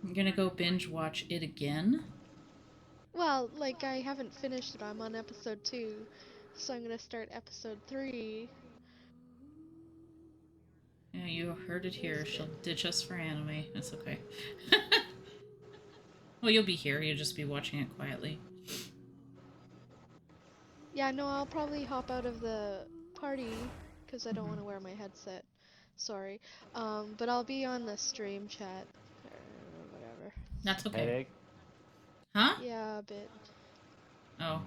I'm gonna go binge watch it again. Well, like, I haven't finished it. I'm on episode 2, so I'm gonna start episode 3. Yeah, you heard it here. She'll ditch us for anime. That's okay. Well, you'll be here. You'll just be watching it quietly. Yeah, no, I'll probably hop out of the party because I don't want to wear my headset. Sorry. But I'll be on the stream chat or whatever. That's okay. Headache? Huh? Yeah, a bit. Oh.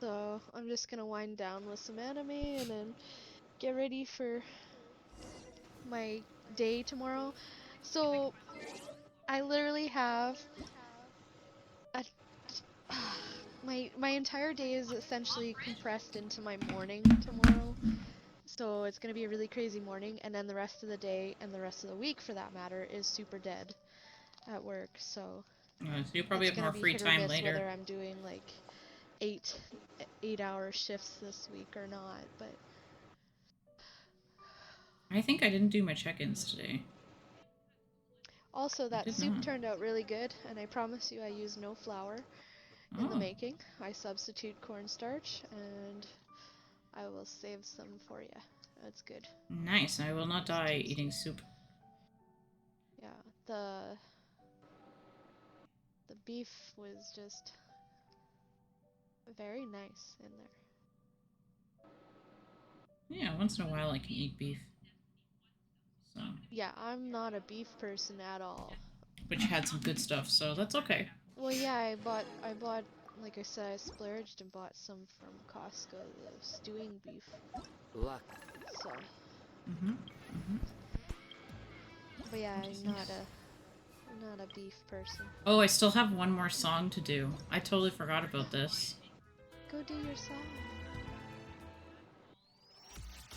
So I'm just gonna wind down with some anime and then get ready for my day tomorrow. So I literally have a my entire day is essentially compressed into my morning tomorrow. So it's gonna be a really crazy morning, and then the rest of the day and the rest of the week, for that matter, is super dead at work. So So you'll probably it's have more gonna be free hit or time miss later. whether I'm doing like eight 8-hour shifts this week or not. But I think I didn't do my check-ins today. also, I that did soup not. turned out really good, and I promise you, I use no flour in the Oh. making. I substitute cornstarch, and I will save some for you. That's good. Nice. I will not It's die tasty. eating soup. Yeah, the beef was just very nice in there. Yeah, once in a while I can eat beef. So, Yeah, I'm not a beef person at all. but you had some good stuff, so that's okay. Well, yeah, I bought, like I said, I splurged and bought some from Costco, the stewing beef. Luck. So, Mhm. but yeah, Which is I'm nice. not a beef person. Oh, I still have one more song to do. I totally forgot about this. Go do your song.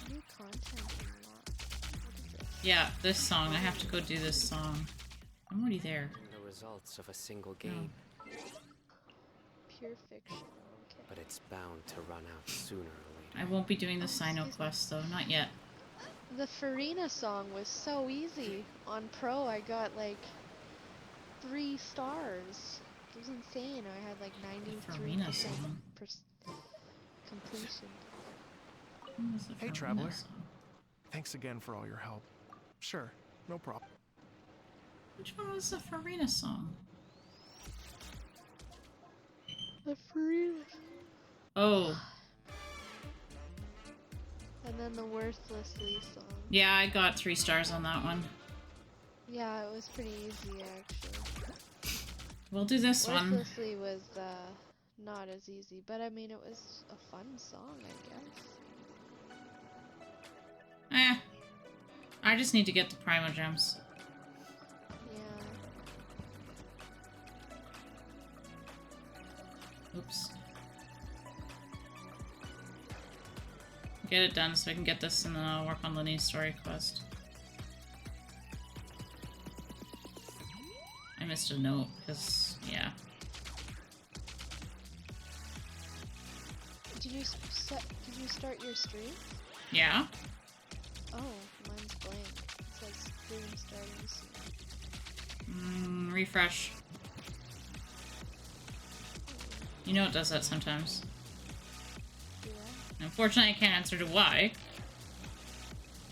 New content unlocked. What is this? Yeah, this song. I have to go do this song. I'm already there. The results of a single game, Pure fiction. Okay. but it's bound to run out sooner or I later. won't be doing the Oh, Sino excuse me. quest though, not yet. The Farina song was so easy. On Pro, I got like 3 stars. It was insane. I had like The Farina 93% song. completion. What was the Hey, Farina traveler. song? Thanks again for all your help. Sure, no problem. Which one was the Farina song? The Farina. Oh, And then the Worthlessly song. yeah, I got 3 stars on that one. Yeah, it was pretty easy actually. We'll do this one. Worthlessly was not as easy, but I mean it was a fun song, I guess. Eh. I just need to get the Primo Gems. Yeah. Oops. Get it done so I can get this and then I'll work on Lyney's story quest. I missed a note because, yeah. Did you start your stream? Yeah? Oh, mine's blank. It says stream starting soon. Refresh. You know it does that sometimes. Do I? Unfortunately, I can't answer to why.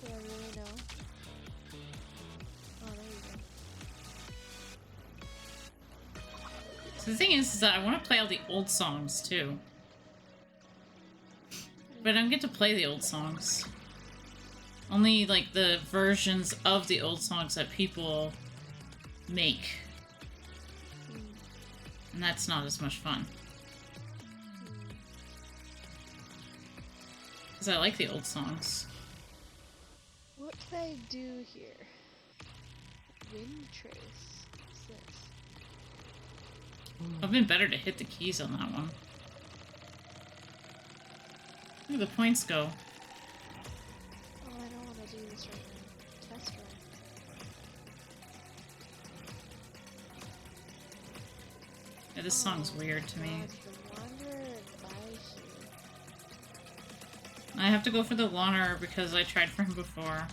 Do I really know? Oh, there you go. So the thing is that I want to play all the old songs too. But I don't get to play the old songs. Only like the versions of the old songs that people make. And that's not as much fun. Because I like the old songs. What can I do here? Wind trace. What's this? I've been better to hit the keys on that one. Where do the points go? Oh, I don't want to do this right now. Test run. Yeah, this song's weird to me. God, the Wanderer and Baishu. I have to go for the Wanderer because I tried for him before.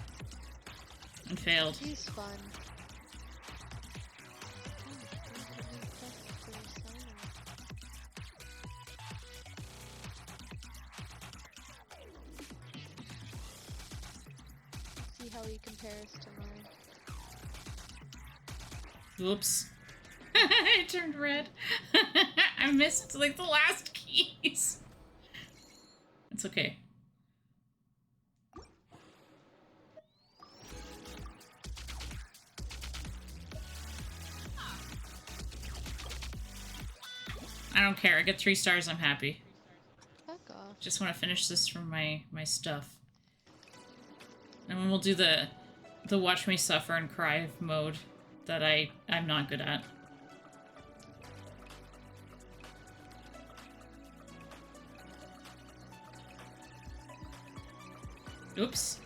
And failed. He's fun. how he compares to mine. Whoops. It turned red. I missed like the last keys. It's okay. I don't care. I get 3 stars. I'm happy. Fuck off. Just want to finish this for my stuff. And then we'll do the watch me suffer and cry mode that I'm not good at. Oops.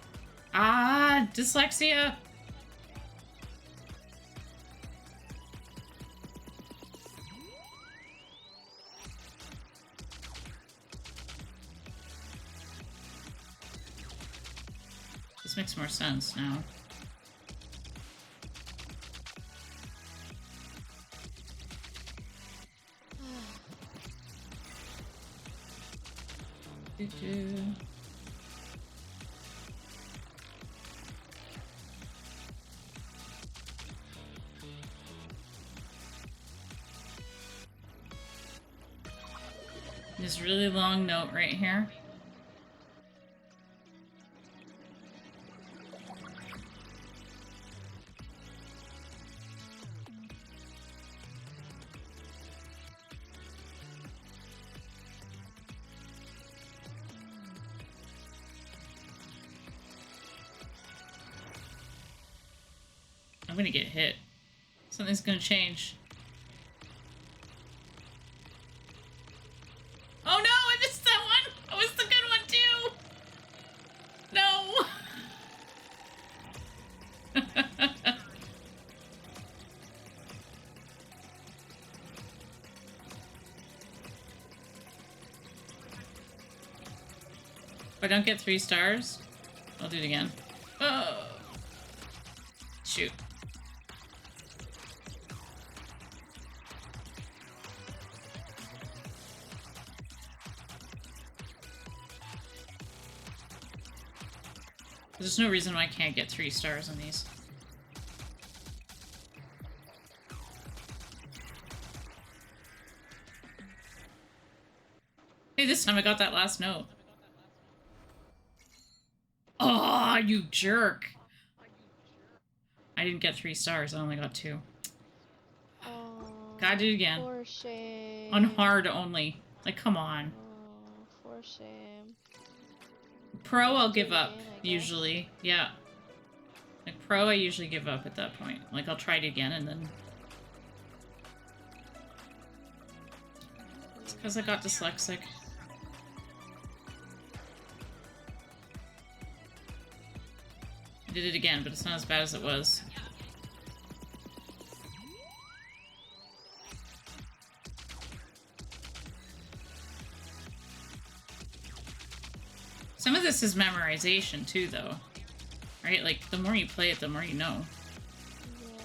Ah, dyslexia. This makes more sense now. Doo-doo. This really long note right here. I'm gonna get hit. Something's gonna change. Oh no, I missed that one! That was the good one too! No! If I don't get 3 stars, I'll do it again. Oh! Shoot. There's no reason why I can't get 3 stars on these. Hey, this time I got that last note. Oh, you jerk! I didn't get 3 stars, I only got 2. Oh, Gotta do it again. for shame. On hard only. Like, come on. Oh, for shame. Pro, I'll Do give it up, again, I guess. usually. Yeah. Like, pro, I usually give up at that point. Like, I'll try it again and then... It's because I got dyslexic. I did it again, but it's not as bad as it was. Some of this is memorization, too, though. Right? Like, the more you play it, the more you know. Yeah.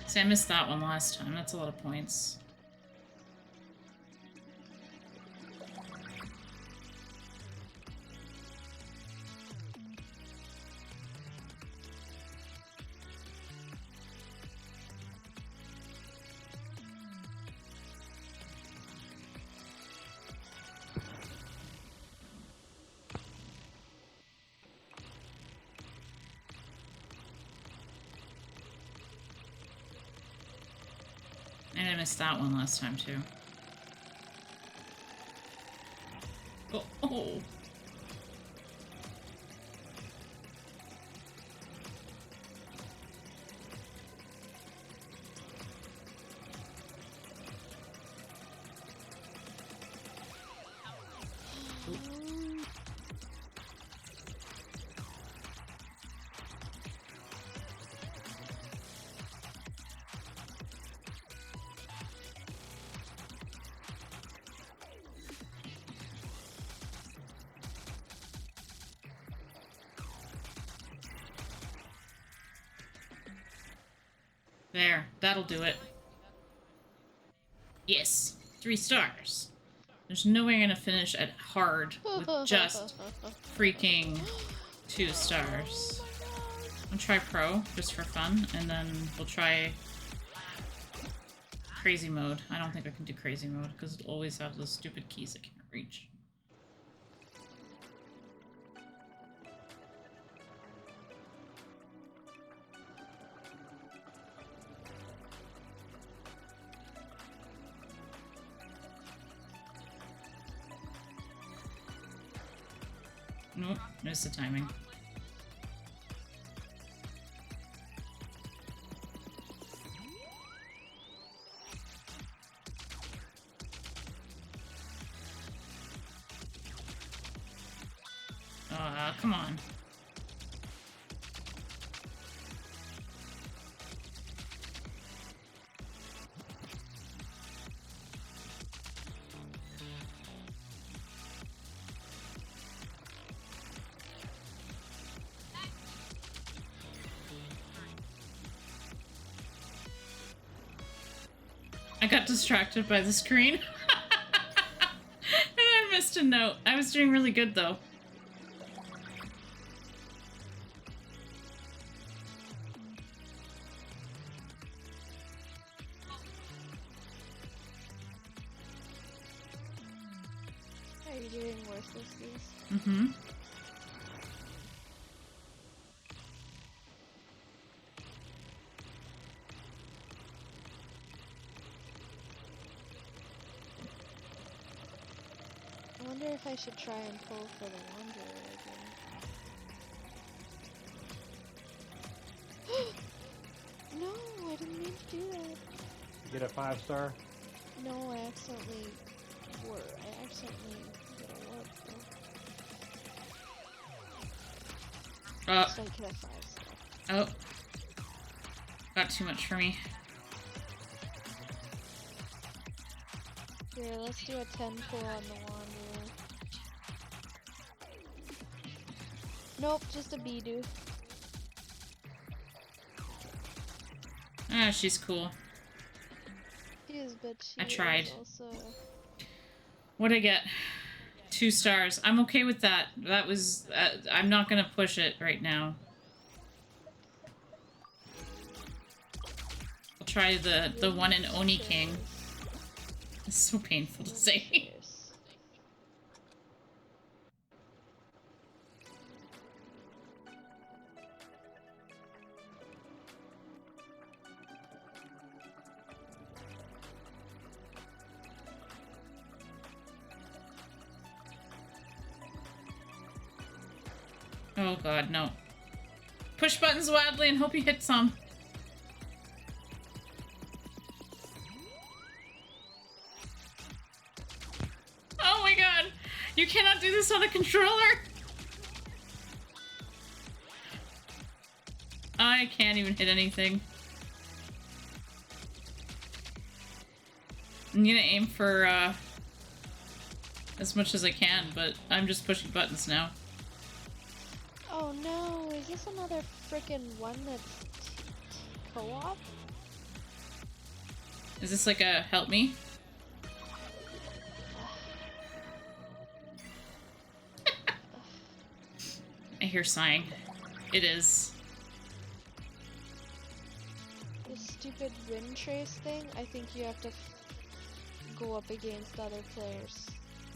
See, I missed that one last time. That's a lot of points. And I missed that one last time, too. Oh, oh. There, that'll do it. Yes, 3 stars. There's no way I'm gonna finish at hard with just freaking 2 stars. I'll try pro, just for fun, and then we'll try crazy mode. I don't think I can do crazy mode, because it'll always have those stupid keys I can't reach. Nope, missed the timing. Come on. I got distracted by the screen. And I missed a note. I was doing really good though. Are you doing worthlessness? Mm-hmm. I wonder if I should try and pull for the Wanderer again. No, I didn't mean to do that. You get a 5-star? No, I accidentally did a warp though. So I could have 5-star. Oh. Got too much for me. Here, let's do a 10 pull on the Wanderer. Nope, just a Bidoof. Ah, she's cool. She is, but she I tried. is also... What'd I get? 2 stars. I'm okay with that. That was... I'm not gonna push it right now. I'll try the one in Oni King. It's so painful to say. Oh god, no. Push buttons wildly and hope you hit some. Oh my god! You cannot do this on a controller! I can't even hit anything. I'm gonna aim for, as much as I can, but I'm just pushing buttons now. Oh no, is this another frickin' one that's co-op? Is this like a help me? I hear sighing. It is. This stupid wind trace thing, I think you have to go up against other players.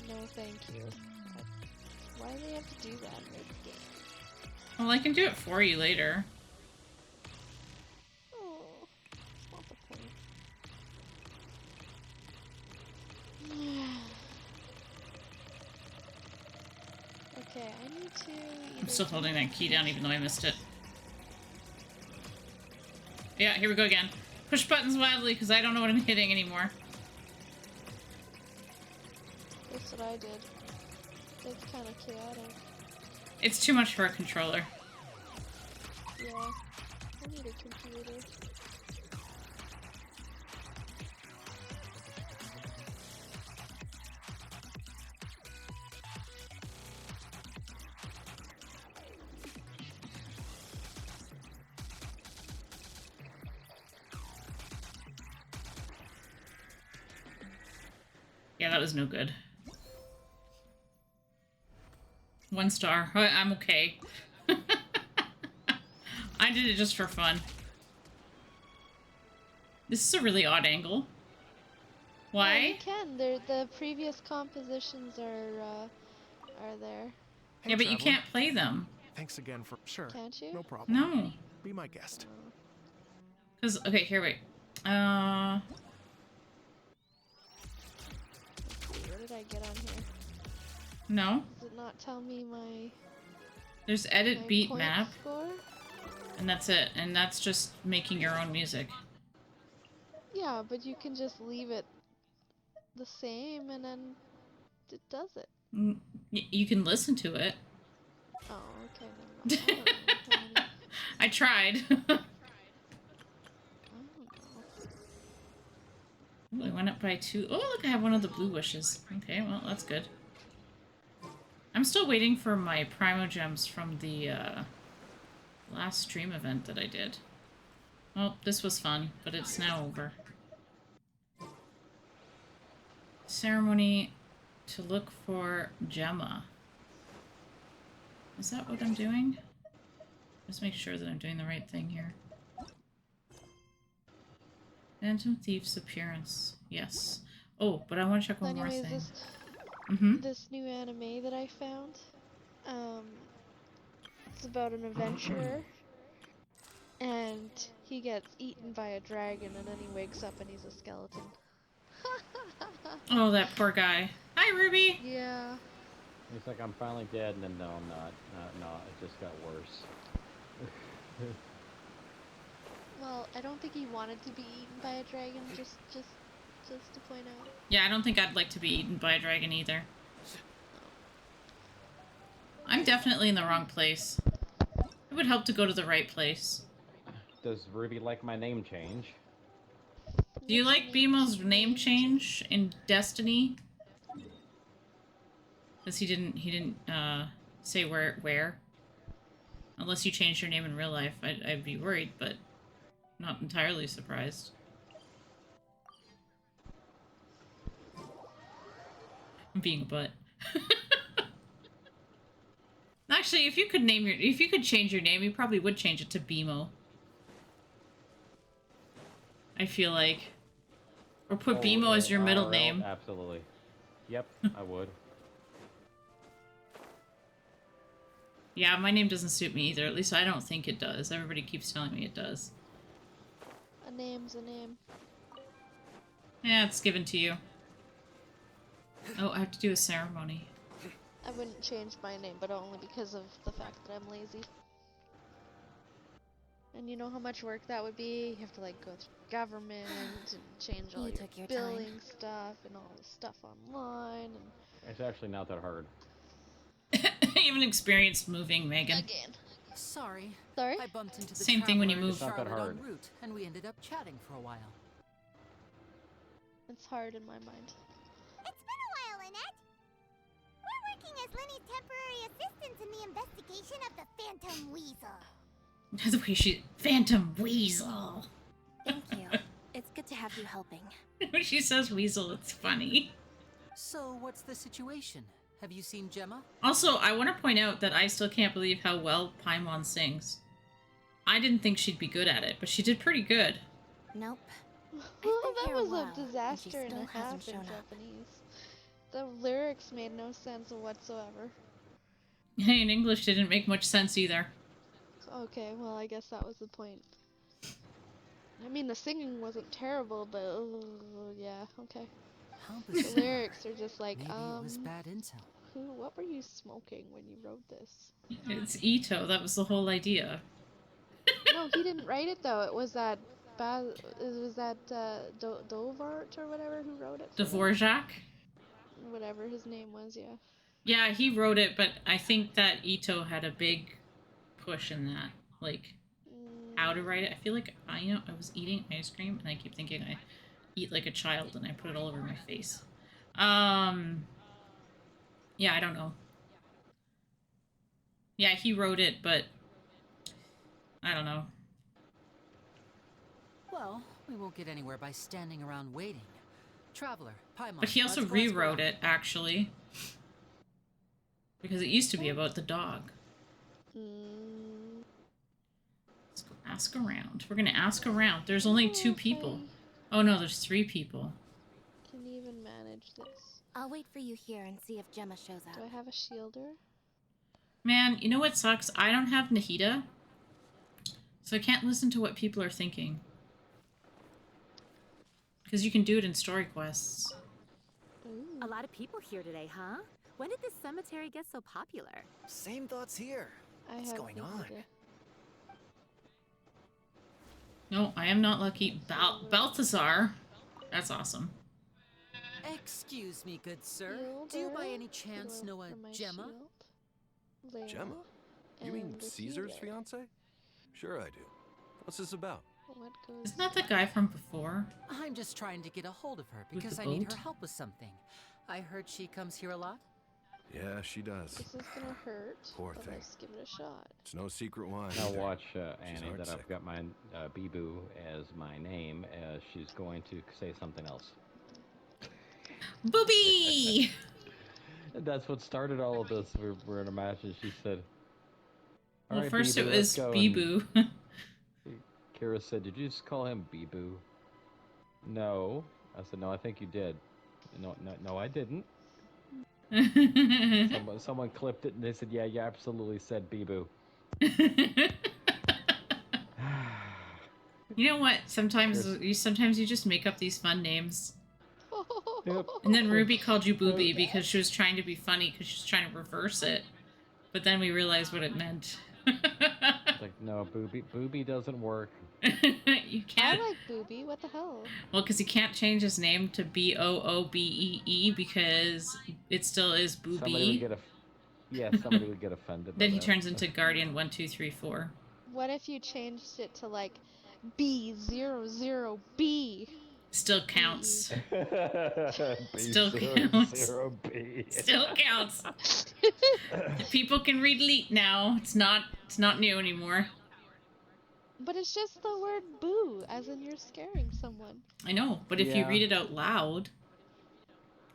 No thank you. Why do they have to do that in the game? Well, I can do it for you later. Oh, that's not the point. Okay, I need to... I'm still holding that key down even though I missed it. Yeah, here we go again. Push buttons wildly because I don't know what I'm hitting anymore. That's what I did. It's kind of chaotic. It's too much for a controller. Yeah, I need a computer. Yeah, that was no good. 1 star. I'm okay. I did it just for fun. This is a really odd angle. Why? Yeah, you can. The previous compositions are there. Hey, Yeah, but you traveler. can't play them. Thanks again for sure. Can't you? No problem. No. Be my guest. Oh. Because, okay, here, wait. Let's see, what did I get on here? No. Does it not tell me my There's edit beat point map, score? and that's it. And that's just making your own music. Yeah, but you can just leave it the same and then it does it. You can listen to it. Oh, okay, never mind. I don't know. I tried. I don't know. Ooh, I went up by 2. Oh, look, I have one of the blue wishes. Okay, well, that's good. I'm still waiting for my Primo Gems from the last stream event that I did. Well, this was fun, but it's now over. Ceremony to look for Gemma. Is that what I'm doing? Just make sure that I'm doing the right thing here. Phantom Thief's appearance. Yes. Oh, but I want to check one more Anyways, thing. this new anime that I found, it's about an adventurer, and he gets eaten by a dragon, and then he wakes up and he's a skeleton. Oh, that poor guy. Hi, Ruby! Yeah. He's like, I'm finally dead, and then no, I'm not. No, it just got worse. Well, I don't think he wanted to be eaten by a dragon, just to point out. Yeah, I don't think I'd like to be eaten by a dragon either. I'm definitely in the wrong place. It would help to go to the right place. Does Ruby like my name change? Do you like BMO's name change in Destiny? Because he didn't say where. Unless you changed your name in real life, I'd be worried, but not entirely surprised. I'm being a butt. Actually, if you could change your name, you probably would change it to BMO. I feel like. Or put BMO as your middle IRL? name. Absolutely. Yep, I would. Yeah, my name doesn't suit me either. At least I don't think it does. Everybody keeps telling me it does. A name's a name. Yeah, it's given to you. Oh, I have to do a ceremony. I wouldn't change my name, but only because of the fact that I'm lazy. And you know how much work that would be? You have to like go through government and change all your billing stuff and all this stuff online and It's actually not that hard. Even experienced moving, Megan. again. Sorry. Sorry? I bumped into the Same thing when you traveler in move. It's not that Charlotte en hard. route, and we ended up chatting for a while. It's hard in my mind. It's been a while, Lynette. We're working as Lyney's temporary assistants in the investigation of the Phantom Weasel. The way she... Phantom Weasel. Thank you. It's good to have you helping. When she says weasel, it's funny. So, what's the situation? Have you seen Gemma? Also, I want to point out that I still can't believe how well Paimon sings. I didn't think she'd be good at it, but she did pretty good. Nope. Well, been that here a was while, a and she disaster and still a half hasn't in shown up. Japanese. The lyrics made no sense whatsoever. Hey, in English didn't make much sense either. Okay, well, I guess that was the point. I mean, the singing wasn't terrible, but yeah, okay. How The bizarre. lyrics are just like, Maybe it was bad intel. what were you smoking when you wrote this? It's Ito, that was the whole idea. No, he didn't write it though. It was that Dovart or whatever who wrote it. for them. Dvorak? Whatever his name was, yeah. Yeah, he wrote it, but I think that Ito had a big push in that. Like, how to write it. I feel like I was eating ice cream, and I keep thinking I eat like a child, and I put it all over my face. Yeah, I don't know. Yeah, he wrote it, but I don't know. Well, we won't get anywhere by standing around waiting. Traveler, Paimon. But he also let's go ask rewrote around. it, actually. Because it used to be about the dog. Mm, Let's go ask around. We're gonna ask around. There's only 2 people. Oh no, there's 3 people. Can even manage this. I'll wait for you here and see if Gemma shows up. Do I have a shielder? Man, you know what sucks? I don't have Nahida. So I can't listen to what people are thinking. Because you can do it in story quests. Ooh. A lot of people here today, huh? When did this cemetery get so popular? Same thoughts here. I What's have going no on? idea. No, I am not lucky. Balthazar. That's awesome. Excuse me, good sir. Do you by any chance know a Gemma? Gemma? You mean Caesar's fiance? Sure I do. What's this about? Isn't that the guy from before? I'm just trying to get a hold of her With because the I need boat? her help with something. I heard she comes here a lot. Yeah, she does. This is gonna hurt. Poor but thing. Let's give it a shot. It's no secret why. Now either. watch, She's Annie, that heartsick. I've got my Bibu as my name, as she's going to say something else. Booby! That's what started all of this. We're in a match, and she said, "All Well, right, first Bibu, it let's was go," and Bibu. Kira said, "Did you just call him Bibu?" No. I said, "No, I think you did." No, I didn't. Someone clipped it, and they said, "Yeah, you absolutely said Bibu." You know what? Sometimes you just make up these fun names. Yep. And then Ruby called you Booby because she was trying to be funny because she was trying to reverse it. But then we realized what it meant. It's like, no, Booby doesn't work. You I can't. like Booby. What the hell? Well, because he can't change his name to Boobee because it still is Somebody would Booby. somebody would get offended. Then by he that. turns into Guardian 1, 2, 3, 4. What if you changed it to like B00B? Still counts. B Still zero, counts. zero B. Still counts. People can read Leet now. It's not new anymore. But it's just the word boo, as in you're scaring someone. I know, but if you Yeah. read it out loud,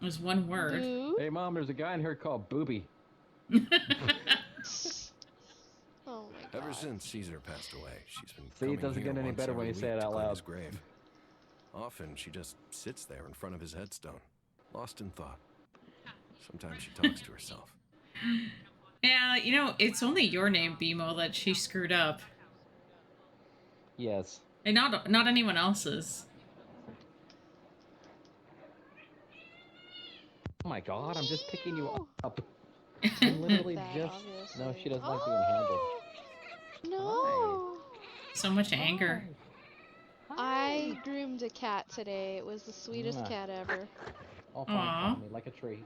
there's one word. Boo? Hey, Mom, there's a guy in here called Booby. Oh my god. Ever since Caesar passed away, she's been See, it coming doesn't here get any once better when every you say week it to out clean loud. his grave. Often she just sits there in front of his headstone, lost in thought. Sometimes she talks to herself. Yeah, you know, it's only your name, BMO, that she screwed up. Yes. And not anyone else's. Oh my God, I'm just picking you up. I'm literally That, just. obviously. No, she doesn't like being handled. No. So much anger. I groomed a cat today. It was the sweetest Mwah. cat ever. Oh, Aw. fine, call me like a tree.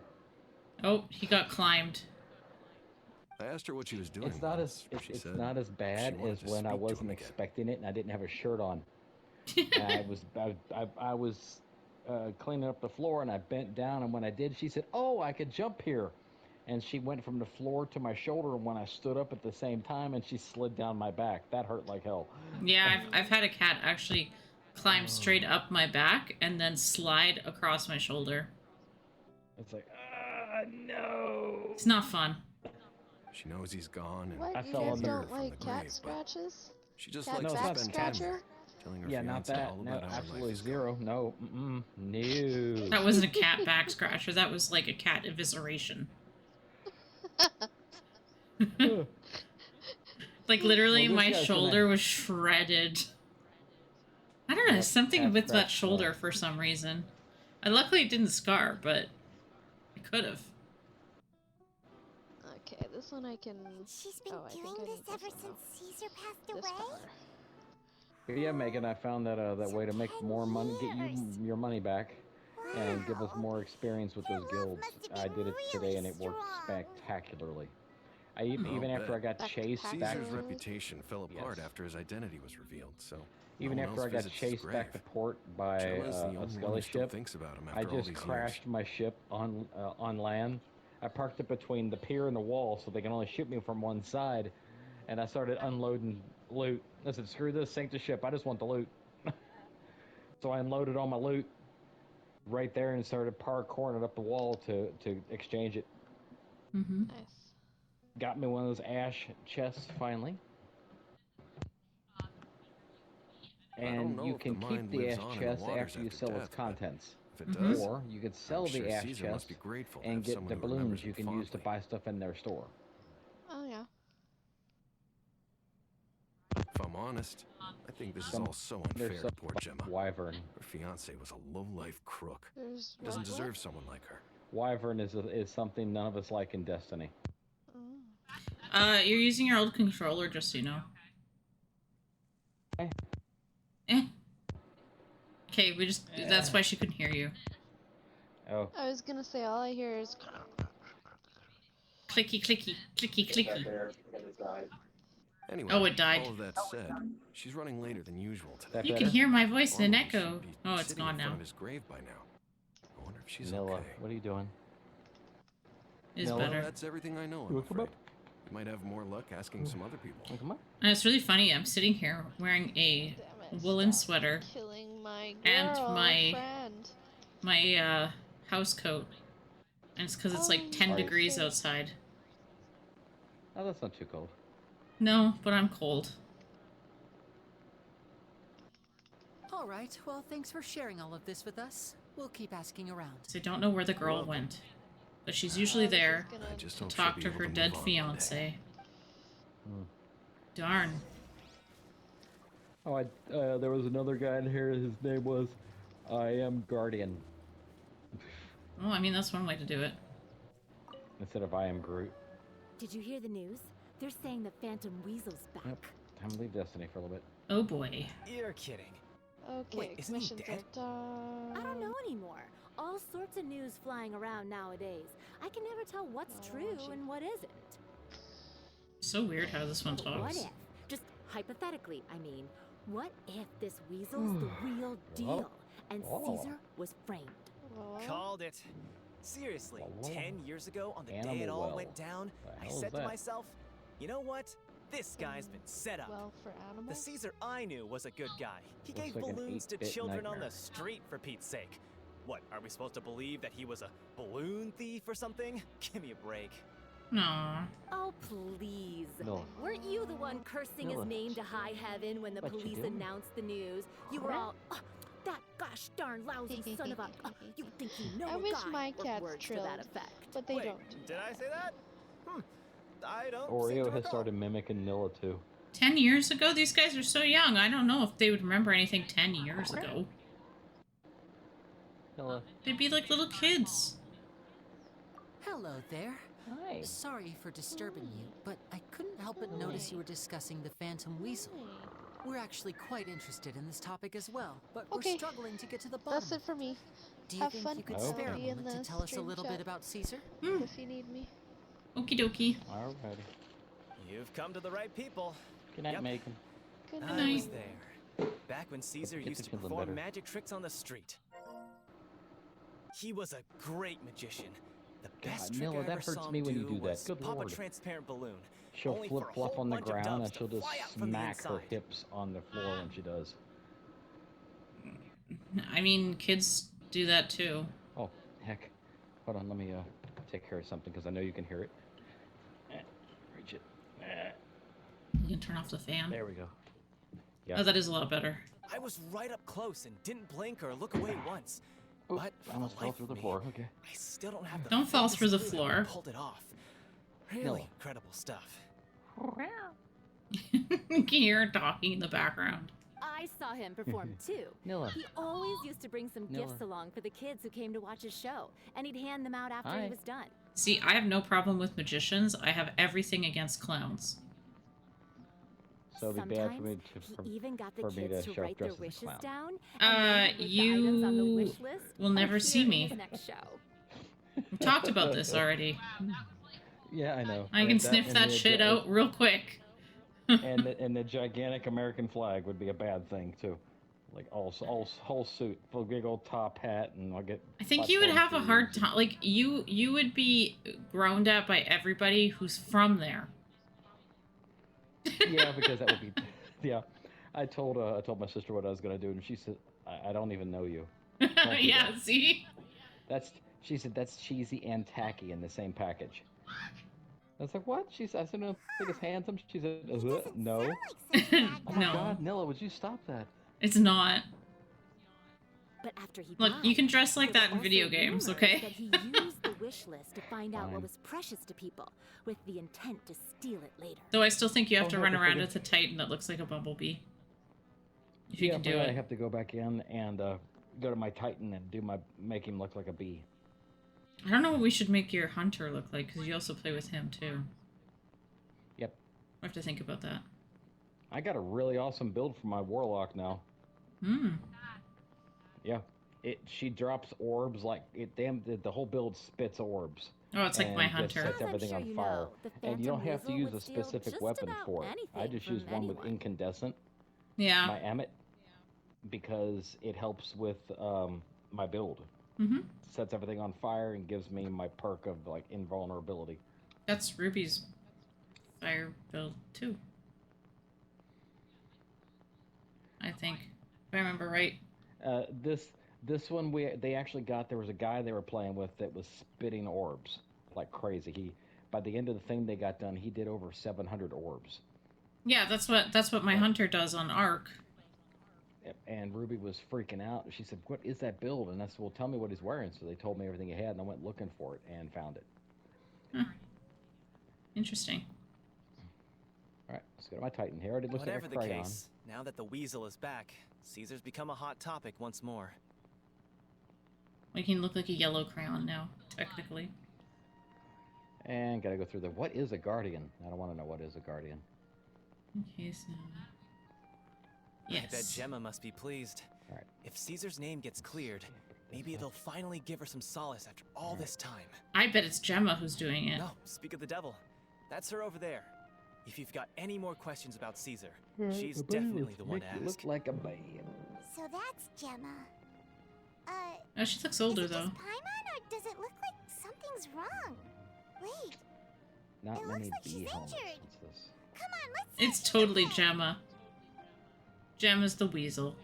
Oh, he got climbed. I asked her what she was doing. It's not once. as She it's said not as bad wanted as to when I speak to wasn't him again. expecting it and I didn't have a shirt on. And I was cleaning up the floor and I bent down, and when I did, she said, "Oh, I could jump here," and she went from the floor to my shoulder. And when I stood up at the same time, and she slid down my back. That hurt like hell. Yeah, I've had a cat actually climb straight up my back and then slide across my shoulder. It's like, no. It's not fun. She knows he's gone, and What? I You fell guys on the- don't from like the cat grave, but scratches? she just Cat likes No, to back spend time scratcher? there, telling her Yeah, not fiance that. all No, about how her absolutely life is zero. No, no. That wasn't a cat back scratcher. That was like a cat evisceration. Like literally, Well, this my guy's shoulder gonna- was shredded. I don't know, Yep, something cat with that scratch, shoulder for some reason. Luckily, it didn't scar, but it could have. Okay, this one I can. She's been Oh, I think doing I this need this ever one, though. since Caesar passed This away? fella. Yeah, Megan, I found that that way to make more money, get you your money back, and give us Wow. more experience with Your those love guilds. must have I been did it today, really and it worked strong. spectacularly. I'll Even after I bet. got chased Backpack back, Caesar's Back- reputation fell apart Yes. after his identity was revealed, so even no one after else I got visits his chased back to grave. port by Gemma's the a only one skelly who still ship, thinks about him I after all just these crashed my ship on land. I parked it between the pier and the wall, so they can only shoot me from one side. And I started unloading loot. I said, "Screw this, sink the ship. I just want the loot." So I unloaded all my loot. right there and started parkouring up the wall to exchange it. Mm-hmm. Nice. Got me one of those ash chests finally. And you can keep the ash chest after you sell its contents. If it does, Or you could sell I'm the sure ash Caesar chest must be grateful to and have get someone the who remembers balloons you it can use to fondly. buy stuff in their store. Oh yeah. If I'm honest, I think this is all so unfair to poor Gemma. Wyvern. Her fiance was a low-life crook. There's He doesn't what? deserve someone like her. Wyvern is something none of us like in Destiny. Oh. You're using your old controller, just so you know. Okay, that's why she couldn't hear you. Oh. I was gonna say all I hear is. Clicky, clicky, clicky, clicky. Anyway, Oh, it died. all of that said, she's running later than usual today. That You better? can hear my voice in an Normally, echo. she'd be Oh, it's sitting gone in front now. of his grave by now. I wonder if she's Nilla, okay. what are you doing? It's No. Well, better. that's everything I know, You I'm wanna come afraid. up? You might have more luck asking some other people. Come on. And it's really funny. I'm sitting here wearing a Damn it, woolen stop sweater killing my and girl my friend. house coat, and it's because it's Oh, like 10 Right. degrees okay. outside. Oh, that's not too cold. No, but I'm cold. All right, well, thanks for sharing all of this with us. We'll keep asking around. So I don't know where the girl went, but she's usually This is there gonna- I just to hope she'll talk be to able her move dead on one day. fiance. Hmm. Darn. Oh, there was another guy in here. His name was I Am Guardian Well, I mean, that's one way to do it. instead of I Am Groot. Did you hear the news? They're saying the Phantom Weasel's back. Yep. Time to leave Destiny for a little bit. Oh boy. You're kidding. Okay, Wait, isn't he commissions dead? are done. I don't know anymore. All sorts of news flying around nowadays. I can never tell what's Oh, true gee. and what isn't. So weird how this one What talks. if, just hypothetically, I mean, what if this weasel's the real deal and Oh. Caesar was framed? Well, Called it. Seriously, Well, 10 years ago, on the day it Animal all well. went down, The I hell is said to that? myself, you know what? This guy's been set up. well for The animals. Caesar I knew was a good guy. He Looks gave like an balloons to 8-bit children on nightmare. the street, for Pete's sake. What, are we supposed to believe that he was a balloon thief or something? Give me a break. Aw. Oh, please. No. Weren't you the one cursing his Nilla. name to high heaven when the What you police doing? announced the news? You were all, "Oh, that gosh darn lousy son of a, you think you know I a wish guy," my or cats words to that trilled, effect. but they Wait, don't. did I say that? I don't seem Oreo to has recall. started mimicking Nilla too. 10 years ago? These guys are so young. I don't know if they would remember anything 10 years ago. Nilla. They'd be like little kids. Hello there. Hi. Sorry for disturbing you, but I couldn't help but notice you were discussing the Phantom Weasel. We're actually quite interested in this topic as well, but Okay. we're struggling to get to the bottom. That's it for me. Do you Have think fun. you could Okay. spare a Be in moment to the tell us a stream little chat bit about Caesar? if you need me. Okie dokie. Alrighty. You've come to the right people. Good night, Yep. Megan. Good I night. was there. Back when Caesar Get the used to children perform better. magic tricks on the street. He was a great magician. The best trick Nilla, I that ever hurts saw him me when you do that. was Good pop lord. a transparent balloon. She'll only for flip a flop whole on the bunch of ground doves and to she'll just fly out from the smack her inside. hips on the floor when she does. I mean, kids do that too. Oh, heck. Hold on, let me take care of something because I know you can hear it. Reach it. You can turn off the fan. There we go. Yeah. Oh, that is a lot better. I was right up close and didn't blink or look away once. Oop, But I for almost the fell life through of the me, floor. Okay. I still don't have the Don't fall faintest through the clue how floor. he pulled it off. Really Nilla. incredible stuff. You can hear her talking in the background. I saw him perform too. Nilla. He always used to bring some gifts Nilla. along for the kids who came to watch his show, and he'd hand them out after Hi. he was done. See, I have no problem with magicians. I have everything against clowns. So it'd be bad for me Sometimes to. he even got the for me kids to to show up write their dressed as a wishes clown. down. And then with the items on the You wish list will never see appear in me. his next show. We talked about this already. Yeah, I know. I And can that- sniff and that the- shit out real quick. and the gigantic American flag would be a bad thing too. Like all whole suit, full big old top hat, and I'll get. I think you would platform have a hard shoes. time. Like you would be groaned at by everybody who's from there. Yeah, because that would be. Yeah, I told my sister what I was gonna do, and she said, "I don't even know you." Don't do Yeah, that. see? She said that's cheesy and tacky in the same package. I was like, what? I said, I don't think it's handsome. She said, Doesn't no. sound like such a bad Oh my guy. God, No, Nilla, would you stop that? it's not. But after he Look, died, you can dress like there that were in video also games, rumors okay? that he used the wish list to find out Fine. what was precious to people, with the intent to steal it later. Though I still think you have Oh, to no, run but around forget- with a Titan that looks like a bumblebee. If you Yeah, can but do I it. have to go back in and go to my Titan and make him look like a bee. I don't know what we should make your hunter look like, because you also play with him, too. Yep. I have to think about that. I got a really awesome build for my warlock now. Hmm. Yeah. She drops orbs like the whole build spits orbs. Oh, it's like my and just hunter. sets As I'm everything sure on you fire. know, the And you don't Phantom have to Weasel use would a steal specific just weapon about for it. I anything just from use one with anyone. incandescent, Yeah. my Emmet, because it helps with my build. Mm-hmm. Sets everything on fire and gives me my perk of like invulnerability. That's Ruby's fire build, too. I think. If I remember right. This one they actually got, there was a guy they were playing with that was spitting orbs like crazy. By the end of the thing they got done, he did over 700 orbs. Yeah, that's what my hunter does on Arc. And Ruby was freaking out. She said, "What is that build?" And I said, "Well, tell me what he's wearing." So they told me everything he had, and I went looking for it and found it. Huh. Interesting. All right, let's go to my Titan here. It looks Whatever like the a crayon. case, now that the weasel is back, Caesar's become a hot topic once more. We can look like a yellow crayon now, technically. And gotta go through the, what is a guardian? I don't want to know what is a guardian. Okay, so... I bet Yes. Gemma must be pleased. All right. If Caesar's name gets cleared, maybe it'll finally give her some solace after all this time. I bet it's Gemma who's doing it. No, speak of the devil. That's her over there. If you've got any more questions about Caesar, she's definitely the one to Make ask. you look like a man. So that's Gemma. Oh, she looks Is older, it though. just Paimon, or does it look like something's wrong? Wait, Not It many looks like she's bee helmets. injured. What's this? come on, let's It's search totally again. Gemma. Gemma's the weasel.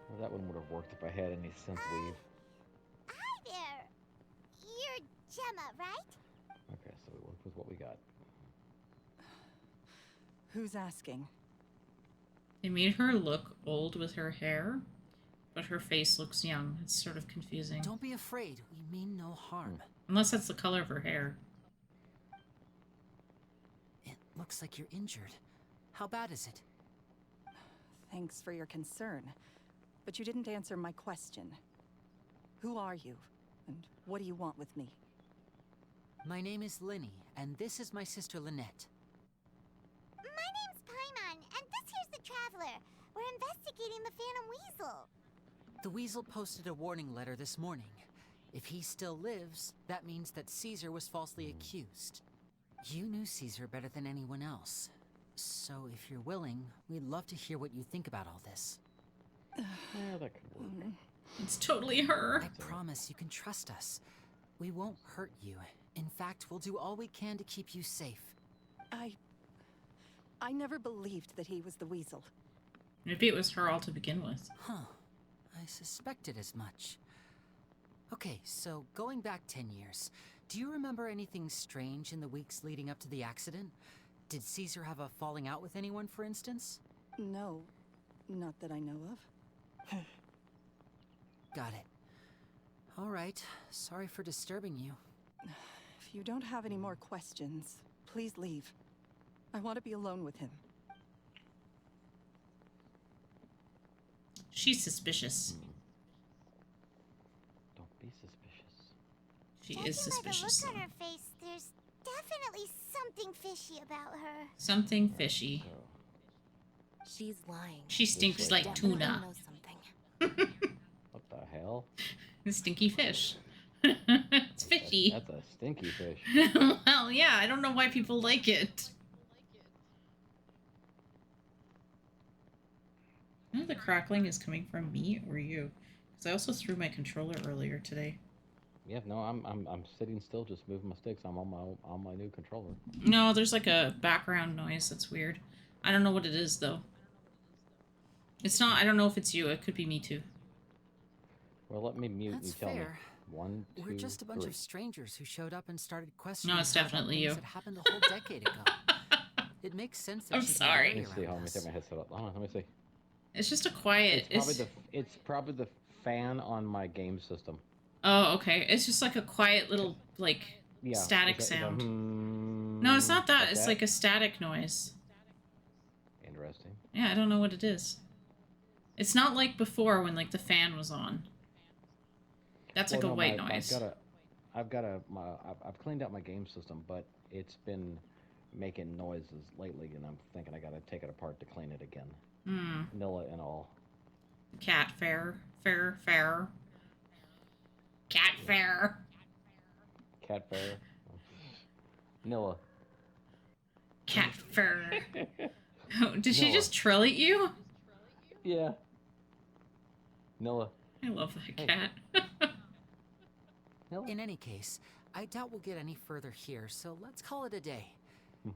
Well, that one would have worked if I had any synth weave. Hi there. You're Gemma, right? Okay, so we worked with what we got. Who's asking? They made her look old with her hair, but her face looks young. It's sort of confusing. Don't be afraid. We mean no harm. Unless that's the color of her hair. It looks like you're injured. How bad is it? Thanks for your concern, but you didn't answer my question. Who are you, and what do you want with me? My name is Lyney, and this is my sister Lynette. My name's Paimon, and this here's the Traveler. We're investigating the Phantom Weasel. The Weasel posted a warning letter this morning. If he still lives, that means that Caesar was falsely accused. You knew Caesar better than anyone else. So if you're willing, we'd love to hear what you think about all this. Yeah, that could work. It's totally her. I promise you can trust us. We won't hurt you. In fact, we'll do all we can to keep you safe. I never believed that he was the Weasel. Maybe it was her all to begin with. Huh. I suspected as much. Okay, so going back 10 years, do you remember anything strange in the weeks leading up to the accident? Did Caesar have a falling out with anyone, for instance? No, not that I know of. Got it. All right. Sorry for disturbing you. If you don't have any more questions, please leave. I want to be alone with him. She's suspicious. Don't be suspicious. She Judging is suspicious. by the look though. on her face, there's definitely something fishy about her. Something fishy. She's lying. She stinks way like down. Definitely tuna. knows something. What the hell? Stinky fish. It's fishy. That's a stinky fish. Well, yeah, I don't know why people like it. I know the crackling is coming from me or you. Because I also threw my controller earlier today. Yeah, no, I'm sitting still, just moving my sticks. I'm on my new controller. No, there's like a background noise that's weird. I don't know what it is, though. It's not, I don't know if it's you. It could be me, too. Well, let me mute That's and tell fair. me. 1, 2, We're just a bunch 3. of strangers who showed up and started questioning it's her about definitely things you. that happened a whole decade ago. It makes sense that I'm she'd sorry. be Let me see. Hold on, let me take my headset up. Hold on, let me see. It's just a quiet... It's probably the fan on my game system. Oh, okay. It's just like a quiet little, like, Yeah. static Is that, sound. hmm, No, it's not that. It's that? like a static noise. Interesting. Yeah, I don't know what it is. It's not like before when, like, the fan was on. That's like a white noise. I've cleaned out my game system, but it's been making noises lately, and I'm thinking I gotta take it apart to clean it again. Nilla and all. Cat fair. Cat fair. Cat fair. Nilla. Cat fair. Oh, did she just trill at you? Yeah. Nilla. I love that cat. In any case, I doubt we'll get any further here, so let's call it a day.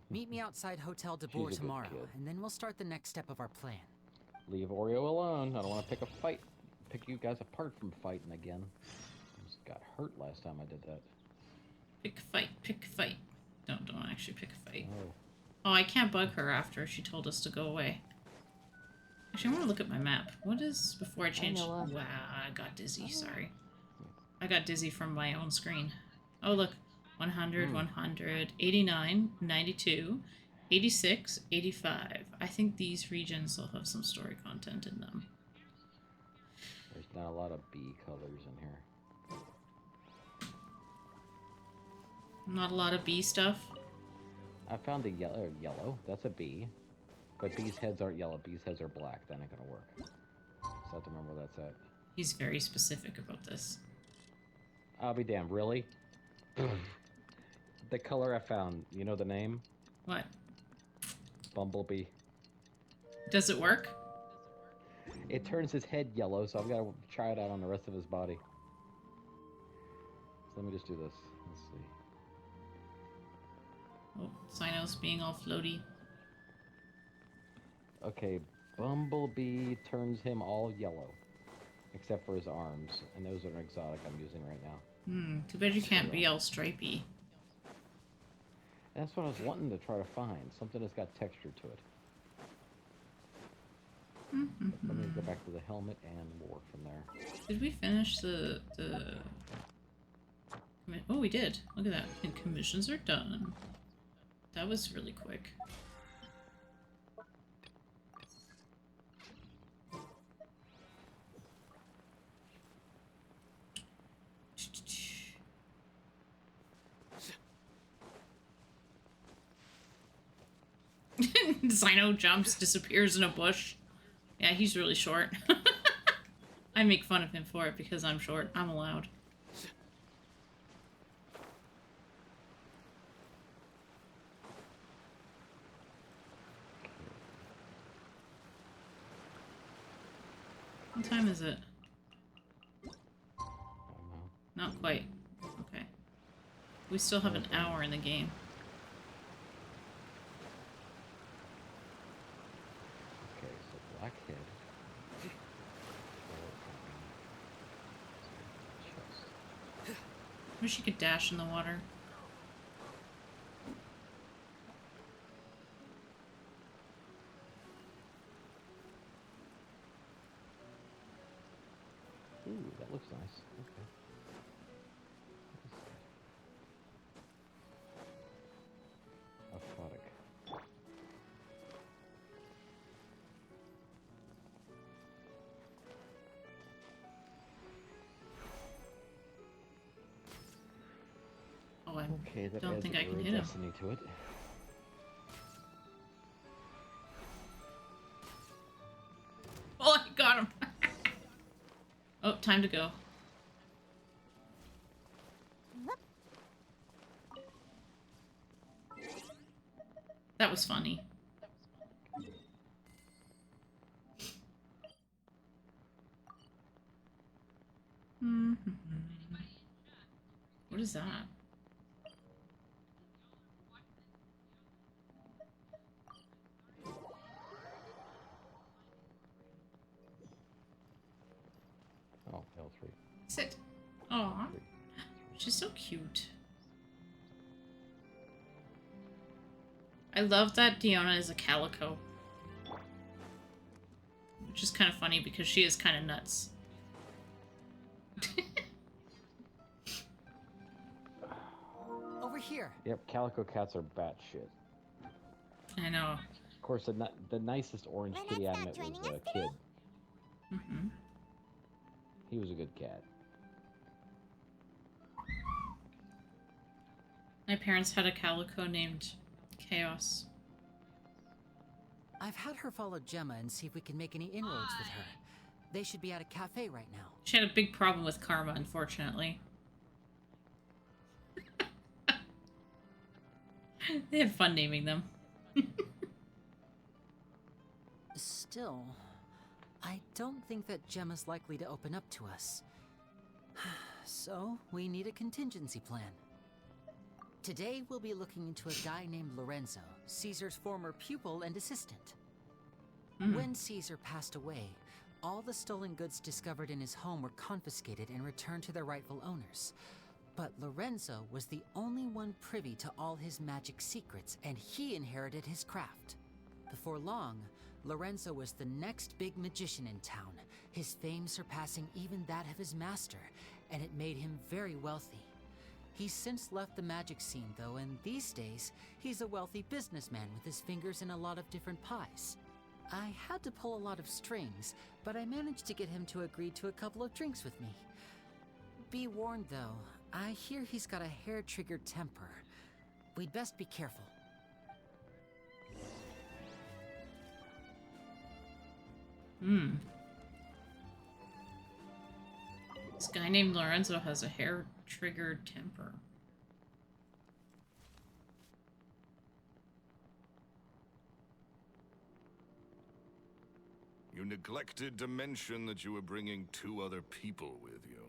Meet me outside Hotel de Boer She's a good tomorrow, kid. and then we'll start the next step of our plan. Leave Oreo alone. I don't want to pick you guys apart from fighting again. I just got hurt last time I did that. Pick a fight. Don't actually pick a fight. Oh. Oh, I can't bug her after she told us to go away. Actually, I want to look at my map. What is before I change? Wow, I got dizzy. Sorry. I got dizzy from my own screen. Oh, look. 100, 100, 89, 92, 86, 85. I think these regions will have some story content in them. There's not a lot of B colors in here. Not a lot of B stuff. I found a yellow. That's a bee. But bees' heads aren't yellow. Bees' heads are black. That ain't gonna work. So I have to remember where that's at. He's very specific about this. I'll be damned. Really? The color I found. You know the name? What? Bumblebee. Does it work? It turns his head yellow, so I've got to try it out on the rest of his body. So let me just do this. Let's see. Oh, Sino's being all floaty. Okay, Bumblebee turns him all yellow. Except for his arms. And those are an exotic I'm using right now. Too bad you can't be all stripey. That's what I was wanting to try to find. Something that's got texture to it. Let me go back to the helmet and we'll work from there. Did we finish the... Oh, we did. Look at that. And commissions are done. That was really quick. Sino jumps, disappears in a bush. Yeah, he's really short. I make fun of him for it because I'm short. I'm allowed. What time is it? Not quite. Okay. We still have an hour in the game. Okay, so Blackhead. Wish you could dash in the water. Ooh, that looks nice. Okay. Aquatic. Oh, I Okay, that don't adds think a I can little hit him. destiny to it. Oh, I got him! Oh, time to go. That was funny. What is that? L3. Sit. Aw. She's so cute. I love that Diona is a calico. Which is kind of funny because she is kind of nuts. Over here. Yep, calico cats are batshit. I know. Of course, the nicest orange kitty I met was a kid. Mm-hmm. He was a good cat. My parents had a calico named Chaos. I've had her follow Gemma and see if we can make any inroads with her. They should be at a cafe right now. She had a big problem with karma, unfortunately. They had fun naming them. Still, I don't think that Gemma's likely to open up to us. So, we need a contingency plan. Today, we'll be looking into a guy named Lorenzo, Caesar's former pupil and assistant. When Caesar passed away, all the stolen goods discovered in his home were confiscated and returned to their rightful owners. But Lorenzo was the only one privy to all his magic secrets, and he inherited his craft. Before long, Lorenzo was the next big magician in town, his fame surpassing even that of his master, and it made him very wealthy. He's since left the magic scene, though, and these days, he's a wealthy businessman with his fingers in a lot of different pies. I had to pull a lot of strings, but I managed to get him to agree to a couple of drinks with me. Be warned, though, I hear he's got a hair-triggered temper. We'd best be careful. This guy named Lorenzo has a hair-triggered temper. You neglected to mention that you were bringing 2 other people with you.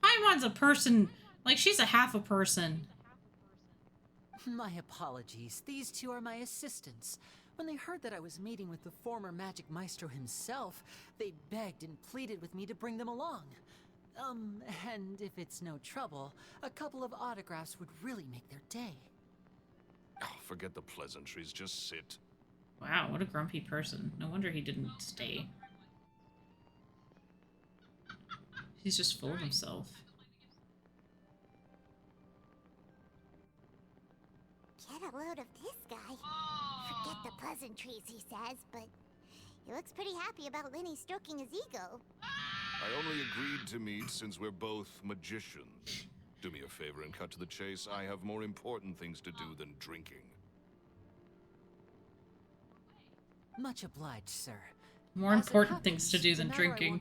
Paimon's a person. Like, she's a half a person. My apologies. These 2 are my assistants. When they heard that I was meeting with the former magic maestro himself, they begged and pleaded with me to bring them along. And if it's no trouble, a couple of autographs would really make their day. Oh, forget the pleasantries, just sit. Wow, what a grumpy person. No wonder he didn't stay. He's just full of himself. Get a load of this guy. Forget the pleasantries, he says, but he looks pretty happy about Lyney stroking his ego. I only agreed to meet since we're both magicians. Do me a favor and cut to the chase. I have more important things to do than drinking. Much obliged, sir. More important things to do than drinking.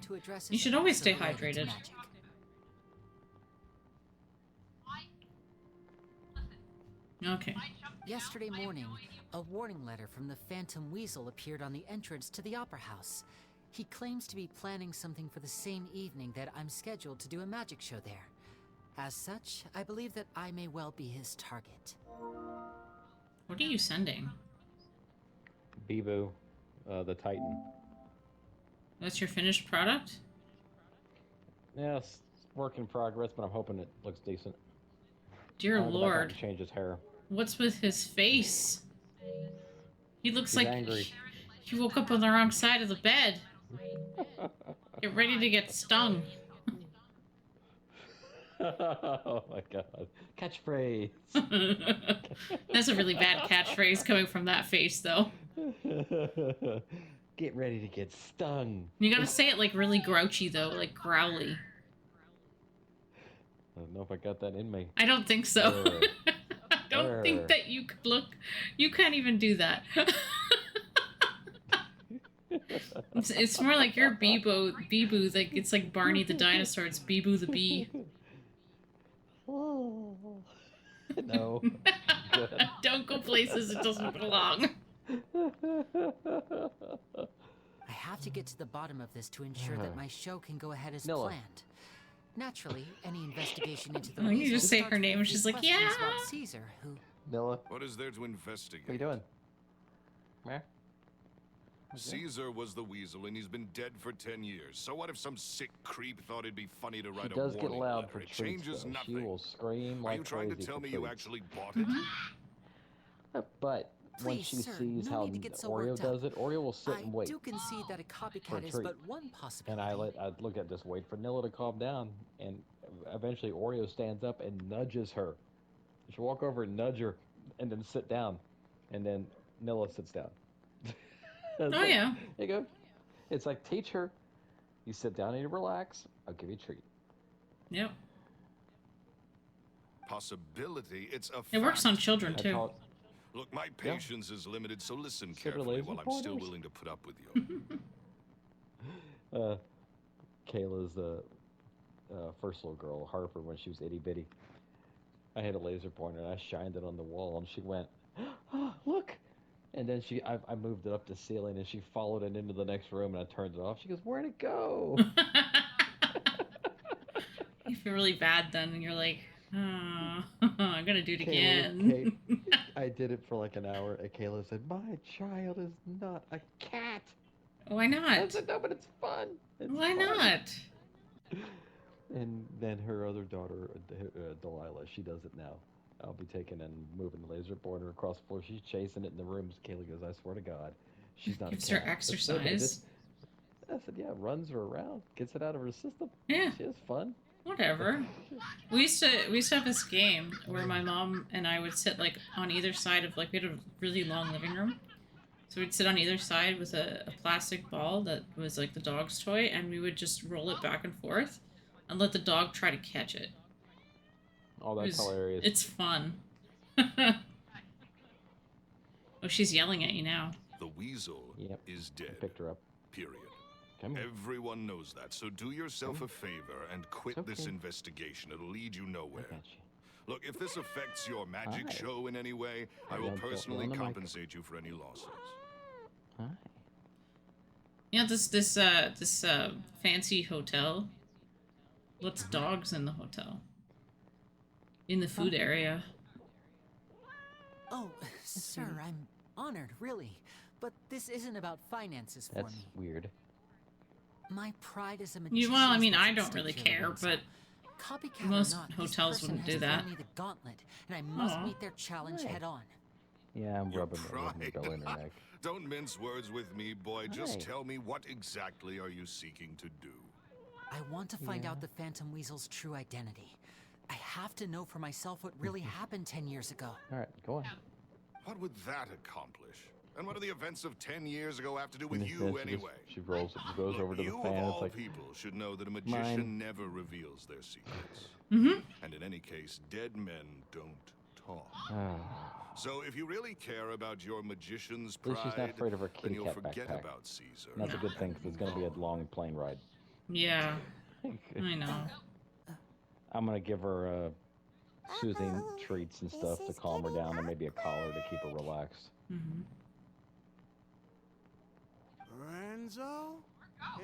You should always stay hydrated. Okay. Yesterday morning, a warning letter from the Phantom Weasel appeared on the entrance to the Opera House. He claims to be planning something for the same evening that I'm scheduled to do a magic show there. As such, I believe that I may well be his target. What are you sending? Bibu, the Titan. That's your finished product? Yeah, it's work in progress, but I'm hoping it looks decent. Dear Lord. Change his hair. What's with his face? He looks He's like angry. he woke up on the wrong side of the bed. Get ready to get stung. Oh my god. Catchphrase. That's a really bad catchphrase coming from that face, though. Get ready to get stung. You gotta say it like really grouchy, though, like growly. I don't know if I got that in me. I don't think so. I don't think that you could look. You can't even do that. It's more like you're Bibu, like it's like Barney the dinosaur. It's Bibu the bee. No. Don't go places it doesn't belong. I have to get to the bottom of this to ensure that my show can go ahead as Nilla. planned. Naturally, any investigation into the Oh, you weasel just say starts her name and with she's the like, questions yeah. about Caesar, who... Nilla, What is there to investigate? what are you doing? Meh? Caesar was the weasel, and he's been dead for 10 years. So what if some sick creep thought it'd be funny to write She does a get warning loud letter? for It treats, changes though. nothing. She will scream Are like you trying to crazy tell for me you treats. actually bought it? But when Please, she sir, sees no how need to get so Oreo worked up. does it, Oreo will sit I and wait. do concede that a For a copycat is treat. but one possibility. And I'd look at just wait for Nilla to calm down, and eventually Oreo stands up and nudges her. She'll walk over and nudge her, and then sit down, and then Nilla sits down. Oh, yeah. There you go. It's like, teach her. You sit down and you relax. I'll give you a treat. Yep. Possibility, it's a It works fact. on children, too. Look, my patience is limited, so listen Sit her carefully laser while I'm still pointers. willing to put up with you. Kayla's first little girl, Harper, when she was itty bitty. I had a laser pointer and I shined it on the wall, and she went, "Oh, look!" And then I moved it up the ceiling, and she followed it into the next room, and I turned it off. She goes, "Where'd it go?" You feel really bad then, and you're like, oh, I'm gonna do it again. I did it for like an hour, and Kayla said, "My child is not a cat." Why I not? said, "No, but it's fun. It's Why fun." not? And then her other daughter, Delilah, she does it now. I'll be taking and moving the laser pointer across the floor. She's chasing it in the rooms. Kayla goes, "I swear to God, she's not Gives a her cat." I said, "No, but exercise. I said, "Yeah, runs her around, gets it out of her system. Yeah. She has fun." Whatever. We used to have this game where my mom and I would sit like on either side of, like, we had a really long living room. So we'd sit on either side with a plastic ball that was like the dog's toy, and we would just roll it back and forth and let the dog try to catch it. Oh, that's hilarious. It's fun. Oh, she's yelling at you now. The weasel is I dead. picked her up. Period. Come here. Everyone knows that, so do yourself a favor and quit It's this okay. investigation. It'll lead you nowhere. I got you. Look, if this affects your magic Hi. show in any way, I will Don't go personally on the mic. compensate you for any losses. Hi. Yeah, this fancy hotel lets dogs in the hotel. In the food area. Oh, sir, I'm honored, really. But this isn't about finances for That's me. weird. My pride as a magician. Well, I is mean, what's I at don't stake really here, care, Lorenzo. but Copycat most or not, this hotels person wouldn't do has that. thrown me the gauntlet, and I must Aw. meet their challenge Right. head on. Yeah, I'm Your rubbing my belly in her neck. Don't mince words with me, boy. Just Hi. tell me, what exactly are you seeking to do? I want to find Yeah. out the Phantom Weasel's true identity. I have to know for myself what really happened 10 years ago. All right, go on. What would that accomplish? And what do the events of 10 years ago have to do with And you then she anyway? She goes over to the You fan. of It's all like, people should know that a magician mine. never reveals their secrets. Mm-hmm. And in any case, dead men don't talk. ah, So if you really care about your magician's at least she's not pride, afraid of her then kitty you'll cat forget backpack. about Caesar. And that's a good thing, because it's going to be a Move long plane ride. Yeah, I know. I'm going to give her soothing treats and stuff to This is calm her getting down, and maybe a collar to keep her relaxed. Mm-hmm. Lorenzo?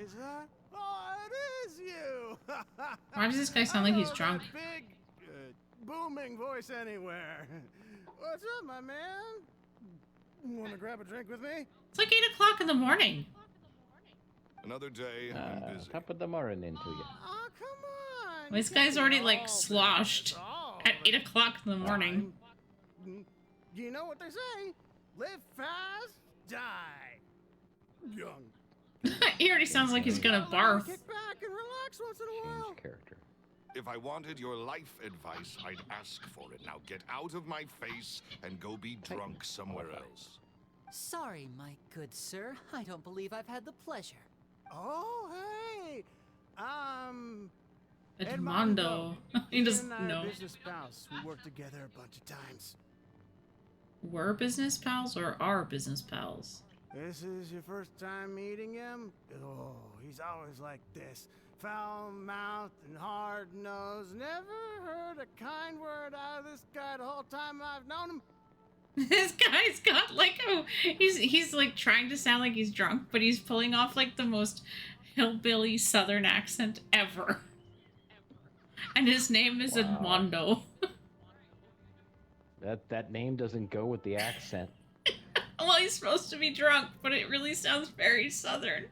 Is that? Oh, it is you! Why does this guy sound like he's I know drunk? that big, booming voice anywhere. What's up, my man? Want to grab a drink with me? It's like 8 o'clock in the morning. Another day, I'm busy. Top of the morning into you. Oh, come on! This You can't guy's be already, all like, business, sloshed all at 8 business. o'clock in the morning. You know what they say? Live fast, die young. He already sounds like he's gonna barf. Kick back and relax once in a while. Change character. If I wanted your life advice, I'd ask for it. Now get out of my face and go be drunk somewhere else. Sorry, my good sir. I don't believe I've had the pleasure. Oh, hey! Edmondo. He doesn't know. Business pals. We worked together a bunch of times. We're business pals or are business pals? This is your first time meeting him? Oh, he's always like this. Foul-mouthed and hard-nosed. Never heard a kind word out of this guy the whole time I've known him. This guy's got like he's like trying to sound like he's drunk, but he's pulling off like the most hillbilly southern accent ever. And his name is Edmondo. That name doesn't go with the accent. Well, he's supposed to be drunk, but it really sounds very southern.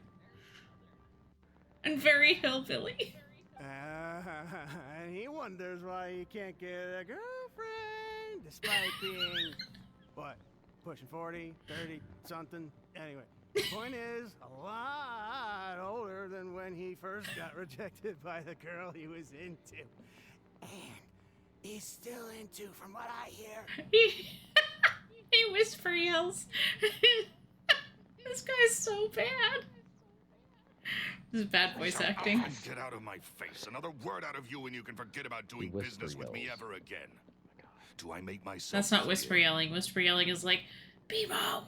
And very hillbilly. And he wonders why he can't get a girlfriend despite being, what, pushing 40, 30, something? Anyway, the point is, a lot older than when he first got rejected by the girl he was into. And he's still into, from what I hear. He whisper yells. This guy's so bad. This is bad voice acting. Get out of my face. Another word out of you and you can forget about doing business with me ever again. Do I make myself That's not whisper yelling. Whisper yelling is like, Bebo!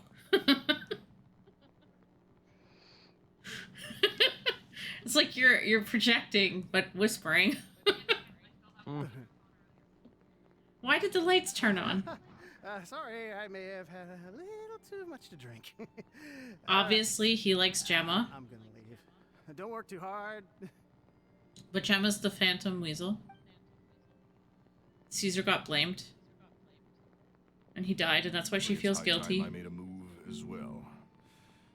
It's like you're projecting, but whispering. Why did the lights turn on? Sorry, I may have had a little too much to drink. Obviously, he likes Gemma. I'm gonna leave. Don't work too hard. But Gemma's the Phantom Weasel. Caesar got blamed. And he died, and that's why she feels guilty. I made a move as well.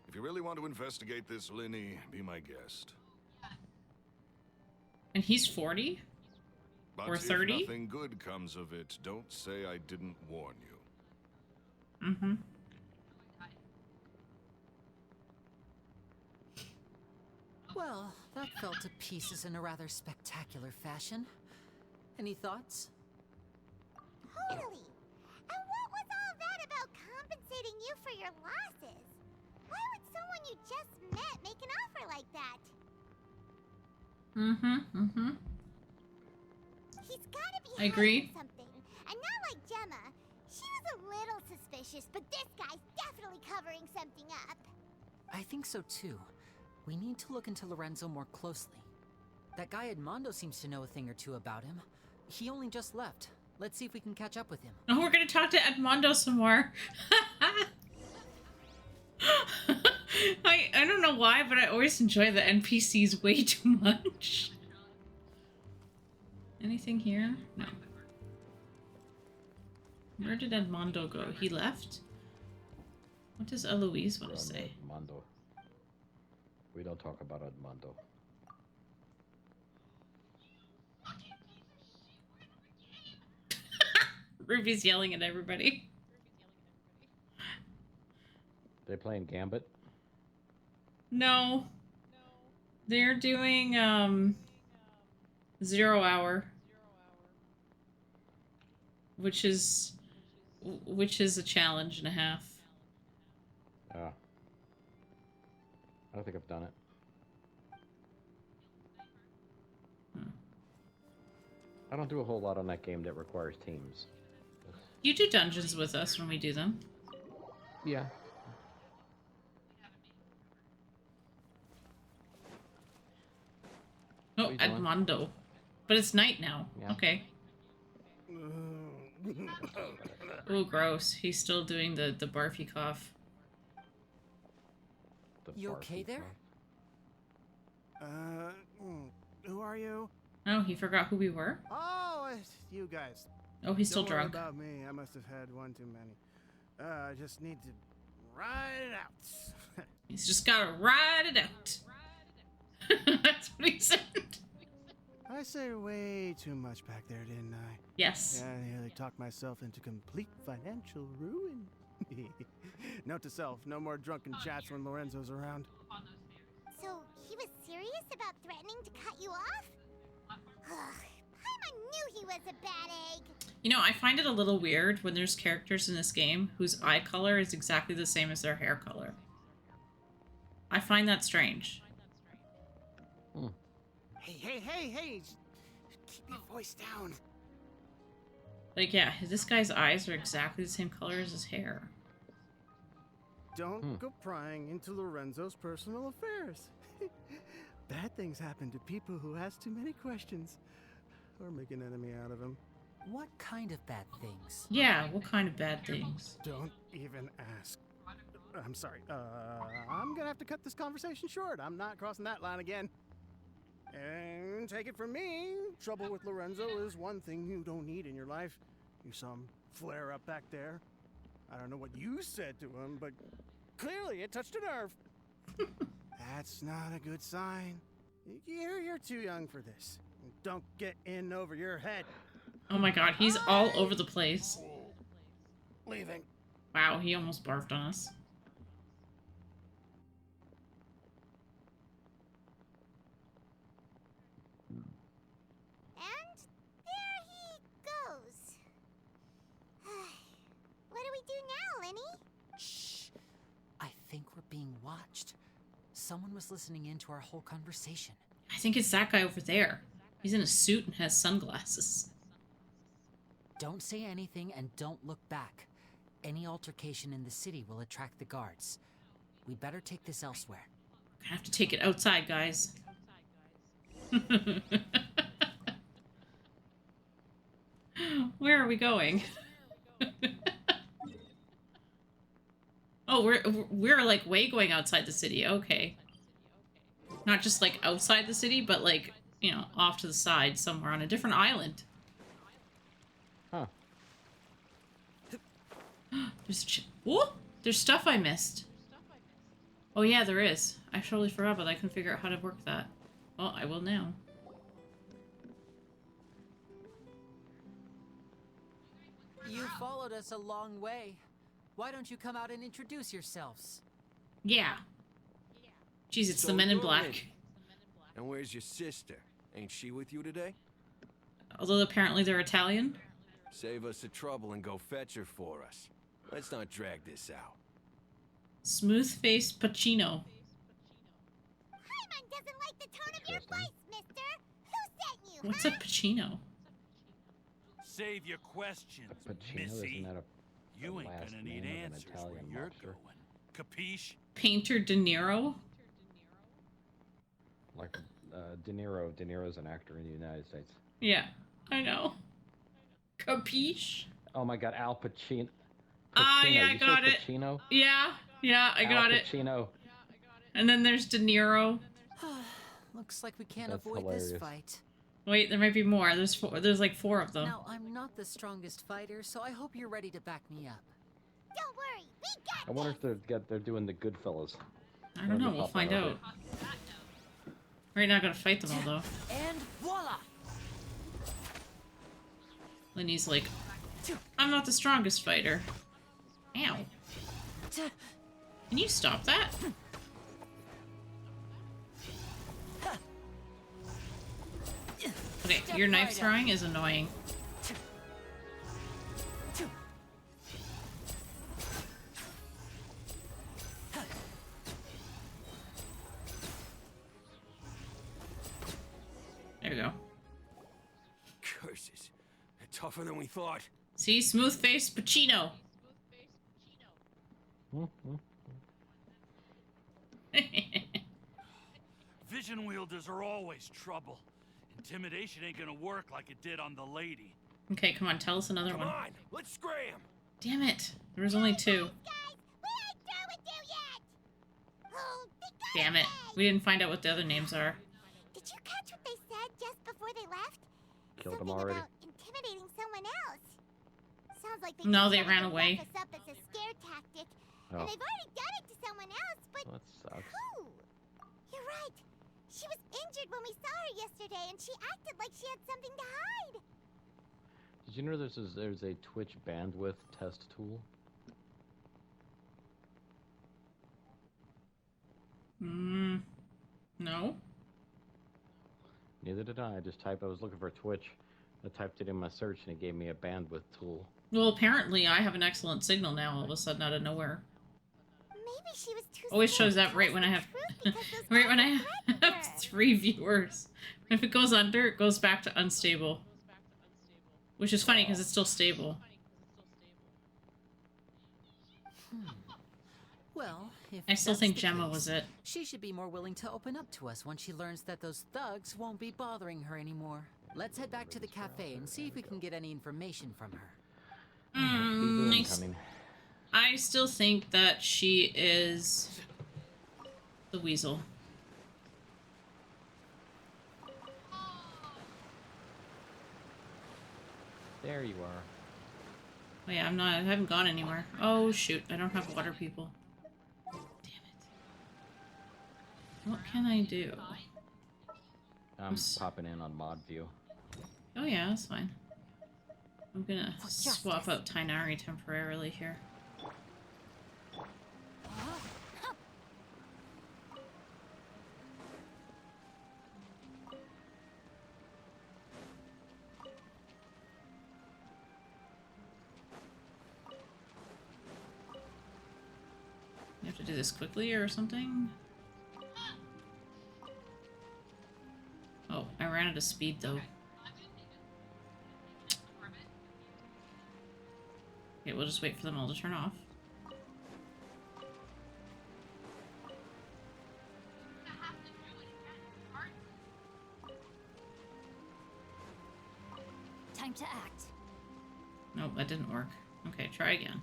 If you really want to investigate this, Lyney, be my guest. And he's 40? But Or 30? if nothing good comes of it, don't say I didn't warn you. Mm-hmm. Well, that fell to pieces in a rather spectacular fashion. Any thoughts? Totally. And what was all that about compensating you for your losses? Why would someone you just met make an offer like that? He's gotta be I agree. hiding something. And not like Gemma. She was a little suspicious, but this guy's definitely covering something up. I think so too. We need to look into Lorenzo more closely. That guy Edmondo seems to know a thing or two about him. He only just left. Let's see if we can catch up with him. Oh, we're gonna talk to Edmondo some more. I don't know why, but I always enjoy the NPCs way too much. Anything here? No. Where did Edmondo go? He left? What does Eloise want to say? Edmondo. We don't talk about Edmondo. Ruby's yelling at everybody. They playing Gambit? No. They're doing 0 hour. Which is a challenge and a half. I don't think I've done it. I don't do a whole lot on that game that requires teams. You do dungeons with us when we do them. Yeah. Oh, Edmondo. But it's night now. Yeah. Okay. Oh, gross. He's still doing the barfy cough. You okay there? Who are you? Oh, he forgot who we were? Oh, it's you guys. Oh, he's still Don't worry drunk. about me. I must have had one too many. I just need to ride it out. He's just gotta ride it out. That's what he said. I said way too much back there, didn't I? Yes. Yeah, I nearly talked myself into complete financial ruin. Note to self, no more drunken chats when Lorenzo's around. So, he was serious about threatening to cut you off? Ugh, Paimon knew he was a bad egg. You know, I find it a little weird when there's characters in this game whose eye color is exactly the same as their hair color. I find that strange. Hey, keep your voice down. Like, yeah, this guy's eyes are exactly the same color as his hair. Don't go prying into Lorenzo's personal affairs. Bad things happen to people who ask too many questions. Or make an enemy out of him. What kind of bad things? Yeah, what kind of bad things? Don't even ask. I'm sorry. I'm gonna have to cut this conversation short. I'm not crossing that line again. And take it from me, trouble with Lorenzo is one thing you don't need in your life. You saw him flare up back there. I don't know what you said to him, but clearly it touched a nerve. That's not a good sign. You're too young for this. Don't get in over your head. Oh my god, he's all over the place. Leaving. Wow, he almost barfed on us. And there he goes. What do we do now, Lyney? Shh. I think we're being watched. Someone was listening in to our whole conversation. I think it's that guy over there. He's in a suit and has sunglasses. Don't say anything and don't look back. Any altercation in the city will attract the guards. We better take this elsewhere. I have to take it outside, guys. Where are we going? Oh, we're like way going outside the city. Okay. Not just like outside the city, but like, you know, off to the side somewhere on a different island. Huh. There's stuff I missed. Oh yeah, there is. I totally forgot, but I couldn't figure out how to work that. Well, I will now. You followed us a long way. Why don't you come out and introduce yourselves? Yeah. Jeez, it's So the Men in you're Black. Lyney. And where's your sister? Ain't she with you today? Although apparently they're Italian. Save us the trouble and go fetch her for us. Let's not drag this out. Smooth-faced Pacino. Paimon doesn't like the tone of your voice, mister. Who sent you, What's a Pacino? Save your questions, Pacino, Missy. isn't that You the ain't last gonna need name of an answers where Italian you're mobster? going. Capiche? Painter De Niro? Like De Niro. De Niro's an actor in the United States. Yeah, I know. Capiche? Oh my God, Al Pacino. Ah, yeah, I You got say it. Pacino? Yeah, I got Al it. Pacino. And then there's De Niro. Looks like we can't That's avoid hilarious. this fight. Wait, there might be more. There's four. There's like four of them. Now, I'm not the strongest fighter, so I hope you're ready to back me up. Don't worry, we got I wonder if they're doing the Goodfellas. I don't know. We'll find out. Right now, I gotta fight them all though. And voila! Lyney's like, I'm not the strongest fighter. Ow. Can you stop that? Okay, your knife throwing is annoying. There we go. Curses. They're tougher than we thought. See? Smooth-faced Pacino. Vision wielders are always trouble. Intimidation ain't gonna work like it did on the lady. Okay, come on, tell us another Come one. on, let's scram. Damn it. There was only two. Damn it. We didn't find out what the other names are. Did you catch what they said just before they left? Killed them Something already. about intimidating someone else. Sounds like they No, just they wanted ran to away. buff us up as a scare tactic. Oh. And they've already done it to someone else, but That sucks. who? You're right. She was injured when we saw her yesterday, and she acted like she had something to hide. Did you know there's a Twitch bandwidth test tool? No. Neither did I. I was looking for Twitch. I typed it in my search and it gave me a bandwidth tool. Well, apparently I have an excellent signal now all of a sudden out of nowhere. Maybe she was too Always scared shows to that right tell when I us have the truth because those right when guys I threatened have her. 3 viewers. If it goes under, it goes back to unstable. Which is funny because it's still stable. Well, if I still that's think the Gemma case, was it. She should be more willing to open up to us once she learns that those thugs won't be bothering her anymore. Let's head back to the cafe and see if we can get any information from her. I still think that she is the weasel. There you are. Oh yeah, I haven't gone anywhere. Oh shoot, I don't have water people. Damn it. What can I do? I'm popping in on mod view. Oh yeah, that's fine. I'm gonna swap out Tainari temporarily here. You have to do this quickly or something? Oh, I ran out of speed though. Okay, we'll just wait for them all to turn off. Time to act. Nope, that didn't work. Okay, try again.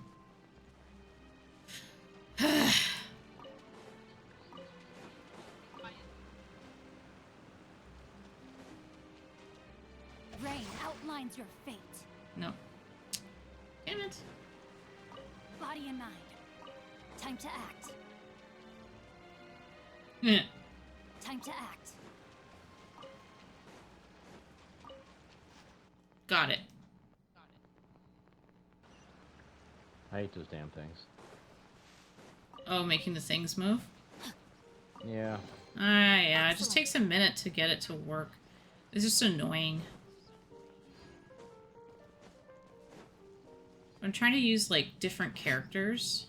Rain outlines your fate. No. Damn it. Body and mind. Time to act. Yeah. Time to act. Got it. I hate those damn things. Oh, making the things move? Yeah. Yeah, it just takes a minute to get it to work. It's just annoying. I'm trying to use, like, different characters.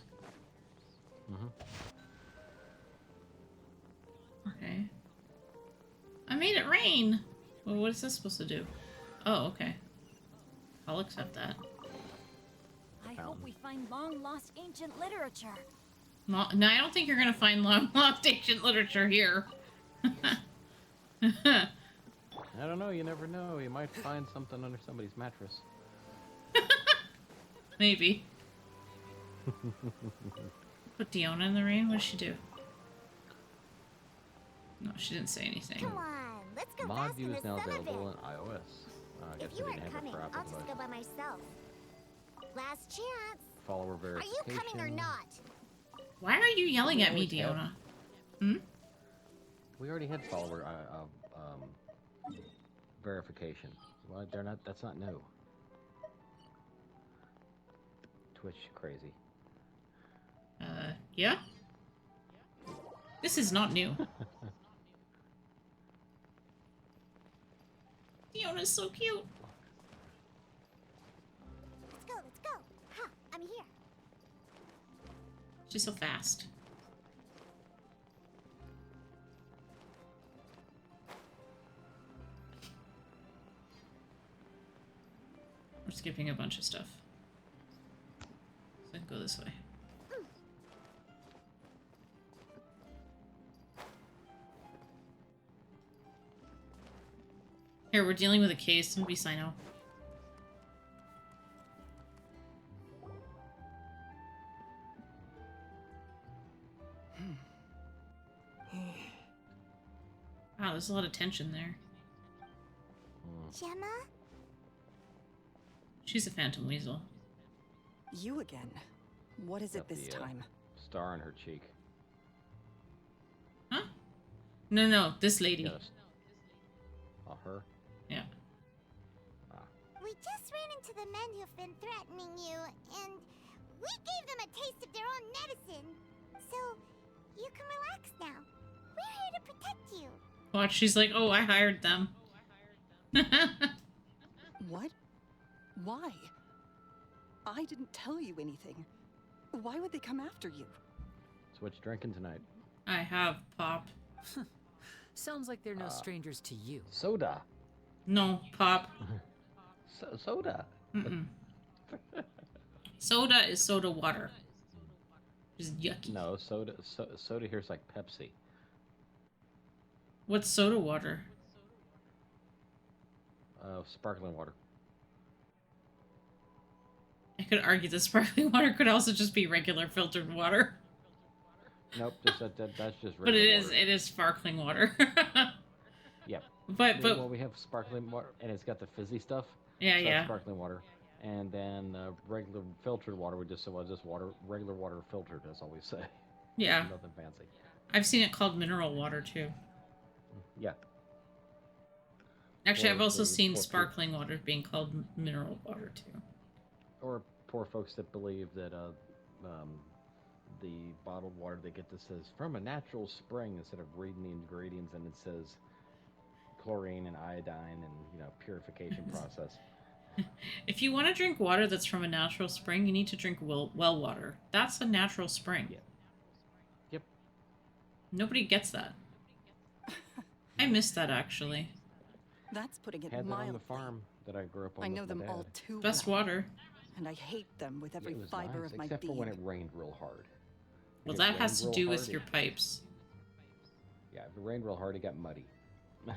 Okay. I made it rain! Well, what is this supposed to do? Oh, okay. I'll accept that. I hope we find long-lost ancient literature. No, I don't think you're gonna find long-lost ancient literature here. I don't know, you never know. You might find something under somebody's mattress. Maybe. Put Diona in the rain? What did she do? No, she didn't say anything. Come on, let's go Mod bask view in is the now sun a available bit. in iOS. I guess If you they aren't didn't have it coming, for Apple I'll just go devices. by myself. Last chance. Follower Are verification. you coming or not? Why are you yelling at me, always have- Diona? Hmm? We already had follower verification. Well, they're not. That's not new. Twitch crazy. Yeah? This is not new. Diona's so cute. Let's go, let's go. Ha, I'm here. She's so fast. We're skipping a bunch of stuff. So I can go this way. Here, we're dealing with a case. Don't be Sino. Wow, there's a lot of tension there. Gemma? She's a phantom weasel. You again. What is it Got this the, time? Star on her cheek. Huh? No, this lady. Yes. Oh, her? Yeah. We just ran into the men who've been threatening you, and we gave them a taste of their own medicine. So, you can relax now. We're here to protect you. Watch, she's like, oh, I hired them. What? Why? I didn't tell you anything. Why would they come after you? So what you drinking tonight? I have pop. Sounds like they're no strangers to you. Soda. No, pop. Soda. Mm-mm. Soda is soda water. Which is yucky. No, soda. Soda here's like Pepsi. What's soda water? Sparkling water. I could argue that sparkling water could also just be regular filtered water. Nope, just that's just regular But water. it is sparkling water. Yep. But Well, we have sparkling water, and it's got the fizzy stuff. Yeah, so that's yeah. sparkling water, and then regular filtered water would just regular water filtered, as always say. Yeah. Nothing fancy. I've seen it called mineral water too. Yeah. Actually, I've also the seen poor sparkling water being called mineral water too. Or poor folks that believe that the bottled water they get that says from a natural spring instead of reading the ingredients and it says chlorine and iodine and purification process. If you want to drink water that's from a natural spring, you need to drink well water. That's a natural spring. Yeah. Yep. Nobody gets that. I miss that actually. That's putting it Had that mildly. on the farm that I grew up on. I with know my them dad. all too Best well, water. and I hate them with every It was fiber nice, of my except being. for when it rained real hard. Well, If it that rained has to real do hard, with your pipes. Yeah, if it rained real hard, it got muddy.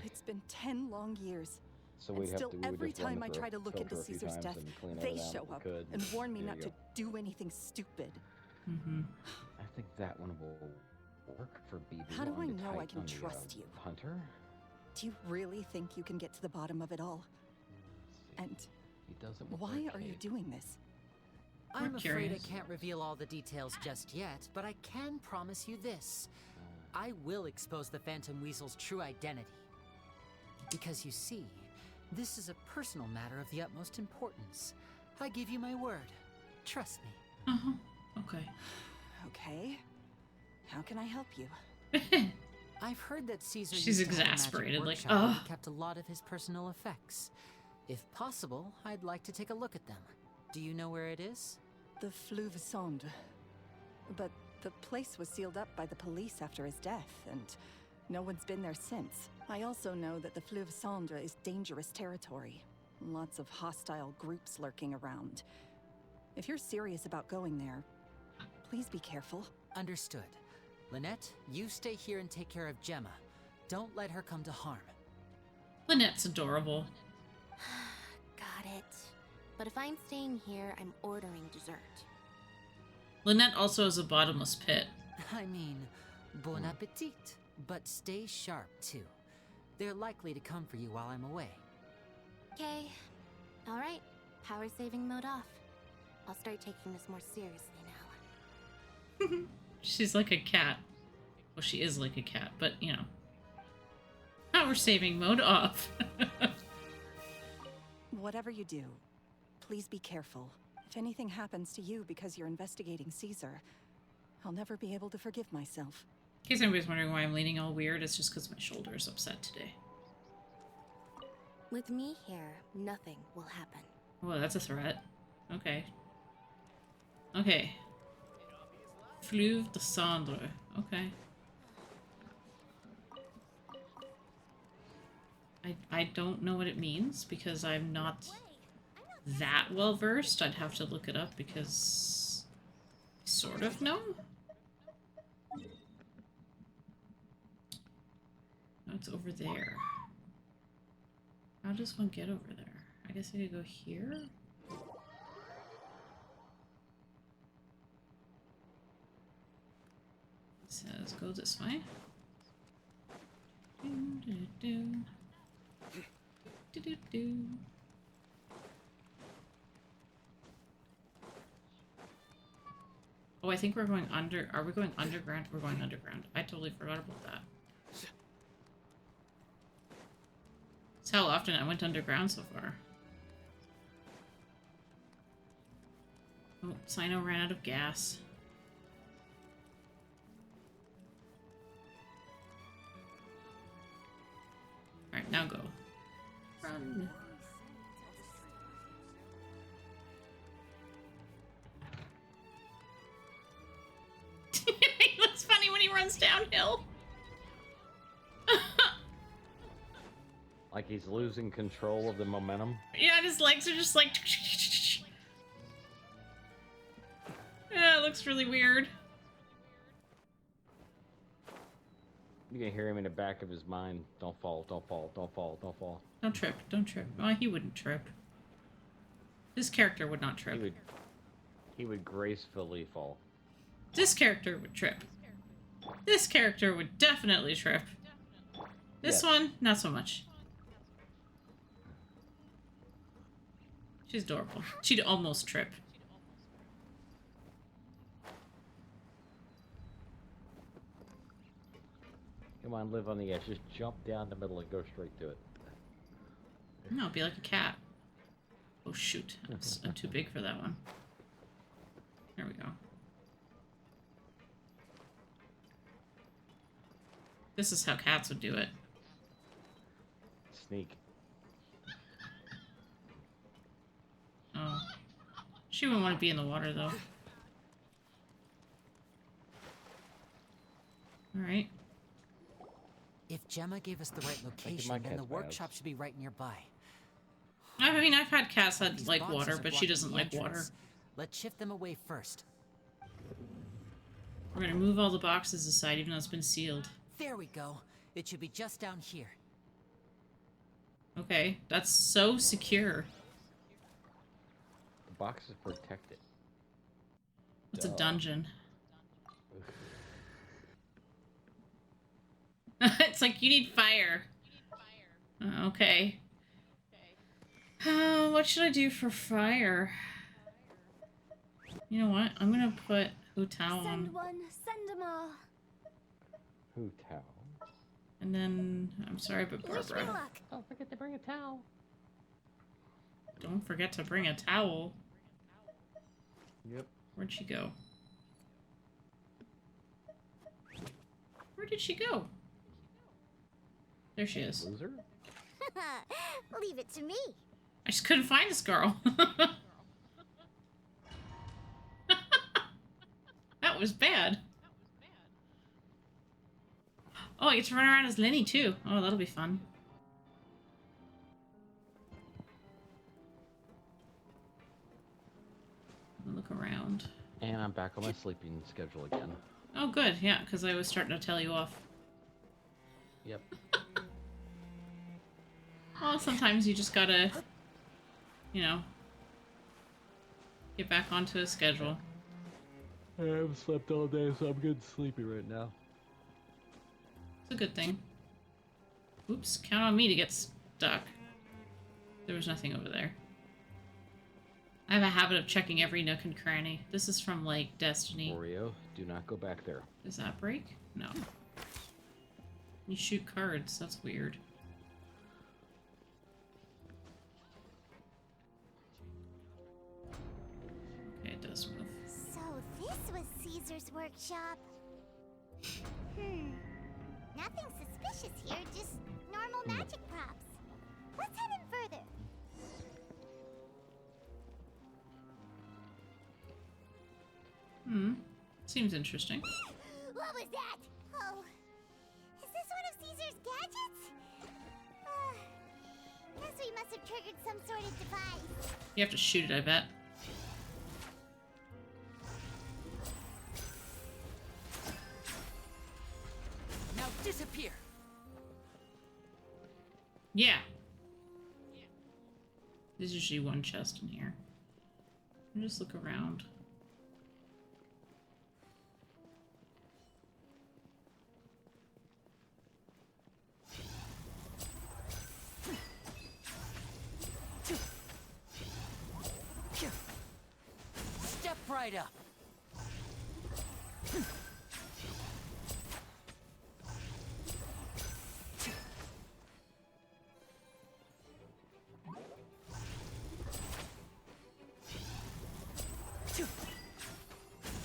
It's been 10 long years. So And we'd have still, to. We would every just run time it I through try a to look into filter a few Caesar's times death, and clean it they out show if we up could. and warn me There not you to go. do anything stupid. Mm-hmm. I think that one will work for BB. How do I on the know I Titan- can on the, trust you? Hunter? Do you really think you can get to the bottom of it all? And He doesn't look why like are you Kate. doing this? I'm We're afraid I curious. can't reveal all the details just yet, but I can promise you this. I will expose the Phantom Weasel's true identity. Because you see, this is a personal matter of the utmost importance. I give you my word. Trust me. Uh-huh. Okay. Okay. How can I help you? I've heard that Caesar She's used to have a magic exasperated, like, workshop where he ugh. kept a lot of his personal effects. If possible, I'd like to take a look at them. Do you know where it is? The Fleuve Cendre. But the place was sealed up by the police after his death, and no one's been there since. I also know that the Fleuve Cendre is dangerous territory. Lots of hostile groups lurking around. If you're serious about going there, please be careful. Understood. Lynette, you stay here and take care of Gemma. Don't let her come to harm. Lynette's adorable. Got it. But if I'm staying here, I'm ordering dessert. Lynette also has a bottomless pit. I mean, bon appetit. But stay sharp, too. They're likely to come for you while I'm away. Okay. Alright. Power saving mode off. I'll start taking this more seriously now. She's like a cat. Well, she is like a cat, but, Power saving mode off. Whatever you do, please be careful. If anything happens to you because you're investigating Caesar, I'll never be able to forgive myself. In case anybody's wondering why I'm leaning all weird, it's just because my shoulder is upset today. With me here, nothing will happen. Oh, that's a threat. Okay. Okay. Fleuve de Cendre. Okay. I don't know what it means because I'm not that well versed. I'd have to look it up because I sort of know. Oh, it's over there. How does one get over there? I guess I could go here? It says go this way. Do. Oh, I think we're going under. Are we going underground? We're going underground. I totally forgot about that. That's how often I went underground so far. Oh, Sino ran out of gas. Alright, now go. Run. He looks funny when he runs downhill. Like he's losing control of the momentum. Yeah, and his legs are just like... Yeah, it looks really weird. You can hear him in the back of his mind. Don't fall, don't fall, don't fall, don't fall. Don't trip, don't trip. Oh, he wouldn't trip. This character would not trip. He would gracefully fall. This character would trip. This character would definitely trip. This Yes. one, not so much. She's adorable. She'd almost trip. Come on, live on the edge. Just jump down the middle and go straight to it. No, be like a cat. Oh shoot, I'm too big for that one. There we go. This is how cats would do it. Sneak. Oh. She wouldn't want to be in the water, though. Alright. If Gemma gave us the right location, then the workshop should be right nearby. I mean, I've had cats that These like boxes water, are but she blocking doesn't the like water. entrance. Let's shift them away first. We're gonna move all the boxes aside, even though it's been sealed. There we go. It should be just down here. Okay, that's so secure. The box is protected. It's a dungeon. It's like, you need fire. Okay. What should I do for fire? You know what? I'm gonna put Hu Tao on. Send one, send them all. Hu Tao. And then, I'm sorry, but Barbara. Don't forget to bring a towel. Don't forget to bring a towel. Yep. Where'd she go? Where did she go? There she is. Loser? Leave it to me. I just couldn't find this girl. That was bad. Oh, I get to run around as Lyney too. Oh, that'll be fun. Look around. And I'm back on my sleeping schedule again. Oh, good. Yeah, because I was starting to tell you off. Yep. Well, sometimes you just gotta, you know, get back onto a schedule. I haven't slept all day, so I'm getting sleepy right now. It's a good thing. Oops, count on me to get stuck. There was nothing over there. I have a habit of checking every nook and cranny. This is from, like, Destiny. Oreo, do not go back there. Does that break? No. You shoot cards. That's weird. Okay, it does move. So this was Caesar's workshop. Nothing suspicious here, just normal magic props. Let's head in further. Seems interesting. What was that? Oh, is this one of Caesar's gadgets? Guess we must have triggered some sort of device. You have to shoot it, I bet. Now disappear. Yeah. There's usually one chest in here. I'll just look around. Step right up.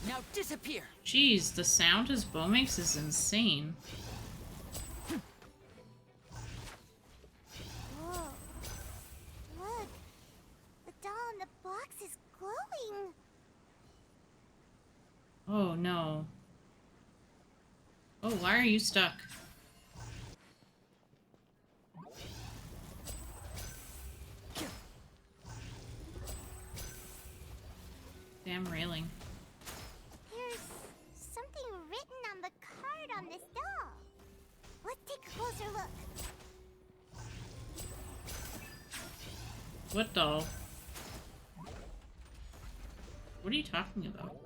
Now disappear. Jeez, the sound his bow makes is insane. Whoa. Look. The doll in the box is glowing. Oh no. Oh, why are you stuck? Damn railing. There's something written on the card on this doll. Let's take a closer look. What doll? What are you talking about?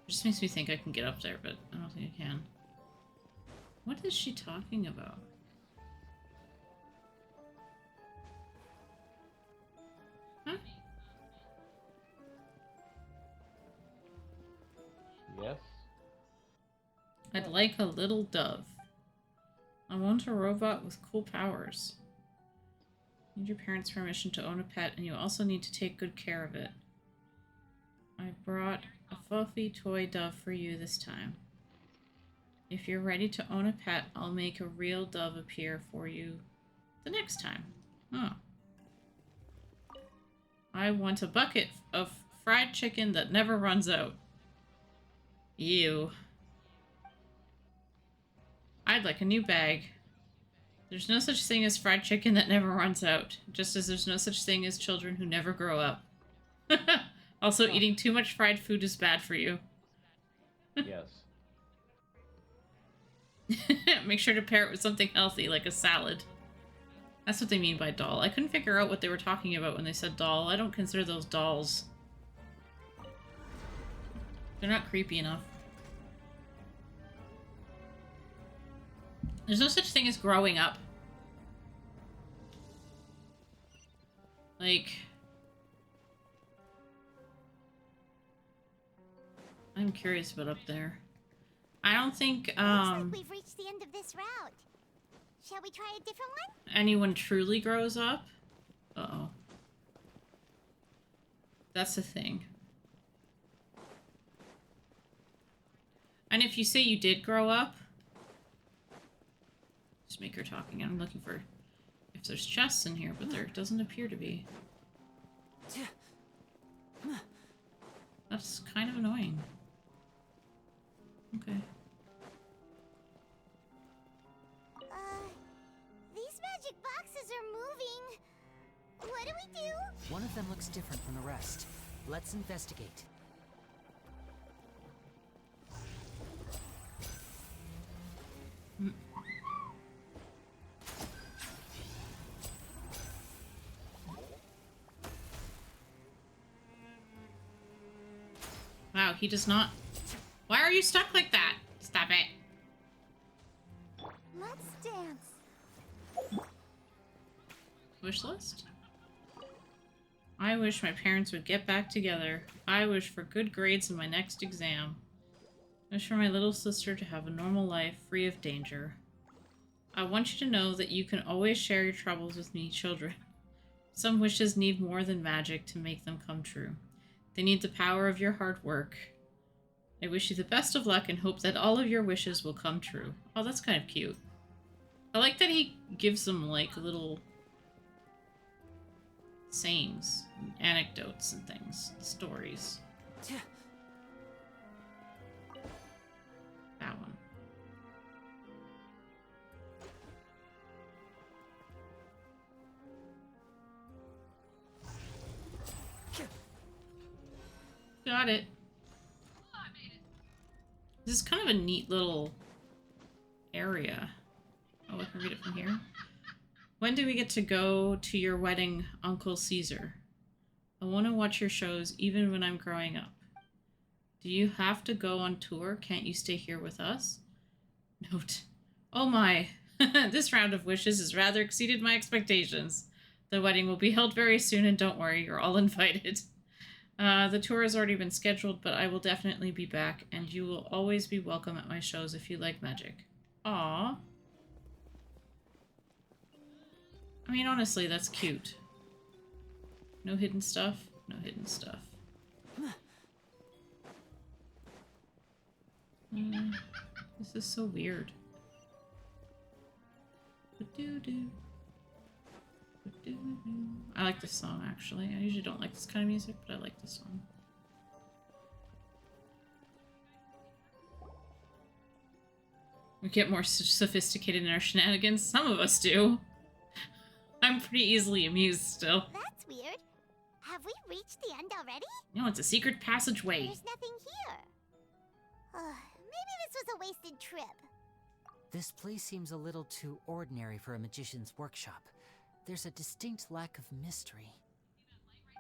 It just makes me think I can get up there, but I don't think I can. What is she talking about? Huh? Yes? I'd like a little dove. I want a robot with cool powers. You need your parents' permission to own a pet, and you also need to take good care of it. I brought a fluffy toy dove for you this time. If you're ready to own a pet, I'll make a real dove appear for you the next time. Oh. I want a bucket of fried chicken that never runs out. Ew. I'd like a new bag. There's no such thing as fried chicken that never runs out, just as there's no such thing as children who never grow up. Also, eating too much fried food is bad for you. Yes. Make sure to pair it with something healthy, like a salad. That's what they mean by doll. I couldn't figure out what they were talking about when they said doll. I don't consider those dolls. They're not creepy enough. There's no such thing as growing up. Like... I'm curious about up there. I don't think, Looks like we've reached the end of this route. Shall we try a different one? anyone truly grows up. Uh-oh. That's the thing. And if you say you did grow up... Just make her talking. I'm looking for if there's chests in here, but there doesn't appear to be. That's kind of annoying. Okay. These magic boxes are moving. What do we do? One of them looks different from the rest. Let's investigate. Wow, he does not... Why are you stuck like that? Stop it. Let's dance. Wish list? I wish my parents would get back together. I wish for good grades in my next exam. I wish for my little sister to have a normal life, free of danger. I want you to know that you can always share your troubles with me, children. Some wishes need more than magic to make them come true. They need the power of your hard work. I wish you the best of luck and hope that all of your wishes will come true. Oh, that's kind of cute. I like that he gives them, like, little sayings, and anecdotes and things, stories. That one. Got it. This is kind of a neat little area. Oh, I can read it from here. When do we get to go to your wedding, Uncle Caesar? I want to watch your shows even when I'm growing up. Do you have to go on tour? Can't you stay here with us? Note. Oh my. This round of wishes has rather exceeded my expectations. The wedding will be held very soon, and don't worry, you're all invited. The tour has already been scheduled, but I will definitely be back, and you will always be welcome at my shows if you like magic. Aww. I mean, honestly, that's cute. No hidden stuff? No hidden stuff. This is so weird. I like this song, actually. I usually don't like this kind of music, but I like this song. We get more sophisticated in our shenanigans. Some of us do. I'm pretty easily amused still. That's weird. Have we reached the end already? No, it's a secret passageway. There's nothing here. Maybe this was a wasted trip. This place seems a little too ordinary for a magician's workshop. There's a distinct lack of mystery.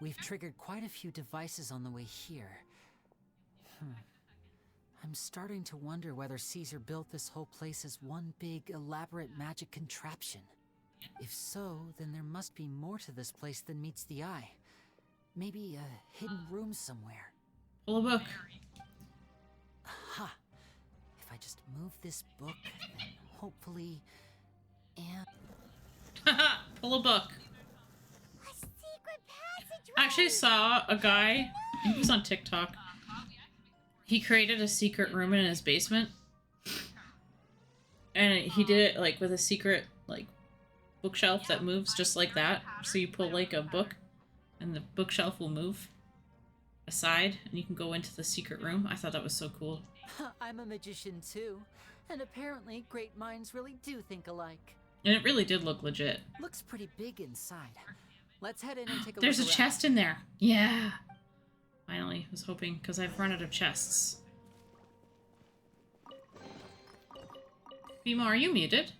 We've triggered quite a few devices on the way here. I'm starting to wonder whether Caesar built this whole place as one big, elaborate magic contraption. If so, then there must be more to this place than meets the eye. Maybe a hidden room somewhere. Pull a book. Aha! If I just move this book, then hopefully... And... Haha! Pull a book. A secret passageway. I actually saw a guy, he was on TikTok. He created a secret room in his basement. And he did it like with a secret like bookshelf that moves just like that. So you pull like a book and the bookshelf will move aside and you can go into the secret room. I thought that was so cool. I'm a magician too. And apparently great minds really do think alike. And it really did look legit. Looks pretty big inside. Let's head in and take a There's a look around. chest in there. Yeah. Finally, I was hoping, because I've run out of chests. Bimo, are you muted?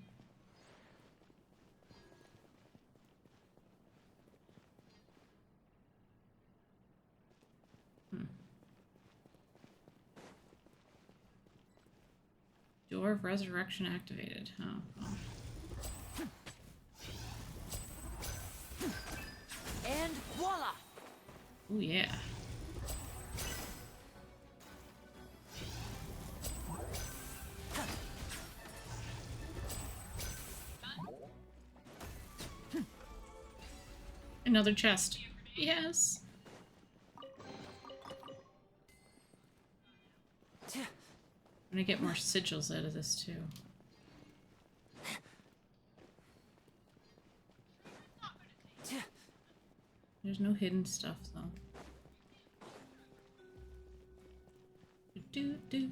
Door of Resurrection activated. Oh. And voila! Oh yeah. Another chest. Yes. I'm gonna get more sigils out of this too. There's no hidden stuff though. Do.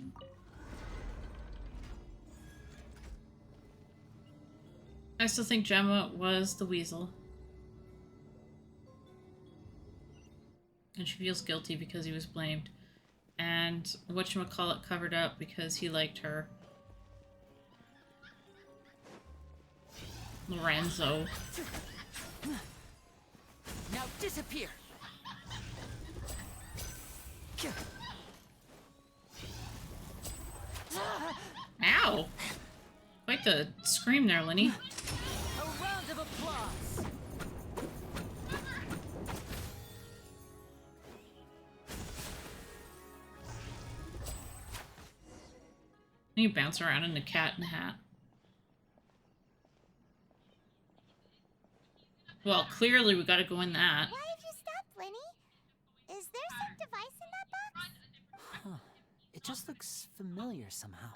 I still think Gemma was the weasel. And she feels guilty because he was blamed. And whatchamacallit covered up because he liked her. Lorenzo. Now disappear! Ow! Quite the scream there, Lyney. A round of applause! You bounce around in a cat in a hat. Well, clearly we gotta go in that. Why have you stopped, Lyney? Is there some device in that box? Huh. It just looks familiar somehow.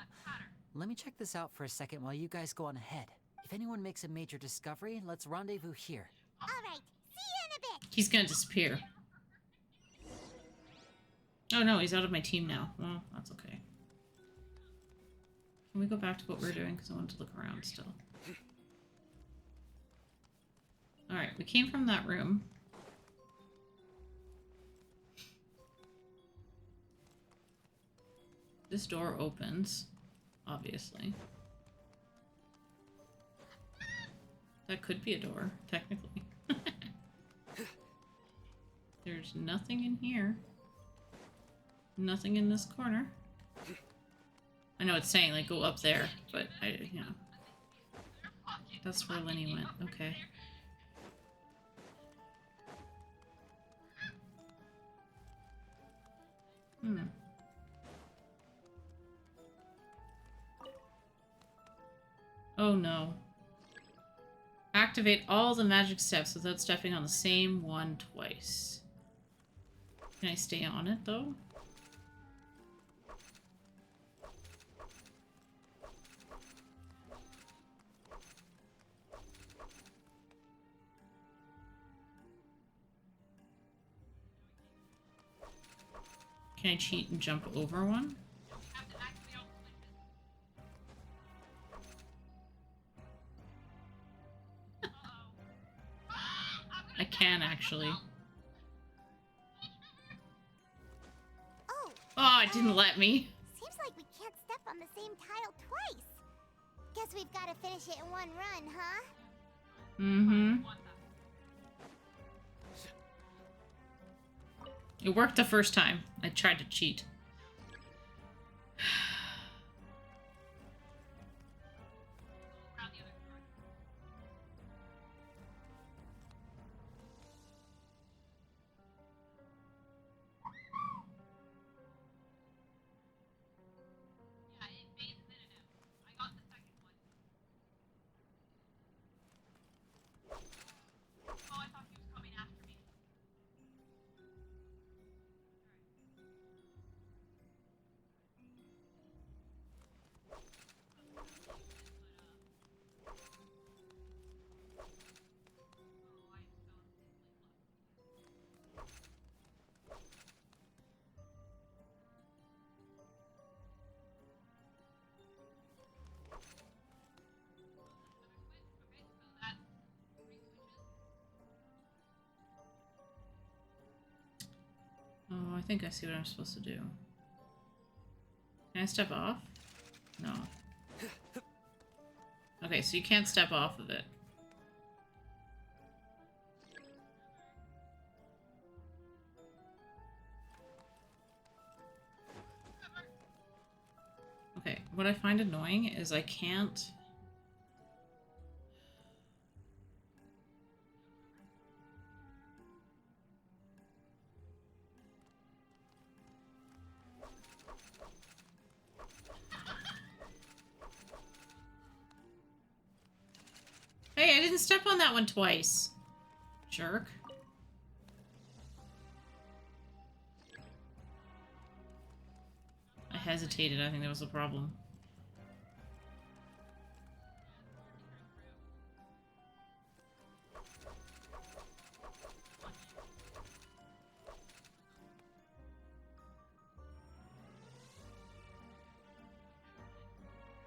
Let me check this out for a second while you guys go on ahead. If anyone makes a major discovery, let's rendezvous here. Alright, see you in a bit. He's gonna disappear. Oh no, he's out of my team now. Well, that's okay. Can we go back to what we're doing? Because I wanted to look around still. Alright, we came from that room. This door opens, obviously. That could be a door, technically. There's nothing in here. Nothing in this corner. I know it's saying, like, go up there, but you know. That's where Lyney went. Okay. Oh no. Activate all the magic steps without stepping on the same one twice. Can I stay on it though? Can I cheat and jump over one? I can actually. Oh, it didn't let me. Seems like we can't step on the same tile twice. Guess we've got to finish it in one run, huh? Mm-hmm. It worked the first time. I tried to cheat. think I see what I'm supposed to do. Can I step off? No. Okay, so you can't step off of it. Okay, what I find annoying is I can't... Hey, I didn't step on that one twice. Jerk. I hesitated. I think that was the problem.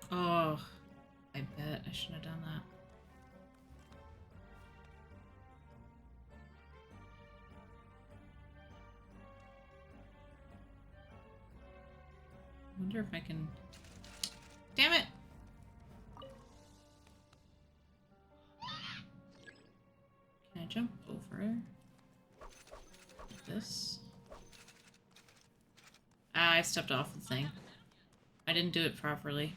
Oh, I bet I shouldn't have done that. I wonder if I can... Damn it! Can I jump over like this? Ah, I stepped off the thing. I didn't do it properly.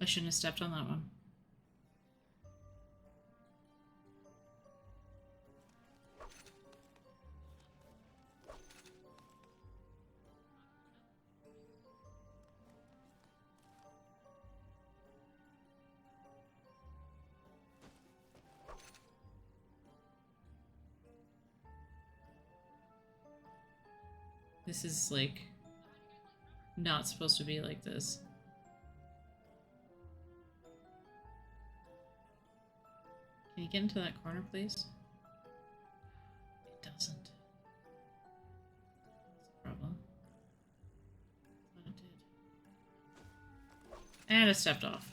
I shouldn't have stepped on that one. This is like not supposed to be like this. Can you get into that corner, please? It doesn't. That's a problem. I thought it did. And it stepped off.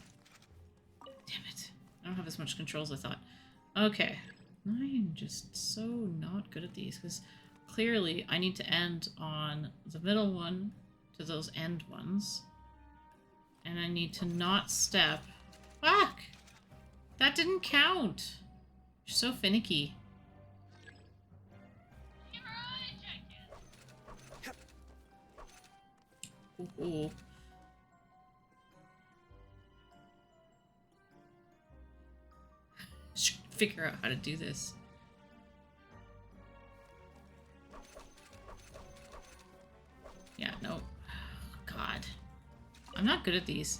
Damn it. I don't have as much control as I thought. Okay. I'm just so not good at these, because clearly I need to end on the middle one to those end ones. And I need to not step. Fuck! That didn't count. You're so finicky. Ooh. Should figure out how to do this. Yeah, no. God. I'm not good at these.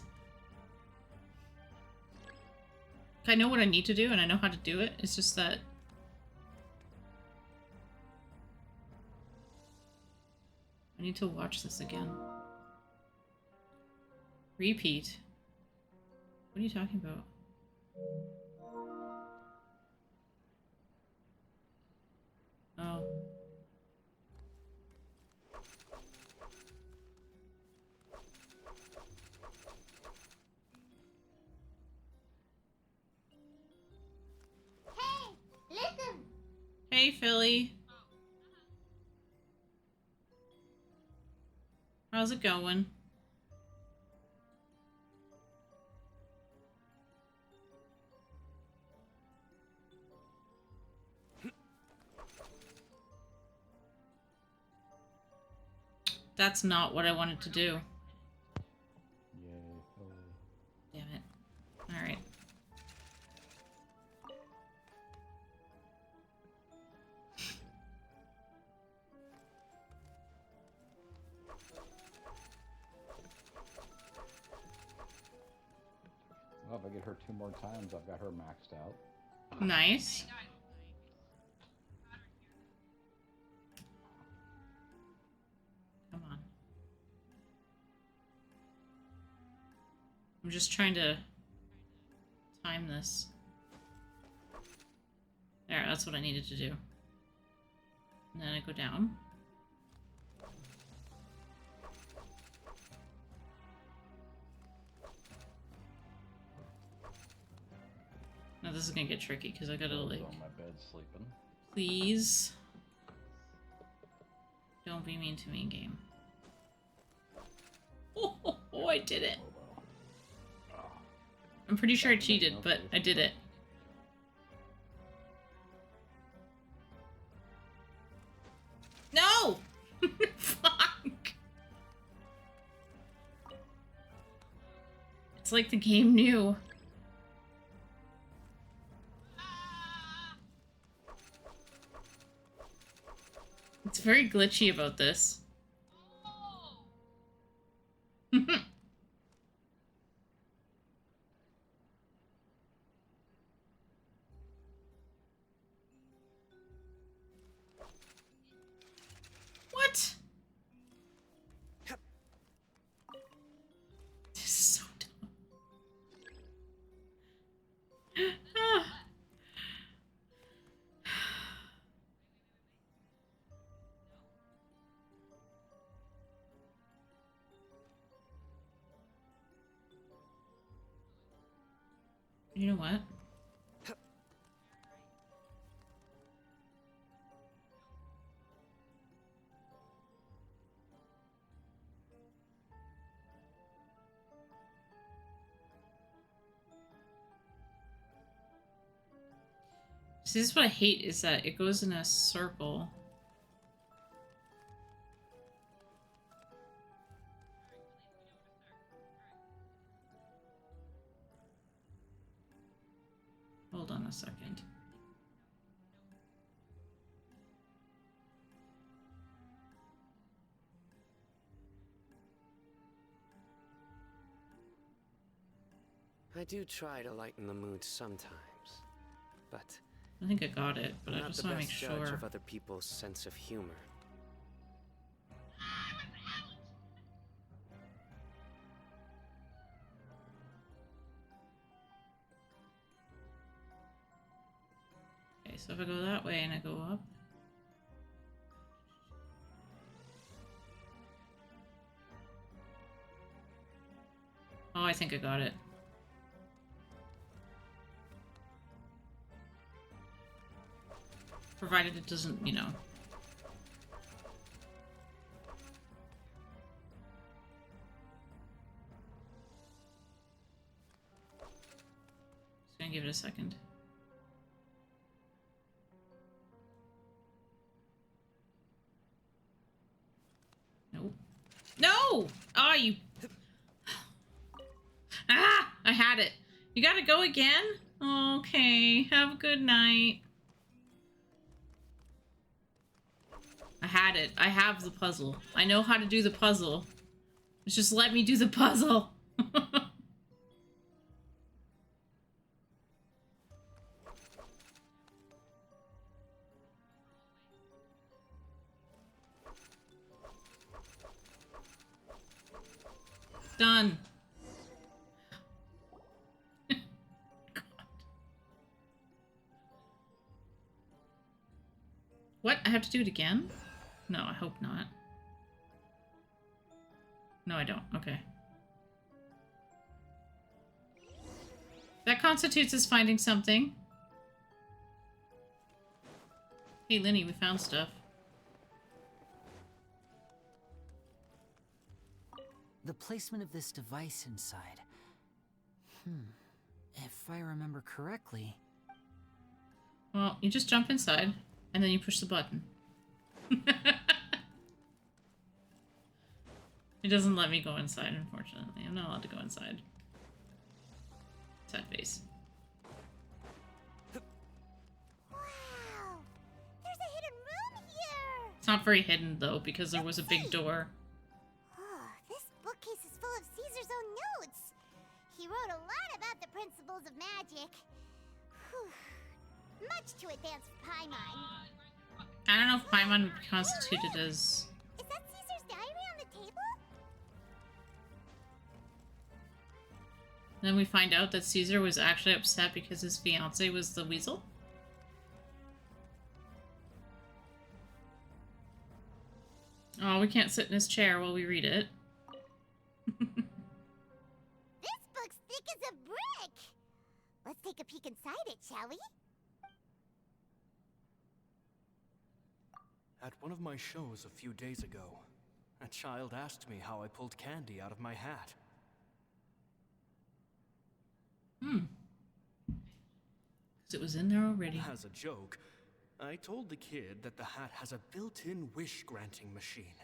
I know what I need to do and I know how to do it. It's just that I need to watch this again. Repeat. What are you talking about? Oh. Listen! Hey, Philly. How's it going? That's not what I wanted to do. Damn it. Alright. Well, if I get her 2 more times, I've got her maxed out. Nice. Come on. I'm just trying to time this. There, that's what I needed to do. And then I go down. Now this is gonna get tricky because I gotta like. On my bed sleeping. Please. Don't be mean to me, game. Oh, I did it. I'm pretty sure I cheated, but I did it. No! Fuck! It's like the game knew. It's very glitchy about this. What? This is so dumb. You know what? See, this is what I hate, is that it goes in a circle. Hold on a second. I do try to lighten the mood sometimes, but I think I got it, but I'm I not just the want to make best judge sure. of other people's sense of humor. Okay, so if I go that way and I go up. Oh, I think I got it. Provided it doesn't, you know. Just gonna give it a second. Nope. No! Oh, you... Ah! I had it. You gotta go again? Okay. Have a good night. I had it. I have the puzzle. I know how to do the puzzle. Just let me do the puzzle. Done. What? I have to do it again? No, I hope not. No, I don't. Okay. That constitutes as finding something. Hey, Lyney, we found stuff. The placement of this device inside. If I remember correctly... Well, you just jump inside, and then you push the button. It doesn't let me go inside, unfortunately. I'm not allowed to go inside. Sad face. Wow! There's a hidden room here! It's not very hidden, though, because there was a big door. Oh, this bookcase is full of Caesar's own notes. He wrote a lot about the principles of magic. Whew. Much too advanced for Paimon. I don't know if Paimon would be constituted as... Is that Caesar's diary on the table? Then we find out that Caesar was actually upset because his fiance was the weasel. Oh, we can't sit in his chair while we read it. This book's thick as a brick! Let's take a peek inside it, shall we? At one of my shows a few days ago, a child asked me how I pulled candy out of my hat. Because it was in there already. As a joke, I told the kid that the hat has a built-in wish-granting machine.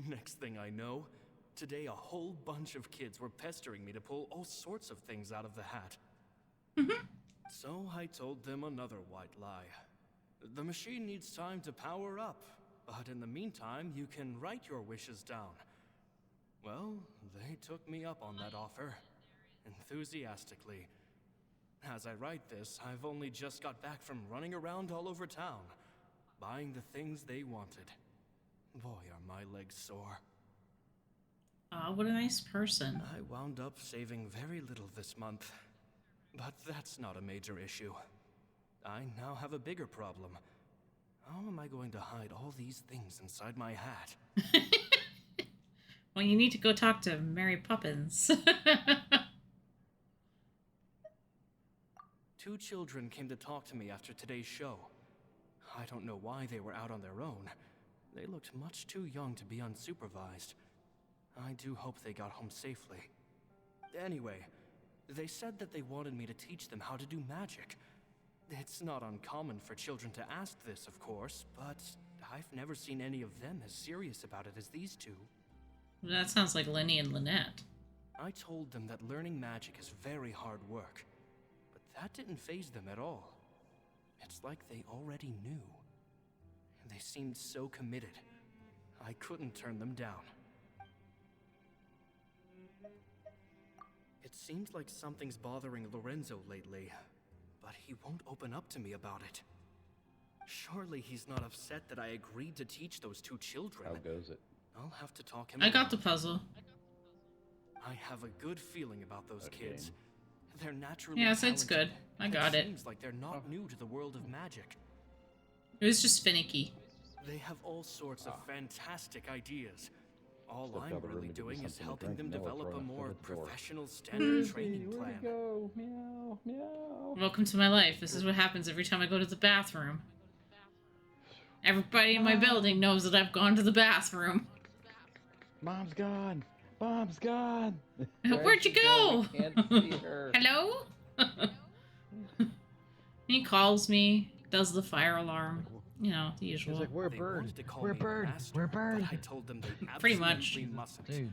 Next thing I know, today a whole bunch of kids were pestering me to pull all sorts of things out of the hat. So I told them another white lie. The machine needs time to power up, but in the meantime, you can write your wishes down. Well, they took me up on that offer, enthusiastically. As I write this, I've only just got back from running around all over town, buying the things they wanted. Boy, are my legs sore. Aw, what a nice person. I wound up saving very little this month, but that's not a major issue. I now have a bigger problem. How am I going to hide all these things inside my hat? Well, you need to go talk to Mary Poppins. 2 children came to talk to me after today's show. I don't know why they were out on their own. They looked much too young to be unsupervised. I do hope they got home safely. Anyway, they said that they wanted me to teach them how to do magic. It's not uncommon for children to ask this, of course, but I've never seen any of them as serious about it as these 2. That sounds like Lyney and Lynette. I told them that learning magic is very hard work, but that didn't faze them at all. It's like they already knew. They seemed so committed. I couldn't turn them down. It seems like something's bothering Lorenzo lately, but he won't open up to me about it. Surely he's not upset that I agreed to teach those 2 children. How goes it? I'll have to talk him I got around. the puzzle. I have a good feeling about those kids. They're naturally Yes, it's talented. good. I got it. Seems like they're not new to the world of magic. It was just finicky. They have all sorts of fantastic ideas. All Stepped I'm out of the room really to give me doing is something to helping drink, them and now we're develop a throwing up more through the door. professional standard training Where'd plan. he go? Meow, meow. Welcome to my life. This is what happens every time I go to the bathroom. Everybody in my building knows that I've gone to the bathroom. Mom's gone. Mom's gone. Where'd you go? I can't see her. Hello? He calls me, does the fire alarm. You know, the usual. He's like, we're They bird. wanted to call We're me bird. master, We're bird. But I told them they Pretty absolutely much. mustn't. Dude.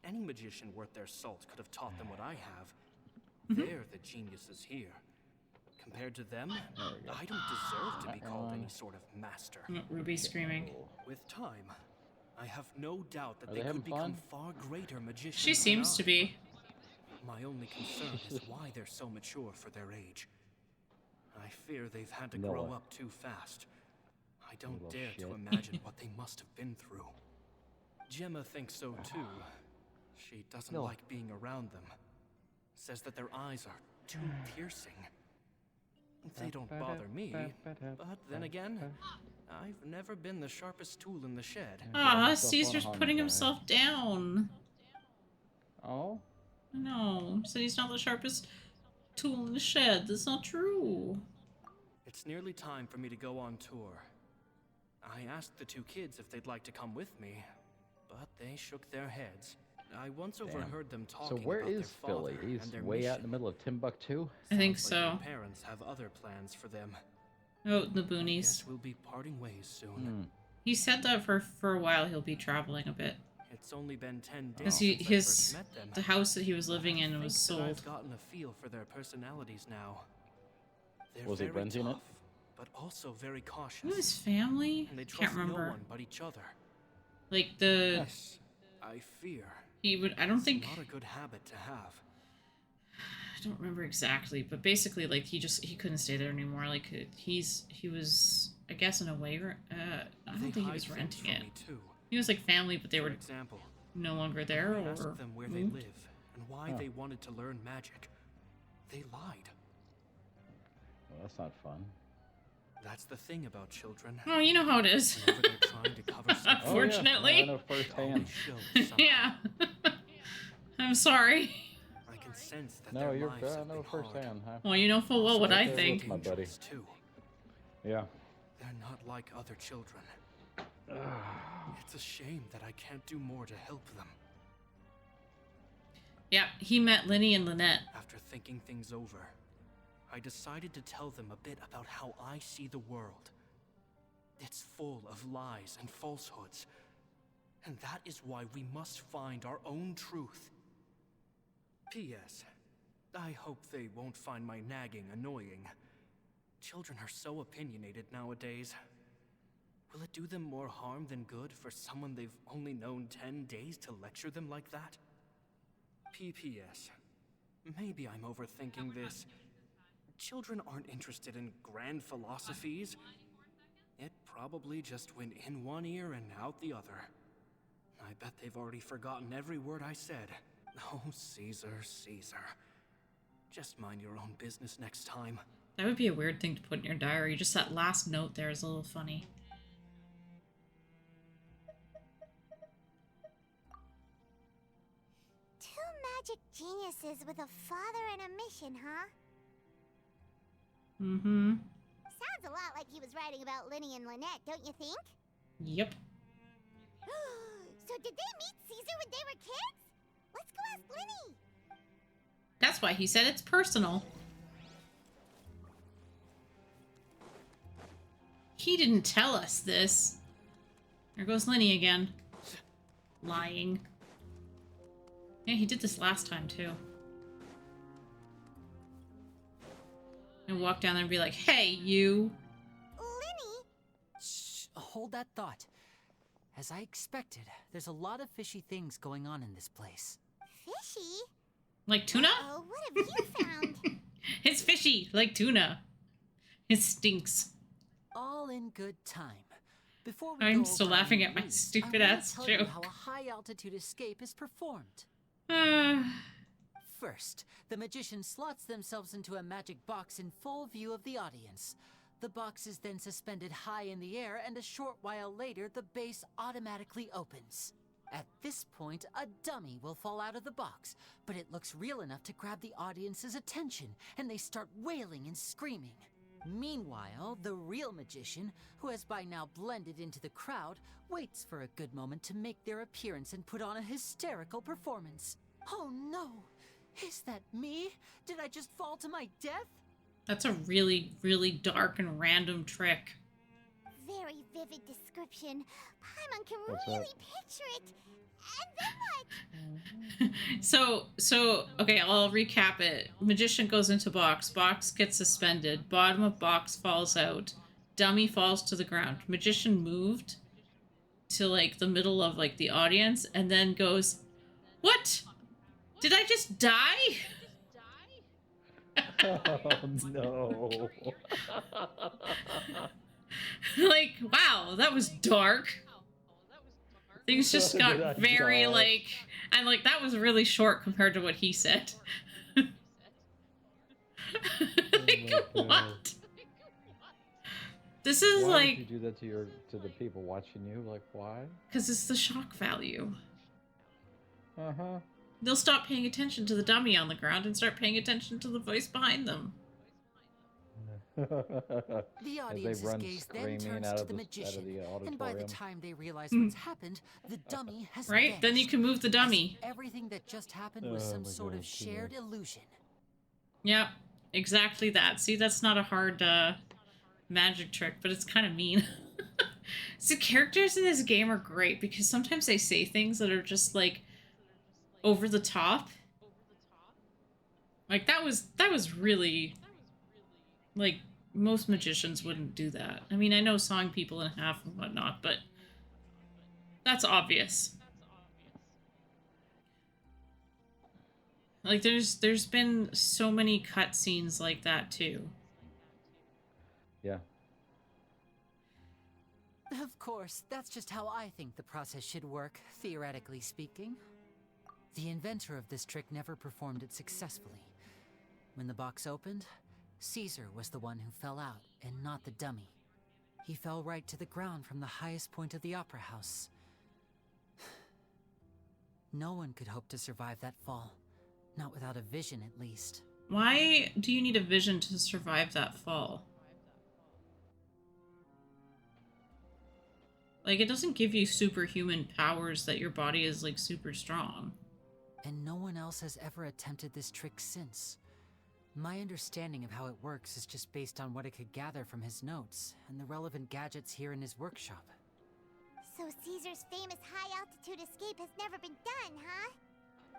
Any magician worth their salt could have taught them what I have. They're the geniuses here. Compared to them, I don't deserve to be called any sort of master. Ruby screaming. With time, I have no doubt that Are they they having could become fun? far greater magicians. She seems to than I. be. My only concern is why they're so mature for their age. I fear they've had to Noah. grow up too fast. I don't Little dare shit. to imagine what they must have been through. Gemma thinks so too. She doesn't Noah. like being around them. Says that their eyes are too piercing. They don't bother me, but then again, I've never been the sharpest tool in the shed. Ah, Caesar's putting himself down. Oh? No, said he's not the sharpest tool in the shed. That's not true. It's nearly time for me to go on tour. I asked the 2 kids if they'd like to come with me, but they shook their heads. I once overheard them So talking where about is their father Philly? He's and their way out in the mission. middle of Timbuktu? I think Sounds like so. their parents have other plans for them. Oh, the Guess boonies. we'll be parting ways soon. He said that for a while he'll be traveling a bit. It's only been 10 days Because since I his first met them. the house that he was living in I was think that sold. I've gotten a feel for their personalities now. They're Was he very renting it? tough, but also very cautious. Who his family? And they Can't trust no remember. one but each other. Like the Yes, I fear. he would. I don't It's think. not a good habit to have. I don't remember exactly, but basically, like he couldn't stay there anymore. Like he was, I guess, in a way. I They don't think he hide was things renting from it. me too. He was like family, but they For were example, no longer there, I or asked them where they moved. live and why they wanted to learn magic. They lied. Well, that's not fun. That's the thing about children. Oh, you know how it is. Whenever they're trying to cover something, Unfortunately. I know firsthand. Yeah. I'm sorry. I can sense that No, their you're lives good. I have know been hard. firsthand. Huh? Well, you know full well what I Okay, think. my buddy. Too. Yeah. They're not like other children. It's a shame that I can't do more to help them. Yeah, he met Lyney and Lynette. After thinking things over, I decided to tell them a bit about how I see the world. It's full of lies and falsehoods, and that is why we must find our own truth. P.S. I hope they won't find my nagging annoying. Children are so opinionated nowadays. Will it do them more harm than good for someone they've only known 10 days to lecture them like that? P.P.S. Maybe I'm overthinking this. Children aren't interested in grand philosophies. It probably just went in one ear and out the other. I bet they've already forgotten every word I said. Oh, Caesar, Caesar. Just mind your own business next time. That would be a weird thing to put in your diary. Just that last note there is a little funny. Two magic geniuses with a father and a mission, huh? Mm-hmm. Sounds a lot like he was writing about Lyney and Lynette, don't you think? Yep. So did they meet Caesar when they were kids? Let's go ask Lyney. That's why he said it's personal. He didn't tell us this. There goes Lyney again. Lying. Yeah, he did this last time, too. And walk down there and be like, hey, you. Lyney? Shh, hold that thought. As I expected, there's a lot of fishy things going on in this place. Fishy? Like tuna? Oh, what have you found? It's fishy, like tuna. It stinks. All in good time. Before we I'm go still over laughing any at my rules, stupid I wanna ass tell you joke. how a high-altitude escape is performed. First, the magician slots themselves into a magic box in full view of the audience. The box is then suspended high in the air, and a short while later, the base automatically opens. At this point, a dummy will fall out of the box, but it looks real enough to grab the audience's attention, and they start wailing and screaming. Meanwhile, the real magician, who has by now blended into the crowd, waits for a good moment to make their appearance and put on a hysterical performance. Oh no! Is that me? Did I just fall to my death? That's a really, really dark and random trick. Very vivid description. Paimon can What's really that? picture it. And then what? So, okay, I'll recap it. Magician goes into box. Box gets suspended. Bottom of box falls out. Dummy falls to the ground. Magician moved to, like, the middle of, like, the audience and then goes, what? Did I just die? Oh, no. Like, wow, that was dark. Things just Did I got very, die? like... And, like, that was really short compared to what he said. Like, what? This is, Why like... would you do that to the people watching you? Like, why? Because it's the shock value. Uh-huh. They'll stop paying attention to the dummy on the ground and start paying attention to the voice behind them. The audience's run gaze then screaming turns out to of the the- out of magician, the and by the auditorium. time they realize what's happened, the dummy has Right? vanished. Then you can move the dummy. As if everything that just happened was Oh some my sort God, of too shared much. illusion. Yep, exactly that. See, that's not a hard magic trick, but it's kind of mean. So characters in this game are great because sometimes they say things that are just like over the top. Like that was really like most magicians wouldn't do that. I mean, I know sawing people in half and whatnot, but that's obvious. Like there's been so many cutscenes like that too. Yeah. Of course, that's just how I think the process should work, theoretically speaking. The inventor of this trick never performed it successfully. When the box opened, Caesar was the one who fell out, and not the dummy. He fell right to the ground from the highest point of the opera house. No one could hope to survive that fall. Not without a vision, at least. Why do you need a vision to survive that fall? Like, it doesn't give you superhuman powers that your body is, like, super strong. And no one else has ever attempted this trick since. My understanding of how it works is just based on what I could gather from his notes and the relevant gadgets here in his workshop. So Caesar's famous high-altitude escape has never been done, huh?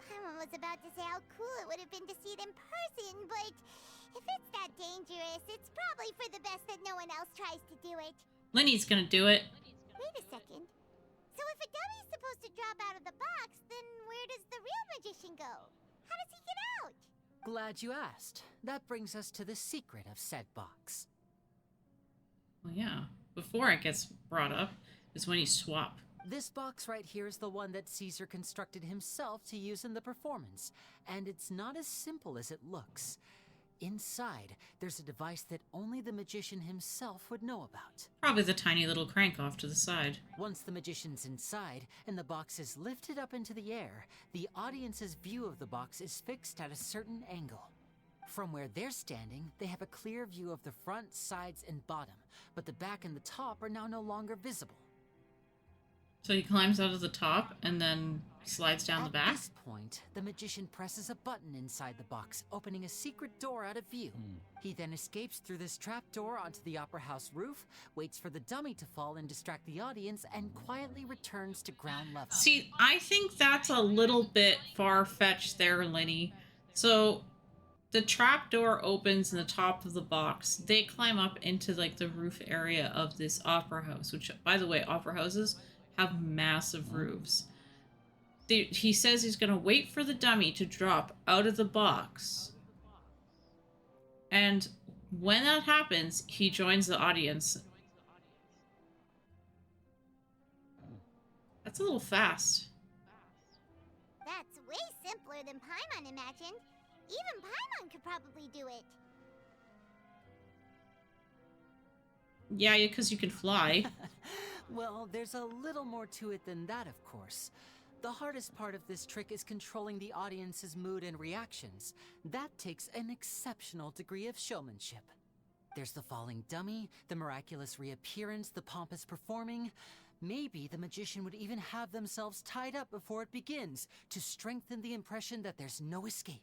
Paimon was about to say how cool it would have been to see it in person, but if it's that dangerous, it's probably for the best that no one else tries to do it. Lyney's gonna do it. Wait a second. So if a dummy's supposed to drop out of the box, then where does the real magician go? How does he get out? Glad you asked. That brings us to the secret of said box. Well, yeah. Before it gets brought up is when you swap. This box right here is the one that Caesar constructed himself to use in the performance, and it's not as simple as it looks. Inside, there's a device that only the magician himself would know about. Probably the tiny little crank off to the side. Once the magician's inside and the box is lifted up into the air, the audience's view of the box is fixed at a certain angle. From where they're standing, they have a clear view of the front, sides, and bottom, but the back and the top are now no longer visible. So he climbs out of the top and then slides down the back? At this point, the magician presses a button inside the box, opening a secret door out of view. He then escapes through this trap door onto the opera house roof, waits for the dummy to fall and distract the audience, and quietly returns to ground level. See, I think that's a little bit far-fetched there, Lyney. So the trap door opens in the top of the box. They climb up into like the roof area of this opera house, which, by the way, opera houses have massive roofs. He says he's going to wait for the dummy to drop out of the box. And when that happens, he joins the audience. That's a little fast. That's way simpler than Paimon imagined. Even Paimon could probably do it. Yeah, because you can fly. Well, there's a little more to it than that, of course. The hardest part of this trick is controlling the audience's mood and reactions. That takes an exceptional degree of showmanship. There's the falling dummy, the miraculous reappearance, the pompous performing. Maybe the magician would even have themselves tied up before it begins to strengthen the impression that there's no escape.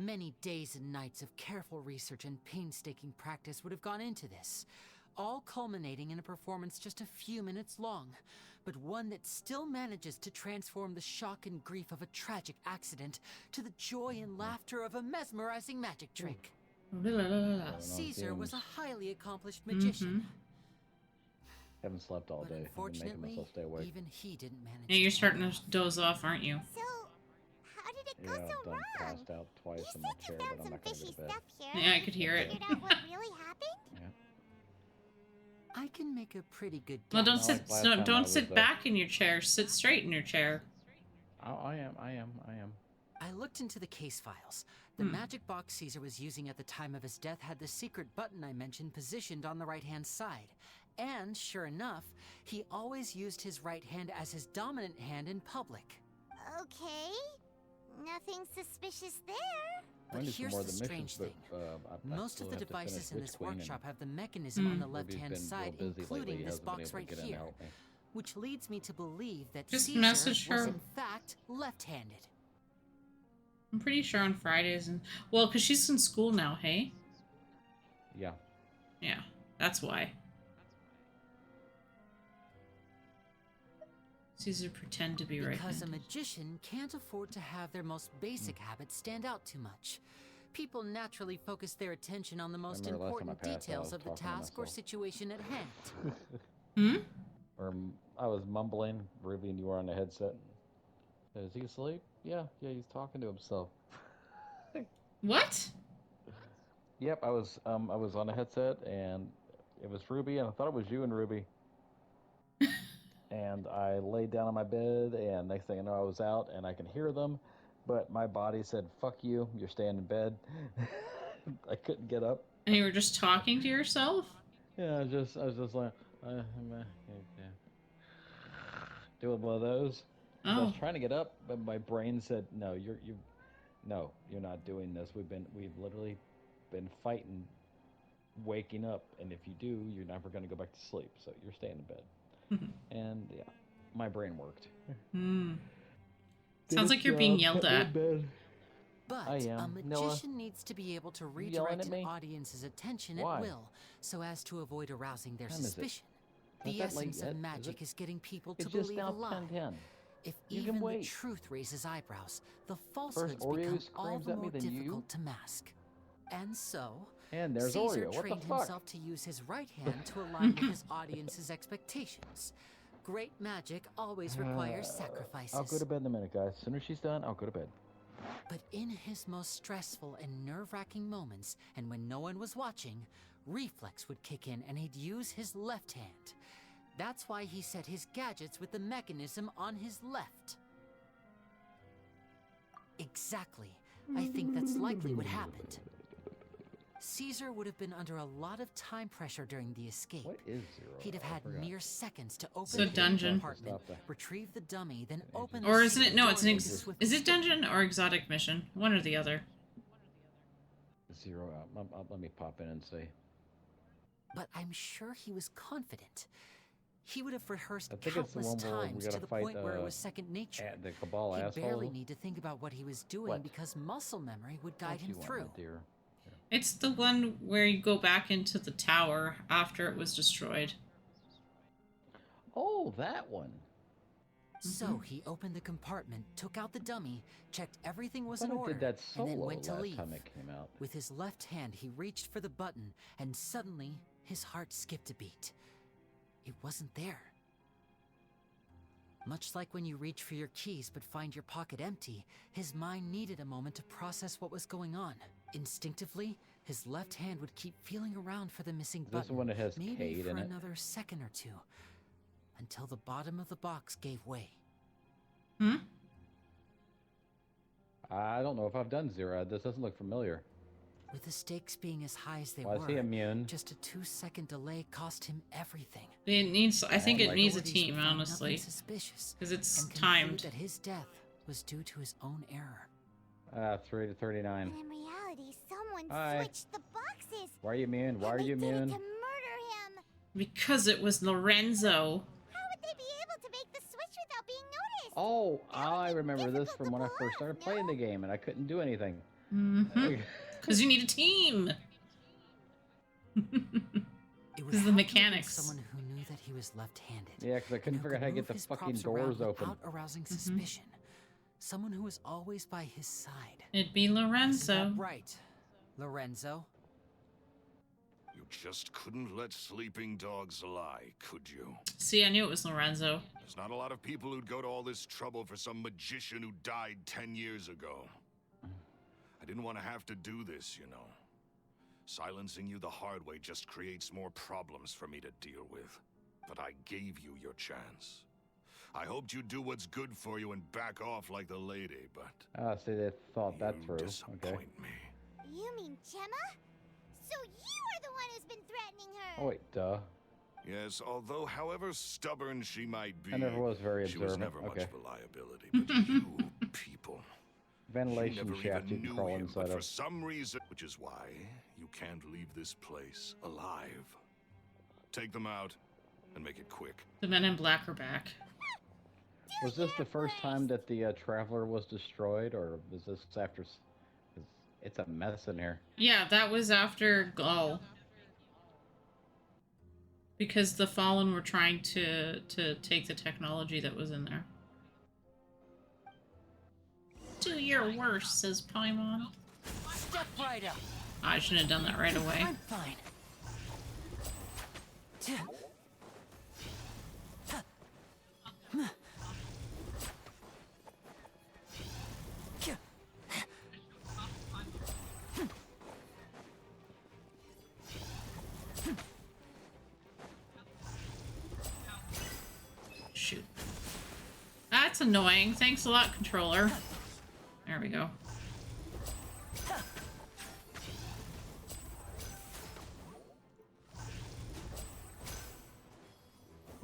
Many days and nights of careful research and painstaking practice would have gone into this, all culminating in a performance just a few minutes long, but one that still manages to transform the shock and grief of a tragic accident to the joy and laughter of a mesmerizing magic trick. Caesar was a highly accomplished magician. Haven't slept all day. I've been making myself stay awake. Even he didn't manage. Yeah, you're starting to doze off, aren't you? So, how did it go Yeah, so I've wrong? passed out twice in my chair, but I'm not going to go to bed. Yeah, I could hear it. Figured out what really happened? I can make a pretty good guess. Well, don't sit back in your chair. Sit straight in your chair. I am. I looked into the case files. The magic box Caesar was using at the time of his death had the secret button I mentioned positioned on the right-hand side. And, sure enough, he always used his right hand as his dominant hand in public. Okay. Nothing suspicious there. But here's the strange thing. Most of the devices in this workshop have the mechanism on the left-hand side, including this box right here. Which leads me to believe that Caesar was in fact left-handed. I'm pretty sure on Fridays and well, because she's in school now, hey? Yeah. Yeah, that's why. Caesar pretend to be right. Because a magician can't afford to have their most basic habits stand out too much. People naturally focus their attention on the most important details of the task or situation at hand. Or I was mumbling, Ruby, and you were on the headset. Is he asleep? Yeah, he's talking to himself. What? Yep, I was on a headset, and it was Ruby, and I thought it was you and Ruby. And I laid down on my bed, and next thing I know, I was out, and I can hear them, but my body said, "Fuck you, you're staying in bed." I couldn't get up. And you were just talking to yourself? Yeah, I was just like, doing one of those. Oh. I was trying to get up, but my brain said, "No, you're not doing this. We've literally been fighting, waking up, and if you do, you're never going to go back to sleep. So you're staying in bed." And yeah, my brain worked. Sounds like you're being yelled at. But I am. a magician needs to be able to redirect an audience's attention at will, so as to avoid arousing their suspicion. The essence of magic is getting people to believe a lie. If even the truth raises eyebrows, the falsehoods become all the more difficult to mask. And so, there's Caesar Oreo. What the trained fuck? himself to use his right hand to align with his audience's expectations. Great magic always requires sacrifices. I'll go to bed in a minute, guys. As soon as she's done, I'll go to bed. But in his most stressful and nerve-wracking moments, and when no one was watching, reflex would kick in and he'd use his left hand. That's why he set his gadgets with the mechanism on his left. Exactly. I think that's likely what happened. Caesar would have been under a lot of time pressure during the escape. What is Zero? He'd have had mere seconds to open So the dungeon. compartment, retrieve the dummy, then open Or the isn't it? secret No, door it's an. with the swift Is it escape. dungeon or exotic mission? One or the other. Zero. Let me pop in and see. But I'm sure he was confident. He would have rehearsed I think it's the countless one where we times gotta to the fight point where it was second nature. the Cabal He'd asshole. barely need to think about what he was doing What? because muscle memory would guide What him you want, through. my dear? It's the one where you go back into the tower after it was destroyed. Oh, that one. So he opened the compartment, took out the dummy, checked everything was I in thought I order, did that and then solo went to last leave. time it came out. With his left hand, he reached for the button, and suddenly his heart skipped a beat. It wasn't there. Much like when you reach for your keys but find your pocket empty, his mind needed a moment to process what was going on. Instinctively, his left hand would keep feeling around for the missing Is this button, the one that has maybe Cade for in it? another second or two, until the bottom of the box gave way. I don't know if I've done Zero. This doesn't look familiar. With the stakes being as high as they Why is were, he immune? just a 2-second delay cost him everything. It needs. I think it like needs a Authorities team, would find honestly, nothing suspicious, because it's and conclude timed. that his death was due to his own error. 3 to 39. But in reality, someone Hi. switched the boxes. Why are you immune? Why are you They did it immune? to murder him. Because it was Lorenzo. How would they be able to make the switch without being noticed? Oh, I remember this from when I first started playing the game, and I couldn't do anything. Because you need a team. It would This is the have to have been mechanics. someone who knew that he was left-handed. Yeah, because I couldn't and who figure out how to could get move the his fucking props around doors open. without arousing suspicion. Someone who was always by his side. It'd be Isn't Lorenzo. that right, Lorenzo? You just couldn't let sleeping dogs lie, could you? See, I knew it was Lorenzo. There's not a lot of people who'd go to all this trouble for some magician who died 10 years ago. I didn't want to have to do this, you know. Silencing you the hard way just creates more problems for me to deal with. But I gave you your chance. I hoped you'd do what's good for you and back off like the lady, but See, they thought that you through. Okay. disappoint me. You mean Gemma? So you are the one who's been threatening her. Oh, wait, duh. Yes, although however stubborn she might be, I never was very she was observant. never Okay. much of a liability. But you people, she Ventilation never shaft you even can knew crawl him, inside but for of. some reason, which is why you can't leave this place alive. Take them out and make it quick. The Men in Black are back. Was this the first time that the Traveler was destroyed, or was this after? 'Cause it's a mess in here. Yeah, that was after Gull. Because the Fallen were trying to take the technology that was in there. Do your worst, says Paimon. Step right up. I shouldn't have done that right away. I'm fine. Shoot. That's annoying. Thanks a lot, controller. There we go.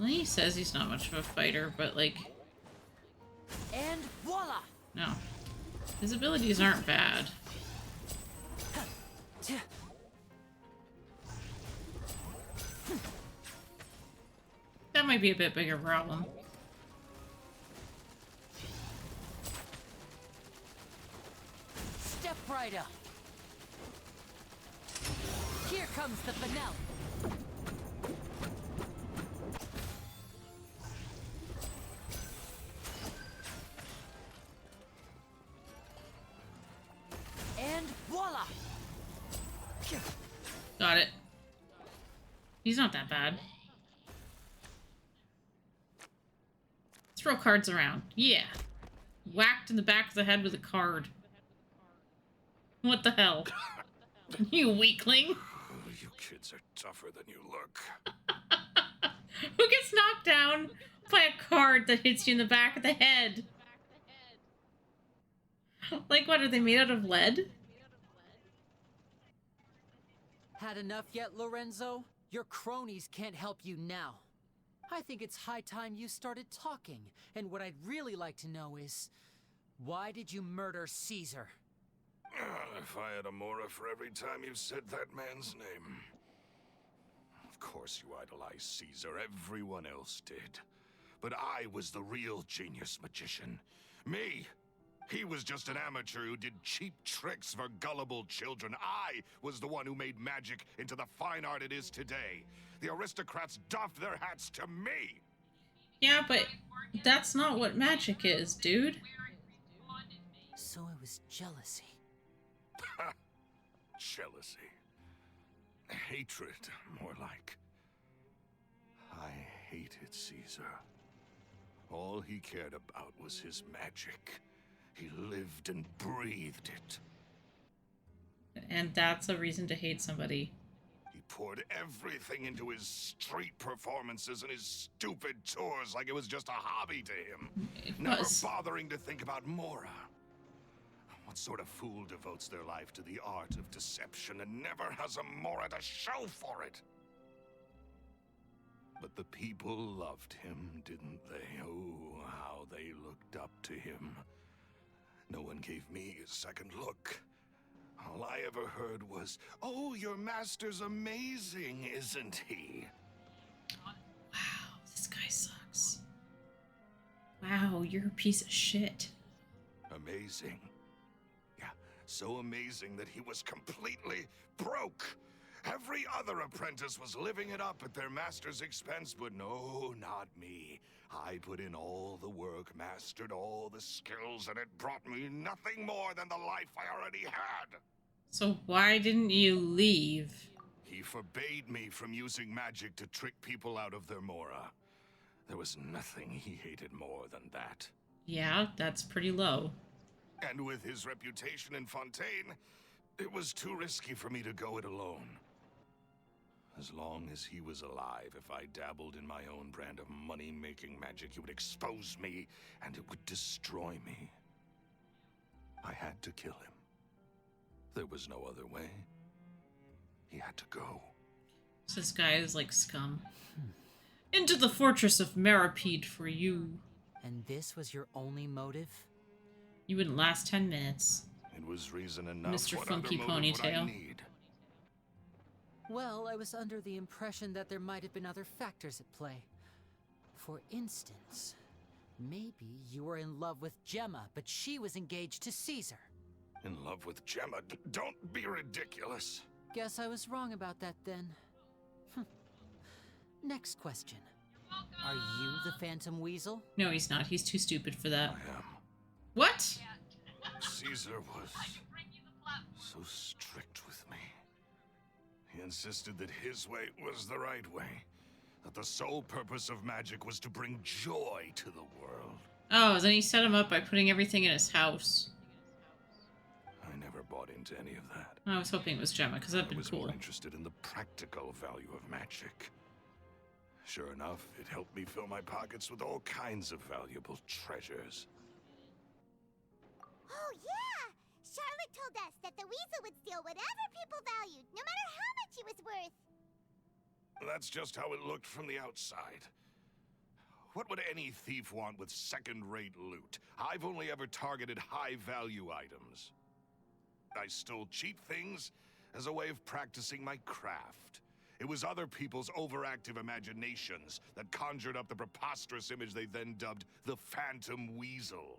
He says he's not much of a fighter, but like... And voila! No. His abilities aren't bad. That might be a bit bigger problem. Step right up. Here comes the finale. And voila! Got it. He's not that bad. Throw cards around. Yeah. Whacked in the back of the head with a card. What the hell? You weakling. You kids are tougher than you look. Who gets knocked down by a card that hits you in the back of the head? Like, what, are they made out of lead? Had enough yet, Lorenzo? Your cronies can't help you now. I think it's high time you started talking. And what I'd really like to know is, why did you murder Caesar? If I had a Mora for every time you said that man's name. Of course you idolized Caesar, everyone else did. But I was the real genius magician. Me! He was just an amateur who did cheap tricks for gullible children. I was the one who made magic into the fine art it is today. The aristocrats doffed their hats to me! Yeah, but that's not what magic is, dude. So it was jealousy. Jealousy. Hatred, more like. I hated Caesar. All he cared about was his magic. He lived and breathed it. And that's a reason to hate somebody. He poured everything into his street performances and his stupid tours like it was just a hobby to him. Never bothering to think about Mora. What sort of fool devotes their life to the art of deception and never has a Mora to show for it? But the people loved him, didn't they? Oh, how they looked up to him. No one gave me a second look. All I ever heard was, "Oh, your master's amazing, isn't he?" Wow, this guy sucks. Wow, you're a piece of shit. Amazing. Yeah, so amazing that he was completely broke. Every other apprentice was living it up at their master's expense, but no, not me. I put in all the work, mastered all the skills, and it brought me nothing more than the life I already had. So why didn't you leave? He forbade me from using magic to trick people out of their Mora. There was nothing he hated more than that. Yeah, that's pretty low. And with his reputation in Fontaine, it was too risky for me to go it alone. As long as he was alive, if I dabbled in my own brand of money-making magic, he would expose me, and it would destroy me. I had to kill him. There was no other way. He had to go. So this guy is like scum. Into the fortress of Meripede for you. And this was your only motive? You wouldn't last 10 minutes. It was reason enough. Mr. What Funky other motive would I Ponytail. need? Well, I was under the impression that there might have been other factors at play. For instance, maybe you were in love with Gemma, but she was engaged to Caesar. In love with Gemma? Don't be ridiculous. Guess I was wrong about that then. Next question. Are you the Phantom Weasel? No, he's not. He's too stupid for that. I am. What? Caesar was so strict with me. He insisted that his way was the right way. That the sole purpose of magic was to bring joy to the world. Oh, then he set him up by putting everything in his house. I never bought into any of that. I was hoping it was Gemma, because that'd I been was cool. more interested in the practical value of magic. Sure enough, it helped me fill my pockets with all kinds of valuable treasures. Oh, yeah! Charlotte told us that the weasel would steal whatever people valued, no matter how much it was worth. That's just how it looked from the outside. What would any thief want with second-rate loot? I've only ever targeted high-value items. I stole cheap things as a way of practicing my craft. It was other people's overactive imaginations that conjured up the preposterous image they then dubbed the Phantom Weasel.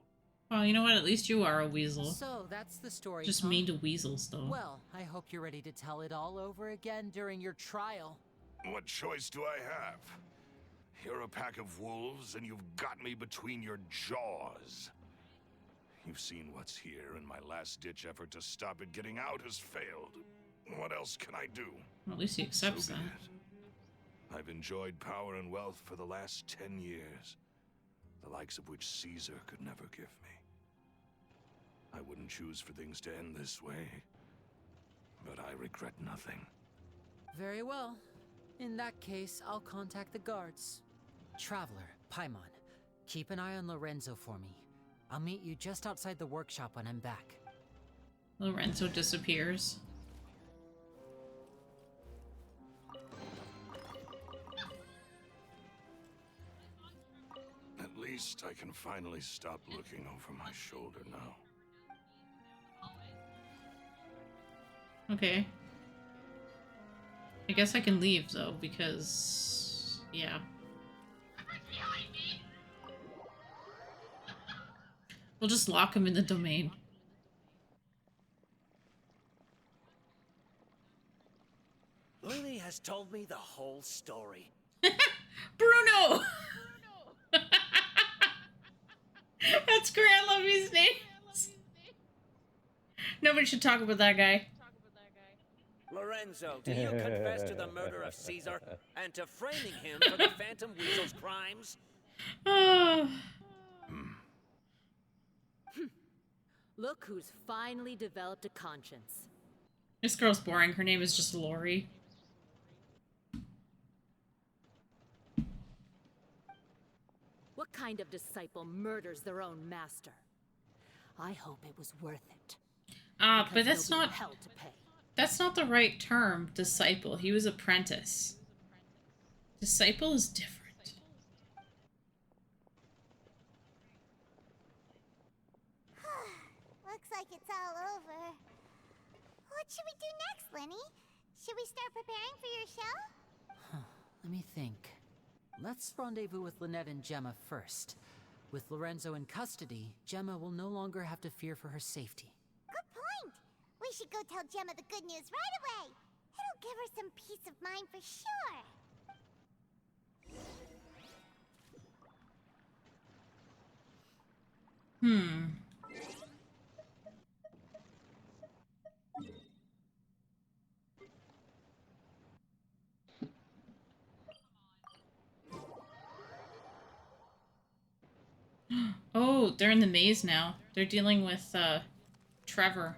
Well, you know what? At least you are a weasel. So that's the story. Just huh? mean to weasels, though. Well, I hope you're ready to tell it all over again during your trial. What choice do I have? You're a pack of wolves, and you've got me between your jaws. You've seen what's here, and my last-ditch effort to stop it getting out has failed. What else can I do? Well, at least he accepts So that. be it. I've enjoyed power and wealth for the last 10 years, the likes of which Caesar could never give me. I wouldn't choose for things to end this way, but I regret nothing. Very well. In that case, I'll contact the guards. Traveler, Paimon, keep an eye on Lorenzo for me. I'll meet you just outside the workshop when I'm back. Lorenzo disappears. At least I can finally stop looking over my shoulder now. Okay. I guess I can leave, though, because... yeah. We'll just lock him in the domain. Lyney has told me the whole story. Bruno! That's great, I love these names. Nobody should talk about that guy. Lorenzo, do you confess to the murder of Caesar and to framing him for the Phantom Weasel's crimes? Look who's finally developed a conscience. This girl's boring. Her name is just Lori. What kind of disciple murders their own master? I hope it was worth it. But that's there'll be not... hell to pay. That's not the right term, disciple. He was apprentice. Disciple is different. Looks like it's all over. What should we do next, Lyney? Should we start preparing for your show? Let me think. Let's rendezvous with Lynette and Gemma first. With Lorenzo in custody, Gemma will no longer have to fear for her safety. Good point. We should go tell Gemma the good news right away. It'll give her some peace of mind for sure. Oh, they're in the maze now. They're dealing with, Trevor.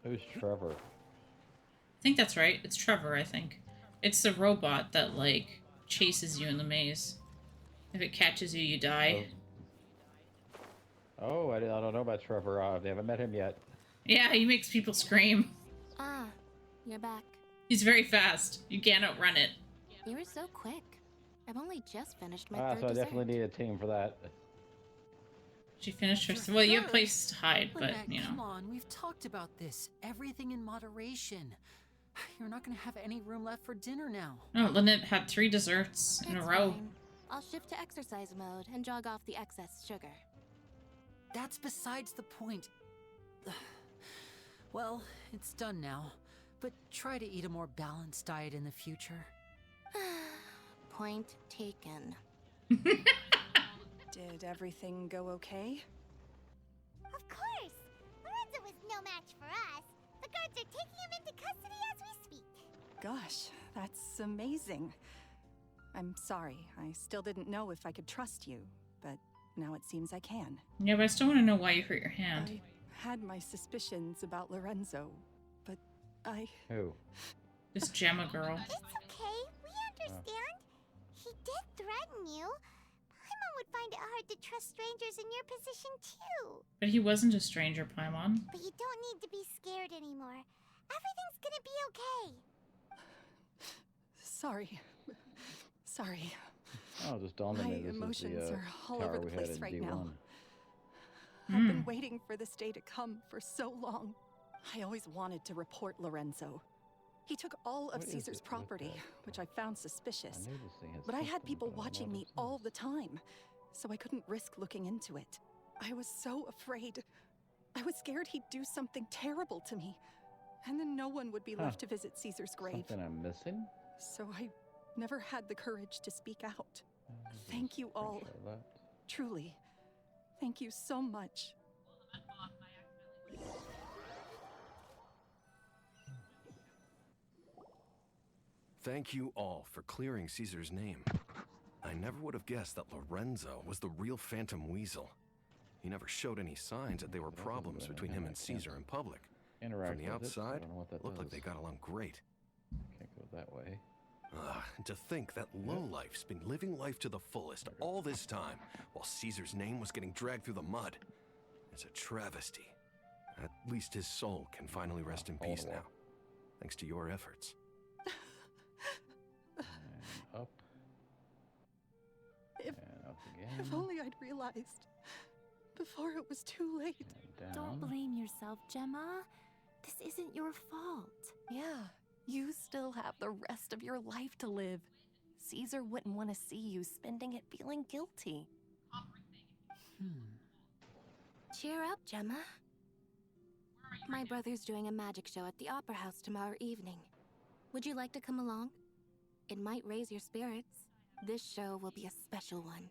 Who's Trevor? I think that's right. It's Trevor, I think. It's the robot that, like, chases you in the maze. If it catches you, you die. Oh, I don't know about Trevor. I haven't met him yet. Yeah, he makes people scream. Ah, you're back. He's very fast. You can't outrun it. You were so quick. I've only just finished my third So I dessert. definitely need a team for that. She finished her... Well, you have places to hide, but, Lynette, you know. come on, we've talked about this. Everything in moderation. You're not gonna have any room left for dinner now. No, Lynette had 3 desserts in a row. Fine. I'll shift to exercise mode and jog off the excess sugar. That's besides the point. Well, it's done now. But try to eat a more balanced diet in the future. Point taken. Did everything go okay? Of course. Lorenzo was no match for us. The guards are taking him into custody as we speak. Gosh, that's amazing. I'm sorry. I still didn't know if I could trust you, but now it seems I can. Yeah, but I still want to know why you hurt your hand. I had my suspicions about Lorenzo, but I... Who? This Gemma girl. It's okay. We understand. He did threaten you. Paimon would find it hard to trust strangers in your position, too. But he wasn't a stranger, Paimon. But you don't need to be scared anymore. Everything's gonna be okay. Sorry. Sorry. Oh, just dawned on My me this is emotions the are all tower over the we had place in right D1. now. I've been waiting for this day to come for so long. I always wanted to report Lorenzo. He took all of What is Caesar's it with property, that? which I found suspicious. I knew this thing had But I had something, people but I don't know watching what me this all is. the time, so I couldn't risk looking into it. I was so afraid. I was scared he'd do something terrible to me, and then no one would be left to visit Caesar's grave. Something I'm missing? So I never had the courage to speak out. Thank you all. Truly. Thank you so much. Thank you all for clearing Caesar's name. I never would have guessed that Lorenzo was the real Phantom Weasel. He never showed any signs that there were problems between him and Caesar in public. From the outside, looked like they got along great. Can't go that way. And to think that lowlife's been living life to the fullest all this time, while Caesar's name was getting dragged through the mud. It's a travesty. At least his soul can finally rest in peace now, thanks to your efforts. And up. If, and up again. if only I'd realized before it was too late. Down. Don't blame yourself, Gemma. This isn't your fault. Yeah, you still have the rest of your life to live. Caesar wouldn't want to see you spending it feeling guilty. Cheer up, Gemma. My brother's doing a magic show at the Opera House tomorrow evening. Would you like to come along? It might raise your spirits. This show will be a special one.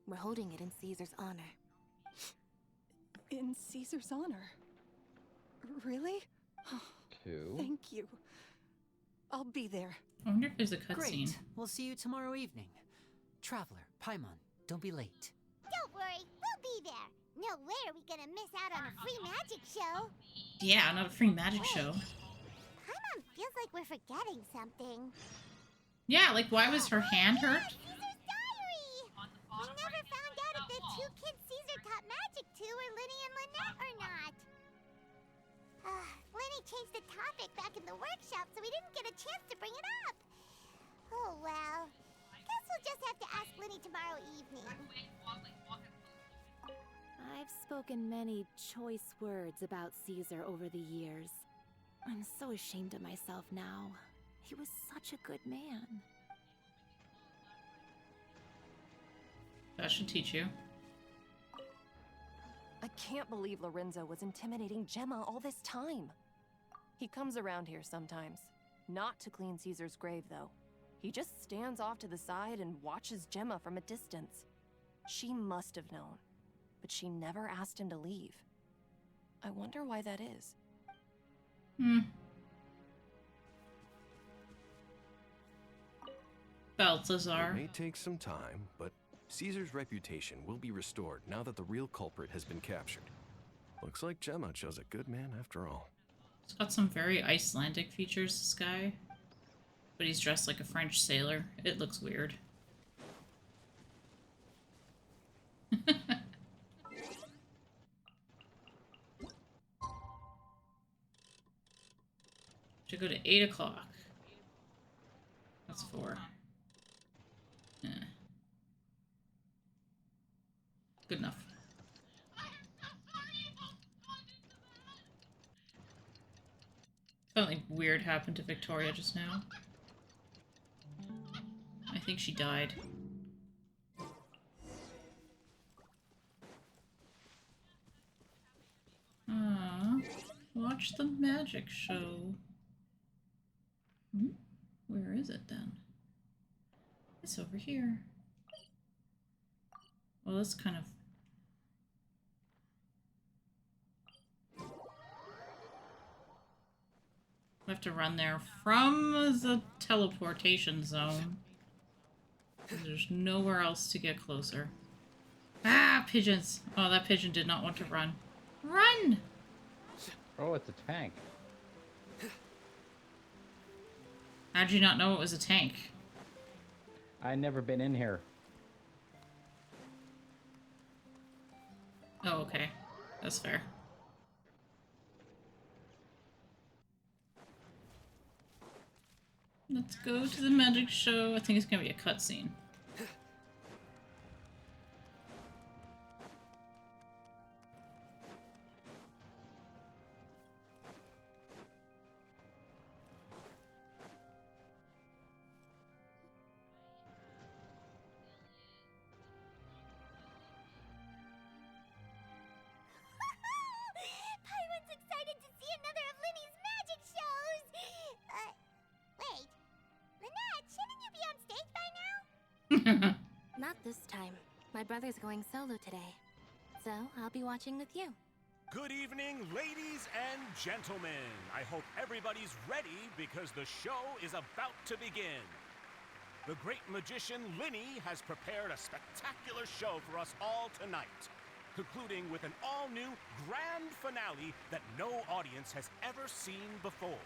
We're holding it in Caesar's honor. In Caesar's honor? Really? Thank you. I'll be there. I wonder if there's a cutscene. Great. We'll see you tomorrow evening. Traveler, Paimon, don't be late. Don't worry, we'll be there. No way are we gonna miss out on a free magic show. Yeah, not a free magic show. Paimon feels like we're forgetting something. Yeah, like why was her hand hurt? Caesar's diary! We never found out if the two kids Caesar taught magic to were Lyney and Lynette or not. Lyney changed the topic back in the workshop, so we didn't get a chance to bring it up. Oh well. Guess we'll just have to ask Lyney tomorrow evening. I've spoken many choice words about Caesar over the years. I'm so ashamed of myself now. He was such a good man. That should teach you. I can't believe Lorenzo was intimidating Gemma all this time. He comes around here sometimes. Not to clean Caesar's grave, though. He just stands off to the side and watches Gemma from a distance. She must have known, but she never asked him to leave. I wonder why that is. Balthazar. It may take some time, but Caesar's reputation will be restored now that the real culprit has been captured. Looks like Gemma chose a good man after all. He's got some very Icelandic features, this guy. But he's dressed like a French sailor. It looks weird. Should go to 8 o'clock. That's 4. Yeah. Good enough. Something weird happened to Victoria just now. I think she died. Watch the magic show. Where is it then? It's over here. Well, that's kind of... We have to run there from the teleportation zone. There's nowhere else to get closer. Ah, pigeons! Oh, that pigeon did not want to run. Run! Oh, it's a tank. How'd you not know it was a tank? I've never been in here. Oh, okay. That's fair. Let's go to the magic show. I think it's gonna be a cutscene. Paimon's excited to see another of Lyney's magic shows! Wait. Lynette, shouldn't you be on stage by now? Not this time. My brother's going solo today. So, I'll be watching with you. Good evening, ladies and gentlemen. I hope everybody's ready because the show is about to begin. The great magician Lyney has prepared a spectacular show for us all tonight, concluding with an all-new grand finale that no audience has ever seen before.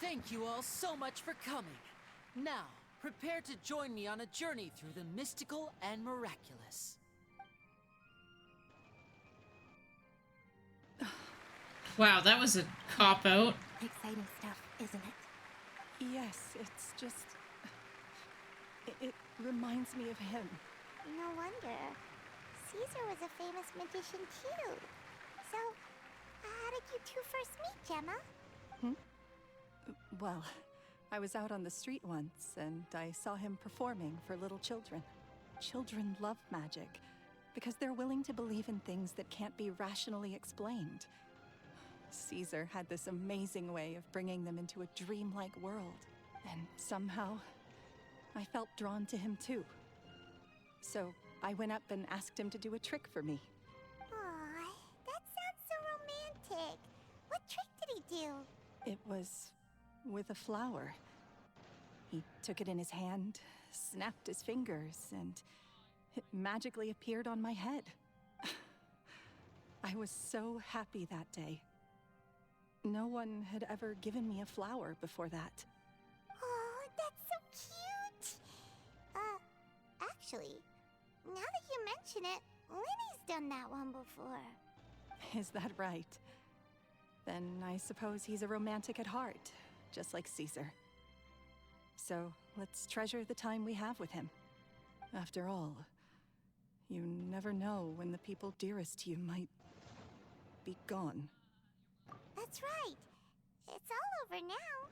Thank you all so much for coming. Now, prepare to join me on a journey through the mystical and miraculous. Wow, that was a cop-out. Exciting stuff, isn't it? Yes, it's just... It reminds me of him. No wonder. Caesar was a famous magician too. So, how did you two first meet, Gemma? Well, I was out on the street once, and I saw him performing for little children. Children love magic, because they're willing to believe in things that can't be rationally explained. Caesar had this amazing way of bringing them into a dreamlike world, and somehow, I felt drawn to him too. So, I went up and asked him to do a trick for me. Aw, that sounds so romantic. What trick did he do? It was with a flower. He took it in his hand, snapped his fingers, and it magically appeared on my head. I was so happy that day. No one had ever given me a flower before that. Oh, that's so cute! Actually, now that you mention it, Lyney's done that one before. Is that right? Then I suppose he's a romantic at heart, just like Caesar. So let's treasure the time we have with him. After all, you never know when the people dearest to you might be gone. That's right. It's all over now.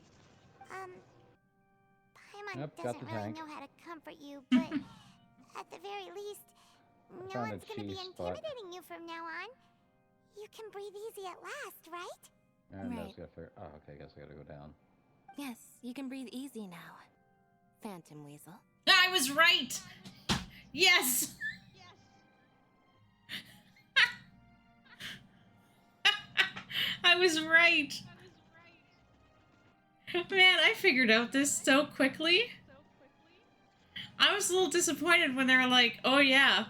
Paimon Yep, got doesn't the really tank. know how to comfort you, but at the very least, no found a one's gonna be cheese spot. intimidating you from now on. You can breathe easy at last, right? And I was Right. gonna figure. Oh, okay. I guess I gotta go down. Yes, you can breathe easy now. Phantom Weasel. I was right! Yes! I was right! Man, I figured out this so quickly. I was a little disappointed when they were like, oh yeah,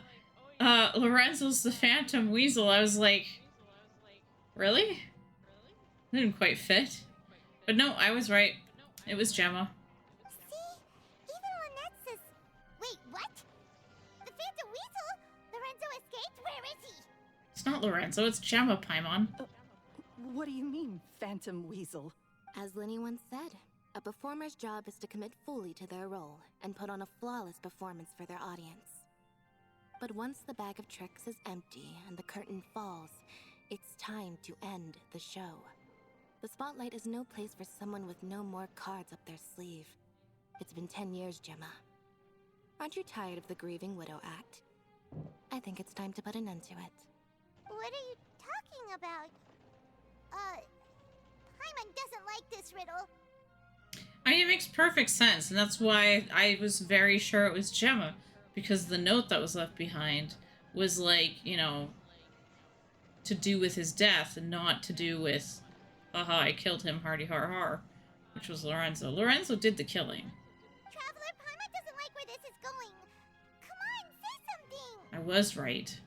Lorenzo's the Phantom Weasel. I was like, really? It didn't quite fit. But no, I was right. It was Gemma. Even Lynette says... Wait, what? The Phantom Weasel? Lorenzo escaped? Where is he? It's not Lorenzo, it's Gemma, Paimon. What do you mean, Phantom Weasel? As Lyney once said, a performer's job is to commit fully to their role and put on a flawless performance for their audience. But once the bag of tricks is empty and the curtain falls, it's time to end the show. The spotlight is no place for someone with no more cards up their sleeve. It's been 10 years, Gemma. Aren't you tired of the grieving widow act? I think it's time to put an end to it. What are you talking about? Paimon doesn't like this riddle. I mean, it makes perfect sense, and that's why I was very sure it was Gemma, because the note that was left behind was like, you know, to do with his death and not to do with, haha, I killed him, hardy har har, which was Lorenzo. Lorenzo did the killing. Traveler, Paimon doesn't like where this is going. Come on, say something. I was right.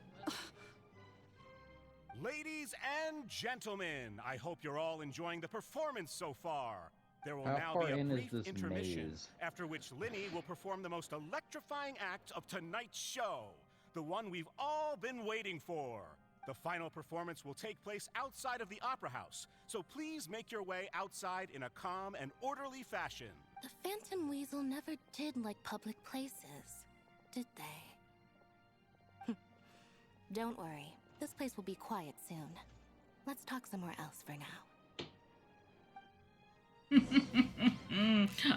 Ladies and gentlemen, I hope you're all enjoying the performance so far. There will How now far be a in is brief this intermission, maze? after which Lyney will perform the most electrifying act of tonight's show, the one we've all been waiting for. The final performance will take place outside of the Opera House, so please make your way outside in a calm and orderly fashion. The Phantom Weasel never did like public places, did they? Don't worry, this place will be quiet soon. Let's talk somewhere else for now.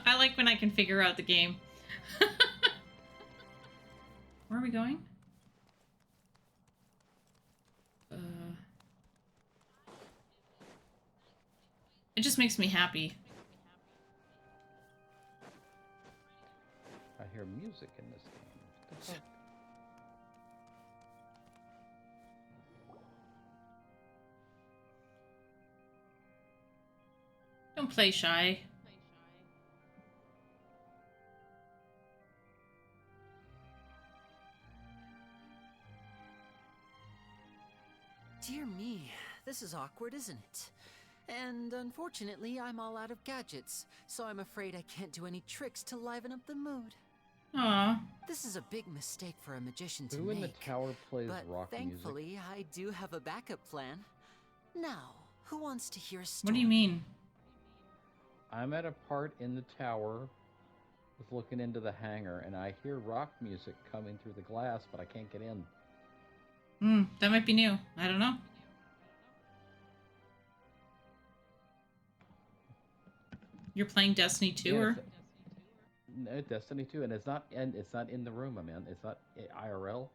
I like when I can figure out the game. Where are we going? It just makes me happy. I hear music in this game. What the fuck? Don't play shy. Dear me, this is awkward, isn't it? And unfortunately, I'm all out of gadgets, so I'm afraid I can't do any tricks to liven up the mood. Aww. This is a big mistake for a magician to Who make. in the tower plays but rock thankfully, music? I do have a backup plan. Now, who wants to hear a story? What do you mean? I'm at a part in the tower, was looking into the hangar, and I hear rock music coming through the glass, but I can't get in. That might be new. I don't know. You're playing Destiny 2, Yeah, or? No, Destiny 2, and it's not in the room I'm in. It's not IRL.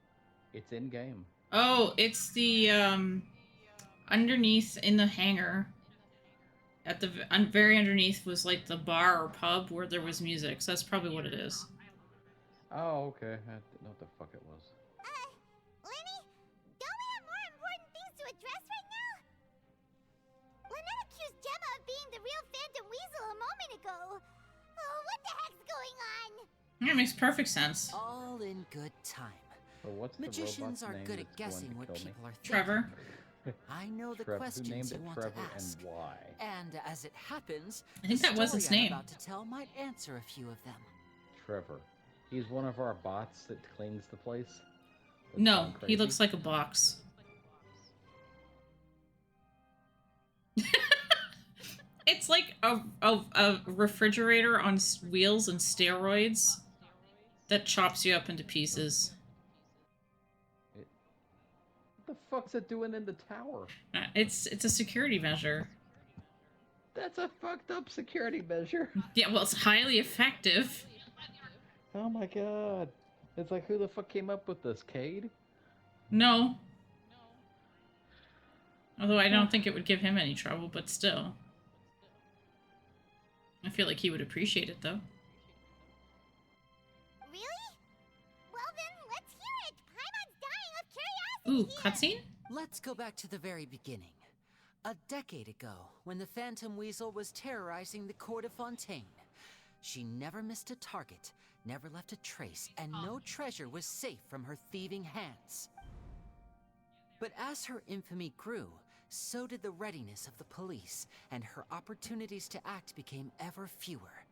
It's in game. Oh, it's the underneath in the hangar. At the very underneath was like the bar or pub where there was music. So that's probably what it is. Oh, okay. I didn't know what the fuck it was. Lyney, don't we have more important things to address right now? Lynette accused Gemma of being the real Phantom Weasel a moment ago. Oh, what the heck's going on? That makes perfect sense. All in good time. Well, what's Magicians the are robot's good name at that's guessing going what to kill me? people are thinking. Trevor. I know the Who questions named you it want Trevor to ask. and why? And as it happens, I think that was the his story I'm name. about to tell might answer a few of them. Trevor. He's one of our bots that cleans the place. That's No, gone he crazy. looks like a box. It's like a refrigerator on wheels and steroids that chops you up into pieces. What the fuck's it doing in the tower? It's a security measure. That's a fucked up security measure. Yeah, well, it's highly effective. Oh my god. It's like, who the fuck came up with this, Cade? No. Although I don't think it would give him any trouble, but still. I feel like he would appreciate it, though. Really? Well then, let's hear it. Paimon's dying of curiosity. Ooh, cutscene? Let's go back to the very beginning. A decade ago, when the Phantom Weasel was terrorizing the court of Fontaine. She never missed a target, never left a trace, and no treasure was safe from her thieving hands. But as her infamy grew, so did the readiness of the police, and her opportunities to act became ever fewer.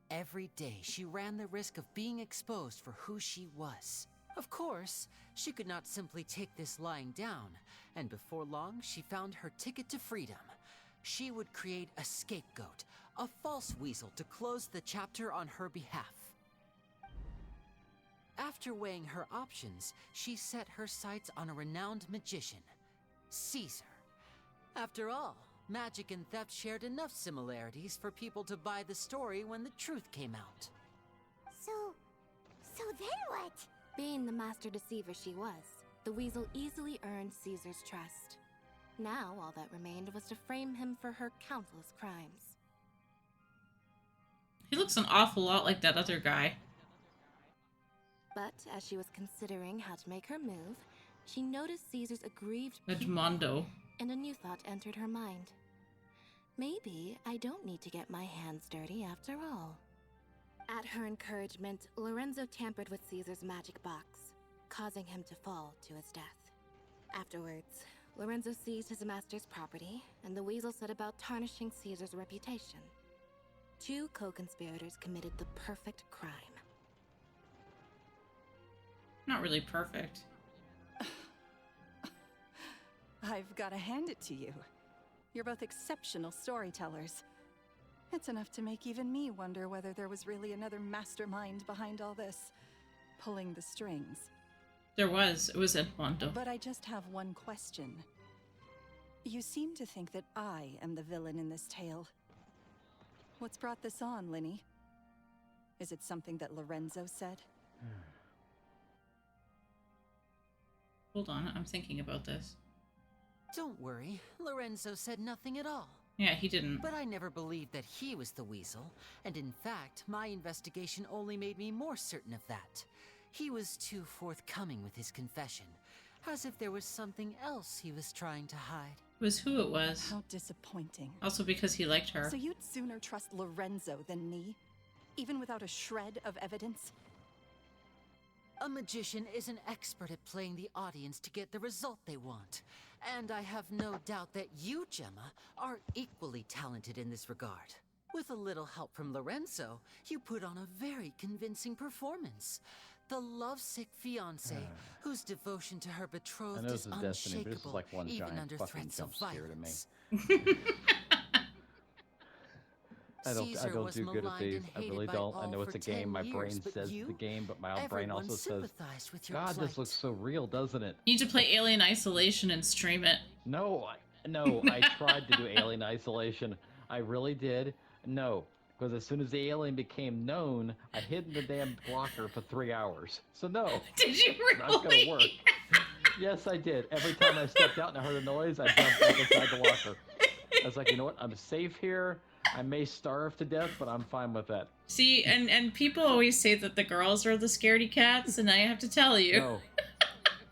Every day, she ran the risk of being exposed for who she was. Of course, she could not simply take this lying down, and before long, she found her ticket to freedom. She would create a scapegoat, a false weasel to close the chapter on her behalf. After weighing her options, she set her sights on a renowned magician, Caesar. After all, magic and theft shared enough similarities for people to buy the story when the truth came out. So then what? Being the master deceiver she was, the weasel easily earned Caesar's trust. Now all that remained was to frame him for her countless crimes. He looks an awful lot like that other guy. But as she was considering how to make her move, she noticed Caesar's aggrieved pupil, Edmondo. and a new thought entered her mind. Maybe I don't need to get my hands dirty after all. At her encouragement, Lorenzo tampered with Caesar's magic box, causing him to fall to his death. Afterwards, Lorenzo seized his master's property, and the weasel set about tarnishing Caesar's reputation. Two co-conspirators committed the perfect crime. Not really perfect. I've got to hand it to you. You're both exceptional storytellers. It's enough to make even me wonder whether there was really another mastermind behind all this, pulling the strings. There was. It was Edmondo. But I just have one question. You seem to think that I am the villain in this tale. What's brought this on, Lyney? Is it something that Lorenzo said? Hold on, I'm thinking about this. Don't worry, Lorenzo said nothing at all. Yeah, he didn't. But I never believed that he was the weasel, and in fact, my investigation only made me more certain of that. He was too forthcoming with his confession, as if there was something else he was trying to hide. It was who it was. How disappointing. Also because he liked her. So you'd sooner trust Lorenzo than me? Even without a shred of evidence? A magician is an expert at playing the audience to get the result they want. And I have no doubt that you, Gemma, are equally talented in this regard. With a little help from Lorenzo, you put on a very convincing performance. The lovesick fiancé, whose devotion to her betrothed is Destiny, but this is unshakable, like one even giant under fucking threats jump of scare to me. violence. I Caesar don't was do good at maligned these. and I hated really by don't. I all know it's for a game. 10 My years, brain but says you, the game, but my own brain everyone also says, sympathized with your God, plight. this looks so real, doesn't it? You need to play Alien Isolation and stream it. No, I tried to do Alien Isolation. I really did. No, because as soon as the alien became known, I hid in the damn locker for 3 hours. So no. Did you really? Not gonna work. Yes, I did. Every time I stepped out and I heard a noise, I jumped back inside the locker. I was like, you know what? I'm safe here. I may starve to death, but I'm fine with that. See, and people always say that the girls are the scaredy cats, and I have to tell you.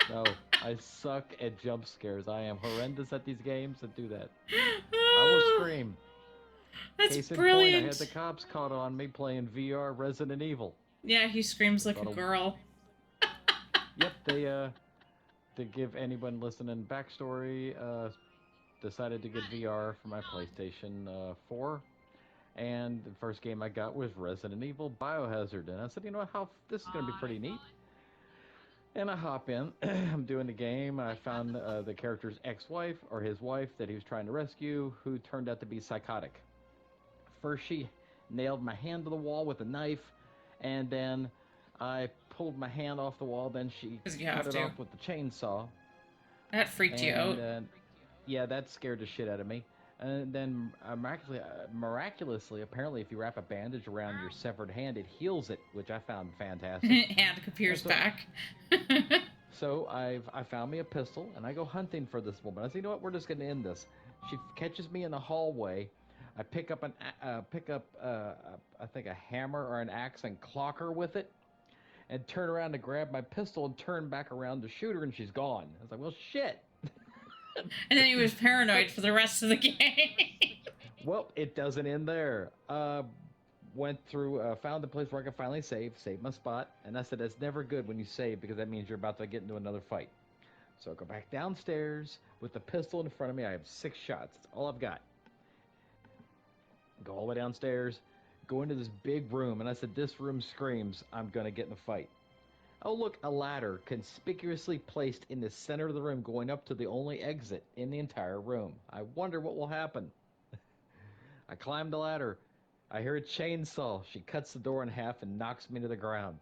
No, I suck at jump scares. I am horrendous at these games that do that. I will scream. That's Case in brilliant. point, I had the cops caught on me playing VR Resident Evil. Yeah, he screams like a girl. Yep, to give anyone listening backstory, decided to get VR for my PlayStation 4. And the first game I got was Resident Evil Biohazard. And I said, you know what, this is going to be pretty neat. And I hop in, I'm doing the game, I found the character's ex-wife, or his wife, that he was trying to rescue, who turned out to be psychotic. First she nailed my hand to the wall with a knife, and then I pulled my hand off the wall, then she cut it off with the chainsaw. That freaked you out. Yeah, that scared the shit out of me. And then miraculously, apparently, if you wrap a bandage around your severed hand, it heals it, which I found fantastic. Hand appears back. So I found me a pistol, and I go hunting for this woman. I said, you know what? We're just going to end this. She catches me in the hallway. I pick up I think a hammer or an axe and clock her with it, and turn around to grab my pistol and turn back around to shoot her, and she's gone. I was like, well, shit. And then he was paranoid for the rest of the game. Well, it doesn't end there. Went through, found the place where I could finally save my spot, and I said, that's never good when you save, because that means you're about to get into another fight. So I go back downstairs with the pistol in front of me. I have 6 shots. That's all I've got. Go all the way downstairs, go into this big room, and I said, this room screams, I'm going to get in a fight. Oh, look, a ladder conspicuously placed in the center of the room going up to the only exit in the entire room. I wonder what will happen. I climb the ladder. I hear a chainsaw. She cuts the door in half and knocks me to the ground.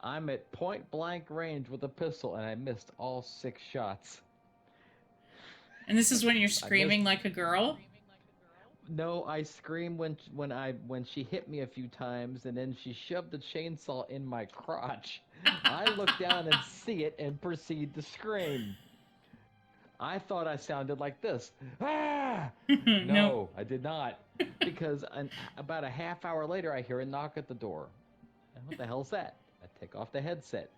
I'm at point-blank range with a pistol, and I missed all 6 shots. And this is when you're screaming like a girl? No, I screamed when she hit me a few times, and then she shoved the chainsaw in my crotch. I look down and see it and proceed to scream. I thought I sounded like this. Ah! No, I did not. Because about a half hour later, I hear a knock at the door. And what the hell's that? I take off the headset.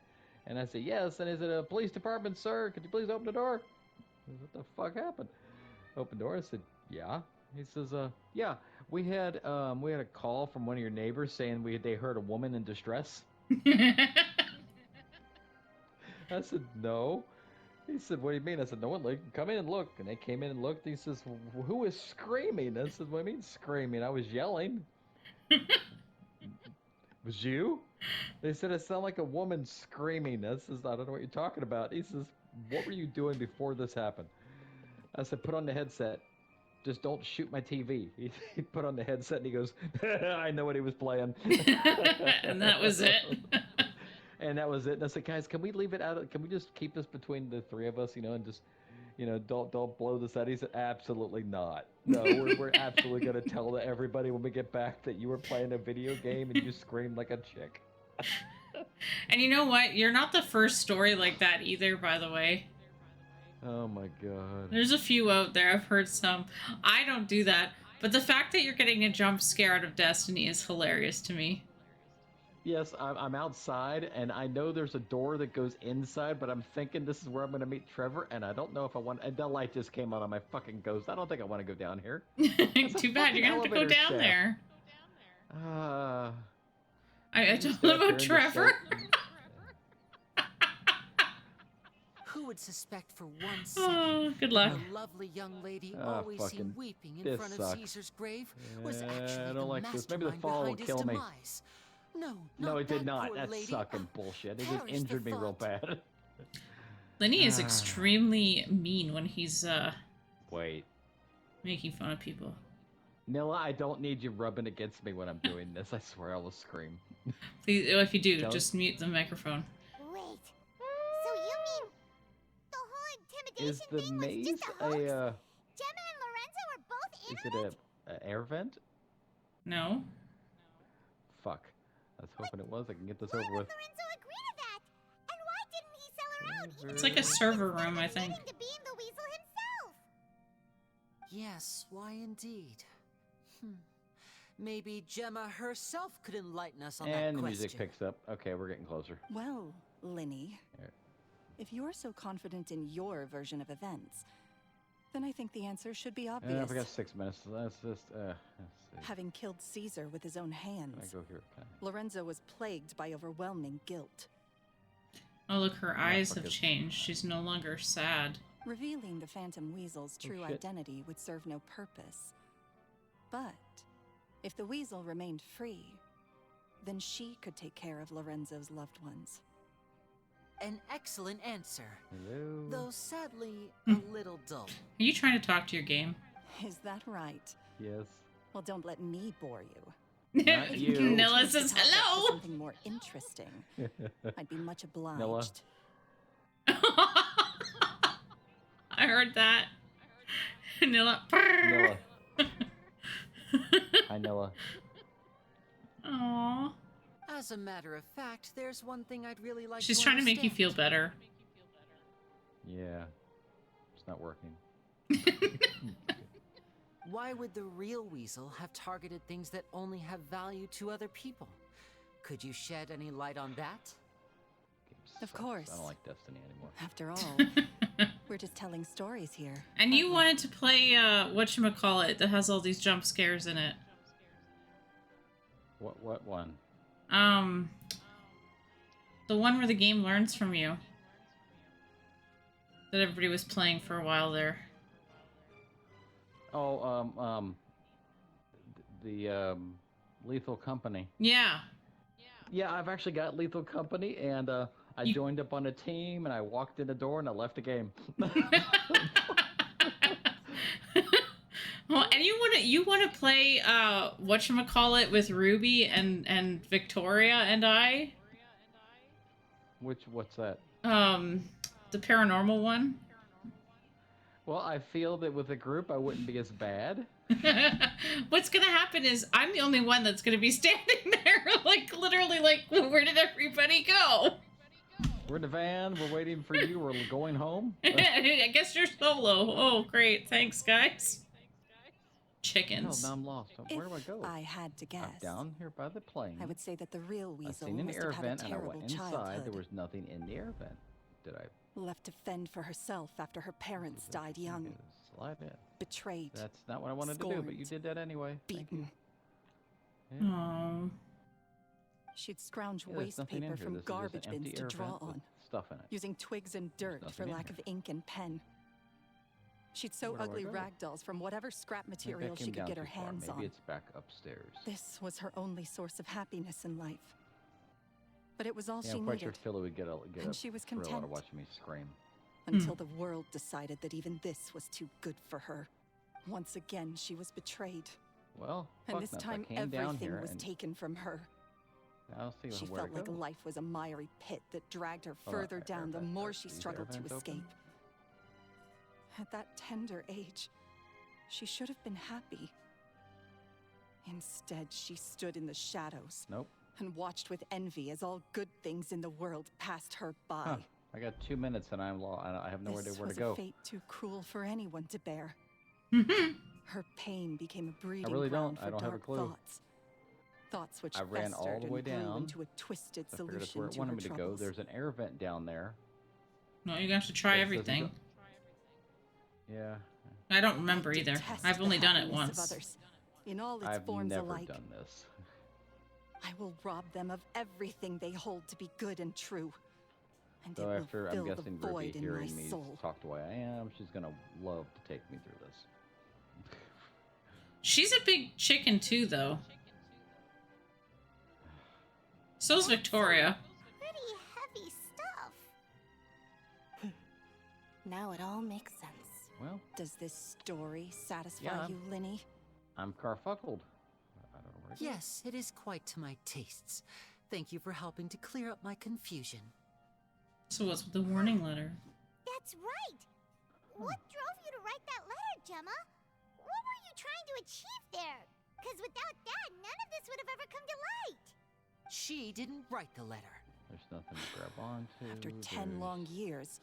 And I say, yes, and is it a police department, sir? Could you please open the door? What the fuck happened? Open door. I said, yeah. He says, yeah, we had a call from one of your neighbors saying they heard a woman in distress. I said, no. He said, what do you mean? I said, no one, come in and look. And they came in and looked. He says, who is screaming? I said, what do you mean screaming? I was yelling. Was you? They said, it sounded like a woman screaming. I says, I don't know what you're talking about. He says, what were you doing before this happened? I said, put on the headset. Just don't shoot my TV. He put on the headset and he goes, I know what he was playing. And that was it. And that was it. And I said, guys, can we leave it out? Can we just keep this between the three of us, and just, don't blow this out? He said, absolutely not. No, we're absolutely going to tell everybody when we get back that you were playing a video game and you screamed like a chick. And you know what? You're not the first story like that either, by the way. Oh my god. There's a few out there. I've heard some. I don't do that. But the fact that you're getting a jump scare out of Destiny is hilarious to me. Yes, I'm outside, and I know there's a door that goes inside, but I'm thinking this is where I'm going to meet Trevor, and I don't know if I want... And that light just came on my fucking ghost. I don't think I want to go down here. Too bad. You're going to have to go down there. I don't know about Trevor. Who would suspect for 1 second Oh, good luck. a lovely young lady always seen weeping in front of Caesar's grave was actually I don't like this. Maybe the mastermind fall will behind his kill me. demise? No, No, it did that not. poor That's lady. sucking bullshit. It just Perish the injured me real thought. bad. Lyney is extremely mean when he's Wait. making fun of people. Nilla, I don't need you rubbing against me when I'm doing this. I swear I will scream. Please, if you do, Don't. just mute the microphone. Wait. So you mean the whole Is intimidation the thing was maze just a hoax? a, Gemma and Lorenzo were both in is on it a air vent? No. Fuck. I was hoping it was. I can get this over with. Lorenzo agree to that? And why didn't he sell her out? Even It's like a server room, I think. to being the weasel himself? Yes, why indeed? Maybe Gemma herself could enlighten us on that And the question. music picks up. Okay, we're getting closer. Well, Lyney, if you're so confident in your version of events, then I think the answer should be obvious. We got 6 minutes. Let's just, let's see. Having killed Caesar with his own hands, Can I go here? Can I? Lorenzo was plagued by overwhelming guilt. Oh, look, her eyes fuck have it. changed. She's no longer sad. Revealing the Phantom Weasel's true shit. identity would serve no purpose. But if the Weasel remained free, then she could take care of Lorenzo's loved ones. An excellent answer. Hello? Though sadly, a little dull. Are you trying to talk to your game? Is that right? Yes. Well, don't let me bore you. Not you. Nilla Choose to says talk about hello. Something more interesting. I'd be much obliged. Nilla. I heard that. Nilla. Nilla. Hi, Nilla. Aww. As a matter of fact, there's one thing I'd really like She's to trying to make you understand. feel better. Yeah. It's not working. Why would the real Weasel have targeted things that only have value to other people? Could you shed any light on that? Of course. I don't like Destiny anymore. After all, we're just telling stories here. And you wanted to play, whatchamacallit, that has all these jump scares in it. What one? The one where the game learns from you. That everybody was playing for a while there. Oh, the Lethal Company. Yeah. Yeah, I've actually got Lethal Company, and I joined up on a team, and I walked in the door, and I left the game. Well, and you wanna play whatchamacallit with Ruby and Victoria and I? What's that? The paranormal one. Well, I feel that with a group, I wouldn't be as bad. What's gonna happen is I'm the only one that's gonna be standing there, like literally, like where did everybody go? We're in the van. We're waiting for you. We're going home. I guess you're solo. Oh, great. Thanks, guys. Chickens. No, now I'm lost. Where do I go? I had to guess. I'm down here by the plane. I would say that the real I Weasel seen an must air have had a vent, and I terrible went inside. childhood. There was nothing in the air vent. Did I? Left to fend for herself after her parents died young. Slide in. Betrayed. That's not what I wanted to do, but you did that anyway. Beaten. Oh. She'd scrounge Yeah, there's waste nothing in paper here. from This is just an garbage bins empty to air draw vent with on, stuff in it. using twigs and dirt for nothing in lack here. of ink and pen. She'd sew Where do I ugly go? rag dolls from whatever scrap Maybe I material came she could down get her too far. hands Maybe on. it's back upstairs. This was her only source of happiness in life. But it was all Yeah, she I'm quite sure needed. Philly would get and a she was thrill out content. of watching me scream. Until the world decided that even this was too good for her. Once again, she was betrayed. Well, And fuck this nuts. I time, came down everything here was and taken from her. I'll see She where felt to like go. life was a miry pit that dragged her Hold on, further air down the vent more open. she These struggled air to vents escape. open? At that tender age, she should have been happy. Instead, she stood in the shadows. Nope. And watched with envy as all good things in the world passed her by. Huh. I got 2 minutes and I'm lost. I have no idea where to This go. was a fate too cruel for anyone to bear. Her pain became a breeding really ground don't. for I don't have a dark clue. thoughts. Thoughts which I ran all festered the way and grew down. into a twisted I figured that's where solution it to wanted her me to go. troubles. There's an air vent down there. No, you're gonna have to try It doesn't everything. go- Yeah. I don't remember either. Detest I've the only done it happiness of once. others, in all its I've forms never alike. done this. I will rob them of everything they hold to be good and true. And So it after, will I'm fill the guessing Ruby void in my hearing me soul. talk the way I am, she's gonna love to take me through this. She's a big chicken too, though. So's Victoria. Pretty heavy stuff. Now it all makes sense. Well, does this story satisfy Yeah. you, Lyney? I'm carfuckled. I don't know where to go. Yes, it is quite to my tastes. Thank you for helping to clear up my confusion. So what's with the warning letter? That's right. What drove you to write that letter, Gemma? What were you trying to achieve there? Because without that, none of this would have ever come to light. She didn't write the letter. There's nothing to grab onto. After 10 there's- long years,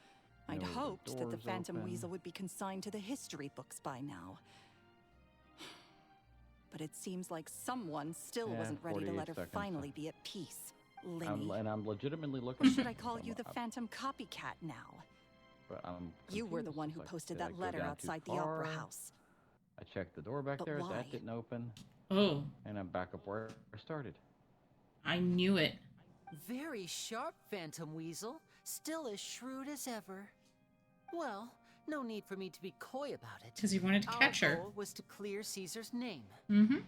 I'd no, the hoped that the door's Phantom open. Weasel would be consigned to the history books by now. But it seems like someone still Yeah, wasn't ready to 48 let her seconds. finally be at peace. Lyney. And I'm legitimately looking. Or should I call I'm- you the I'm- Phantom Copycat now? But I'm You were the confused. one who Like, posted did I that go letter down too outside the Opera far? House. I checked the door back But there. why? That didn't open. Oh, And I'm back up where I started. I knew it. Very sharp, Phantom Weasel. Still as shrewd as ever. Well, no need for me to be coy about it. 'Cause he wanted to catch her. Our goal was to clear Caesar's name. Mm-hmm.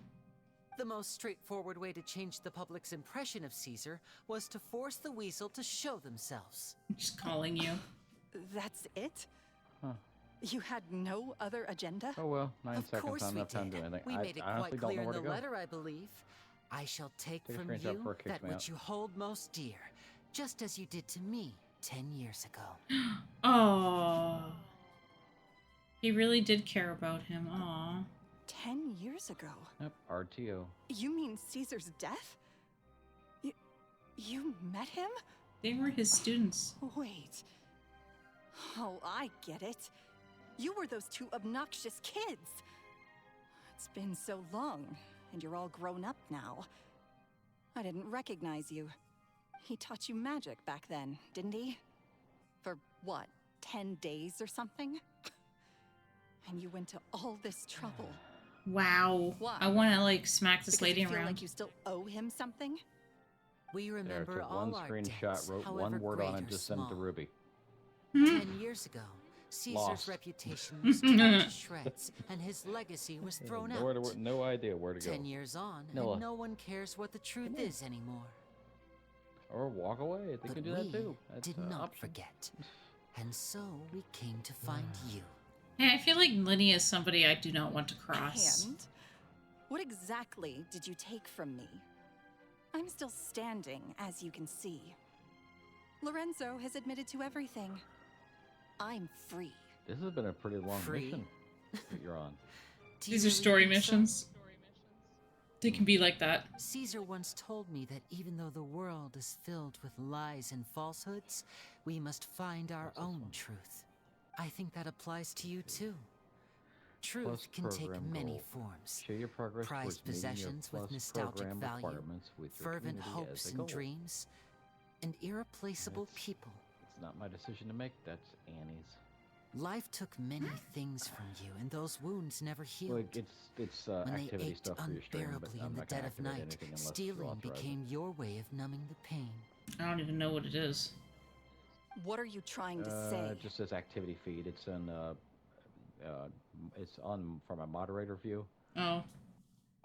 The most straightforward way to change the public's impression of Caesar was to force the Weasel to show themselves. Just calling you. That's it? Huh. You had no other agenda? Oh well, 9 Of seconds, course not we enough time to do did. anything. We I made it honestly quite don't clear know in where the to go. letter, I believe. I shall take Take a from screenshot you before it kicks that me which out. you hold most dear, just as you did to me 10 years ago. Oh. He really did care about him. Aw. 10 years ago? Yep, RTO. You mean Caesar's death? You met him? They were his students. Wait. Oh, I get it. You were those two obnoxious kids. It's been so long, and you're all grown up now. I didn't recognize you. He taught you magic back then, didn't he? For what, 10 days or something? And you went to all this trouble. Wow. Why? I want to, like, smack this Because lady you feel around. like you still owe him something? We There, remember took all one our screenshot, debts, wrote however one word great on or it, just sent it to small. Ruby. 10 years ago, Caesar's Lost. reputation was torn to shreds, and his legacy was thrown Nowhere out. to, no idea where to go. 10 years on, Noah. and no one cares what the truth is anymore. Or walk away. They But can do we that too. That's did an not option. forget. And so we came to find you. Hey, I feel like Lyney is somebody I do not want to cross. And? What exactly did you take from me? I'm still standing, as you can see. Lorenzo has admitted to everything. I'm free. This has been a pretty long Free? mission that you're on. Do you These are really story think so? missions. They can be like that. Caesar once told me that even though the world is filled with lies and falsehoods, we must find our own truth. I think that applies to you too. Truth Plus can take program many goal. forms. Share your progress Prized towards meeting your possessions with plus nostalgic program value, requirements with your fervent community hopes as a and goal. dreams, and irreplaceable That's- people. It's not my decision to make. That's Annie's. Life took many things from you, and those wounds never healed. Like it's When they activity ached stuff for your stream, but unbearably I'm in the not gonna dead of activate night, anything unless you stealing authorize it. became your way of numbing the pain. I don't even know what it is. What are you trying to say? It just says activity feed. It's on from a moderator view. Oh.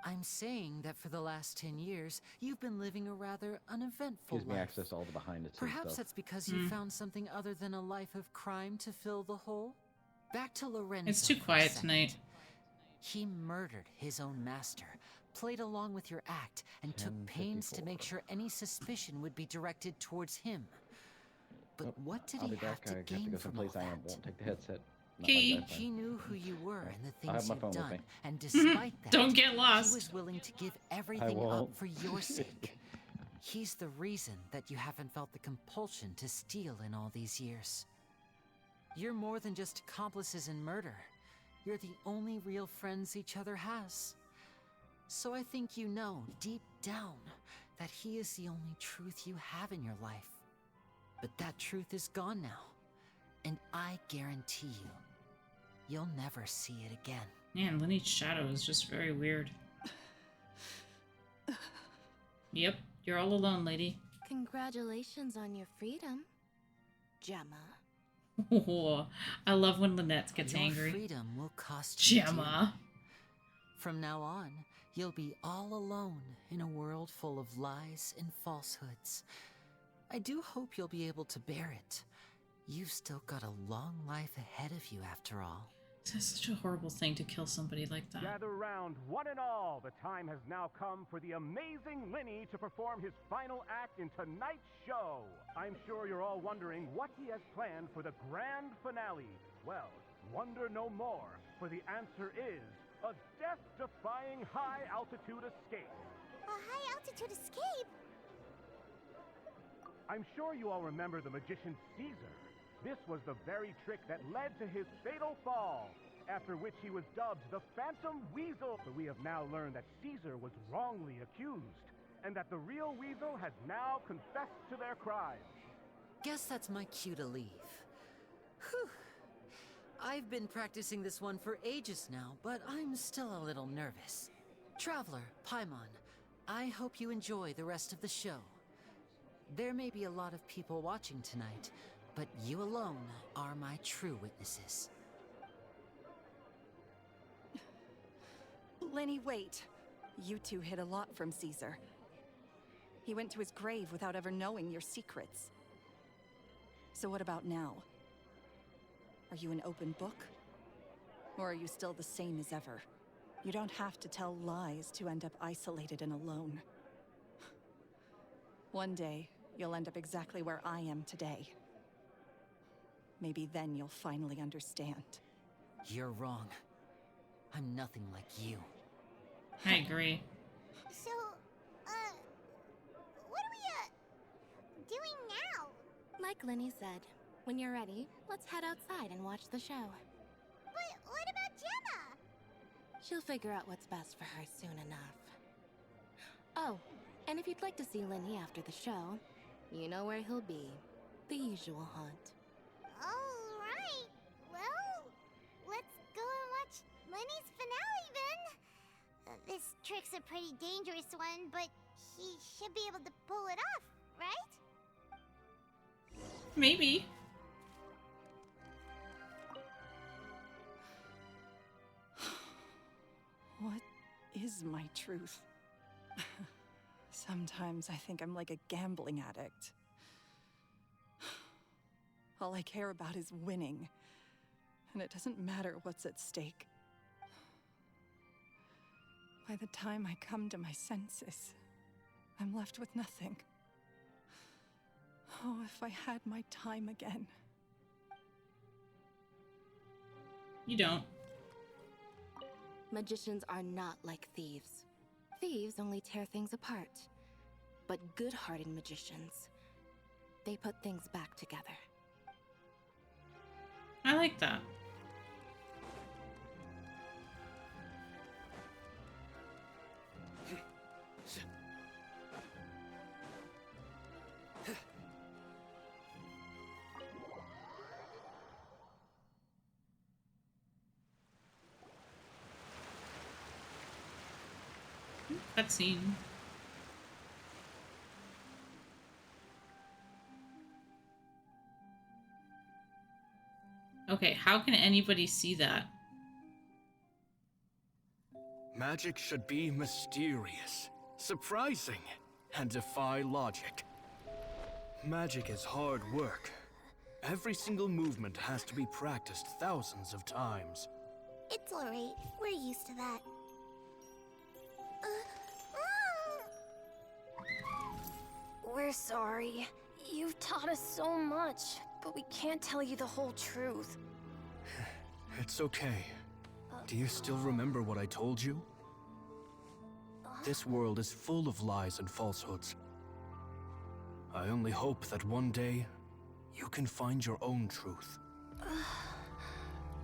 I'm saying that for the last 10 years, you've been living a rather uneventful Gives me life. access to all the behind the scenes Perhaps stuff. that's because you found something other than a life of crime to fill the hole? Back to Lorenzo. It's too for a quiet second. tonight. He murdered his own master, played along with your act, and took pains to make sure any suspicion would be directed towards him. But what did I'll he be back. have to I have to gain go from all someplace I that? won't take the headset. Not Okay. like that, He knew who you were and the I'll have things my you've phone with done, me. and despite that, Don't get lost. he was willing to give everything up won't. for your sake. He's the reason that you haven't felt the compulsion to steal in all these years. You're more than just accomplices in murder. You're the only real friends each other has. So I think you know, deep down, that he is the only truth you have in your life. But that truth is gone now. And I guarantee you, you'll never see it again. Man, Lyney's shadow is just very weird. Yep, you're all alone, lady. Congratulations on your freedom, Gemma. Oh, I love when Lynette gets Your angry. freedom will cost you Gemma. dearly. From now on, you'll be all alone in a world full of lies and falsehoods. I do hope you'll be able to bear it. You've still got a long life ahead of you after all. It's such a horrible thing to kill somebody like that. Gather round, one and all. The time has now come for the amazing Lyney to perform his final act in tonight's show. I'm sure you're all wondering what he has planned for the grand finale. Well, wonder no more, for the answer is a death-defying high-altitude escape. A high-altitude escape? I'm sure you all remember the magician Caesar. This was the very trick that led to his fatal fall, after which he was dubbed the Phantom Weasel. But we have now learned that Caesar was wrongly accused, and that the real Weasel has now confessed to their crimes. Guess that's my cue to leave. Whew. I've been practicing this one for ages now, but I'm still a little nervous. Traveler, Paimon, I hope you enjoy the rest of the show. There may be a lot of people watching tonight, but you alone are my true witnesses. Lyney, wait. You two hid a lot from Caesar. He went to his grave without ever knowing your secrets. So what about now? Are you an open book? Or are you still the same as ever? You don't have to tell lies to end up isolated and alone. One day, you'll end up exactly where I am today. Maybe then you'll finally understand. You're wrong. I'm nothing like you. I agree. So, what are we, doing now? Like Lyney said, when you're ready, let's head outside and watch the show. But what about Gemma? She'll figure out what's best for her soon enough. Oh, and if you'd like to see Lyney after the show, you know where he'll be. The usual haunt. Alright, well, let's go and watch Lyney's finale then. This trick's a pretty dangerous one, but he should be able to pull it off, right? Maybe. What is my truth? Sometimes I think I'm like a gambling addict. All I care about is winning, and it doesn't matter what's at stake. By the time I come to my senses, I'm left with nothing. Oh, if I had my time again. You don't. Magicians are not like thieves. Thieves only tear things apart. But good-hearted magicians, they put things back together. I like that. Cutscene. Okay, how can anybody see that? Magic should be mysterious, surprising, and defy logic. Magic is hard work. Every single movement has to be practiced thousands of times. It's alright. We're used to that. We're sorry. You've taught us so much, but we can't tell you the whole truth. It's okay. Do you still remember what I told you? This world is full of lies and falsehoods. I only hope that one day, you can find your own truth.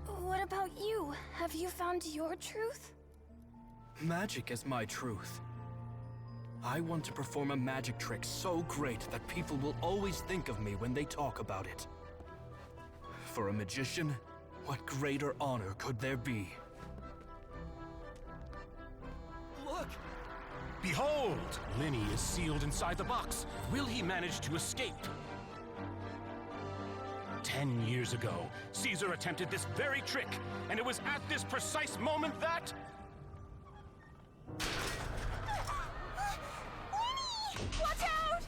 What about you? Have you found your truth? Magic is my truth. I want to perform a magic trick so great that people will always think of me when they talk about it. For a magician, what greater honor could there be? Look! Behold! Lyney is sealed inside the box. Will he manage to escape? 10 years ago, Caesar attempted this very trick, and it was at this precise moment that... Watch out!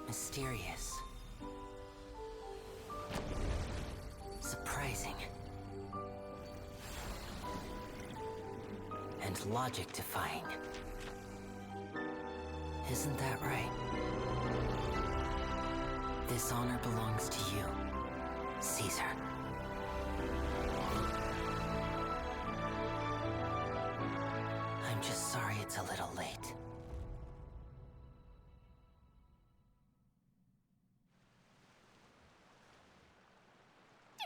Mysterious. Surprising. And logic-defying. Isn't that right? This honor belongs to you, Caesar. I'm just sorry it's a little late.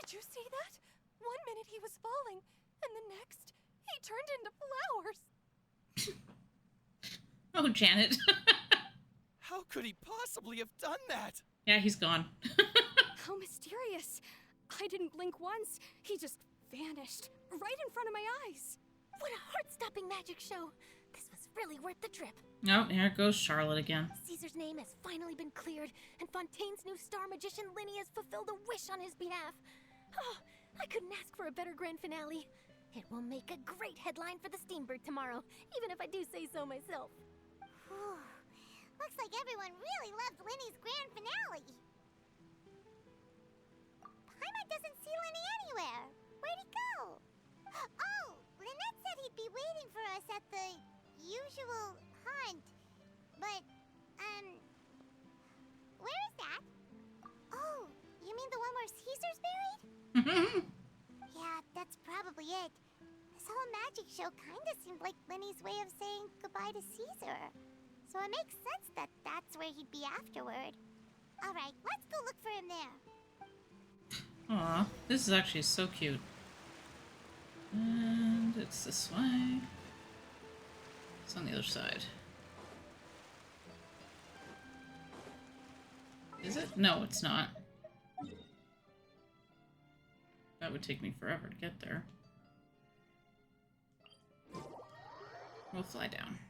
Did you see that? 1 minute he was falling, and the next, he turned into flowers. Oh, Janet. How could he possibly have done that? Yeah, he's gone. How mysterious. I didn't blink once. He just vanished right in front of my eyes. What a heart-stopping magic show. This was really worth the trip. Oh, here goes Charlotte again. Caesar's name has finally been cleared, and Fontaine's new star magician Lyney has fulfilled a wish on his behalf. Oh, I couldn't ask for a better grand finale. It will make a great headline for the Steambird tomorrow, even if I do say so myself. Looks like everyone really loved Lyney's grand finale. Paimon doesn't see Lyney anywhere. Where'd he go? Oh, Lynette said he'd be waiting for us at the usual hunt. But, where is that? Oh, you mean the one where Caesar's buried? Yeah, that's probably it. This whole magic show kinda seemed like Lyney's way of saying goodbye to Caesar. So it makes sense that that's where he'd be afterward. Alright, let's go look for him there. Aw, this is actually so cute. And it's this way. It's on the other side. Is it? No, it's not. That would take me forever to get there. We'll fly down.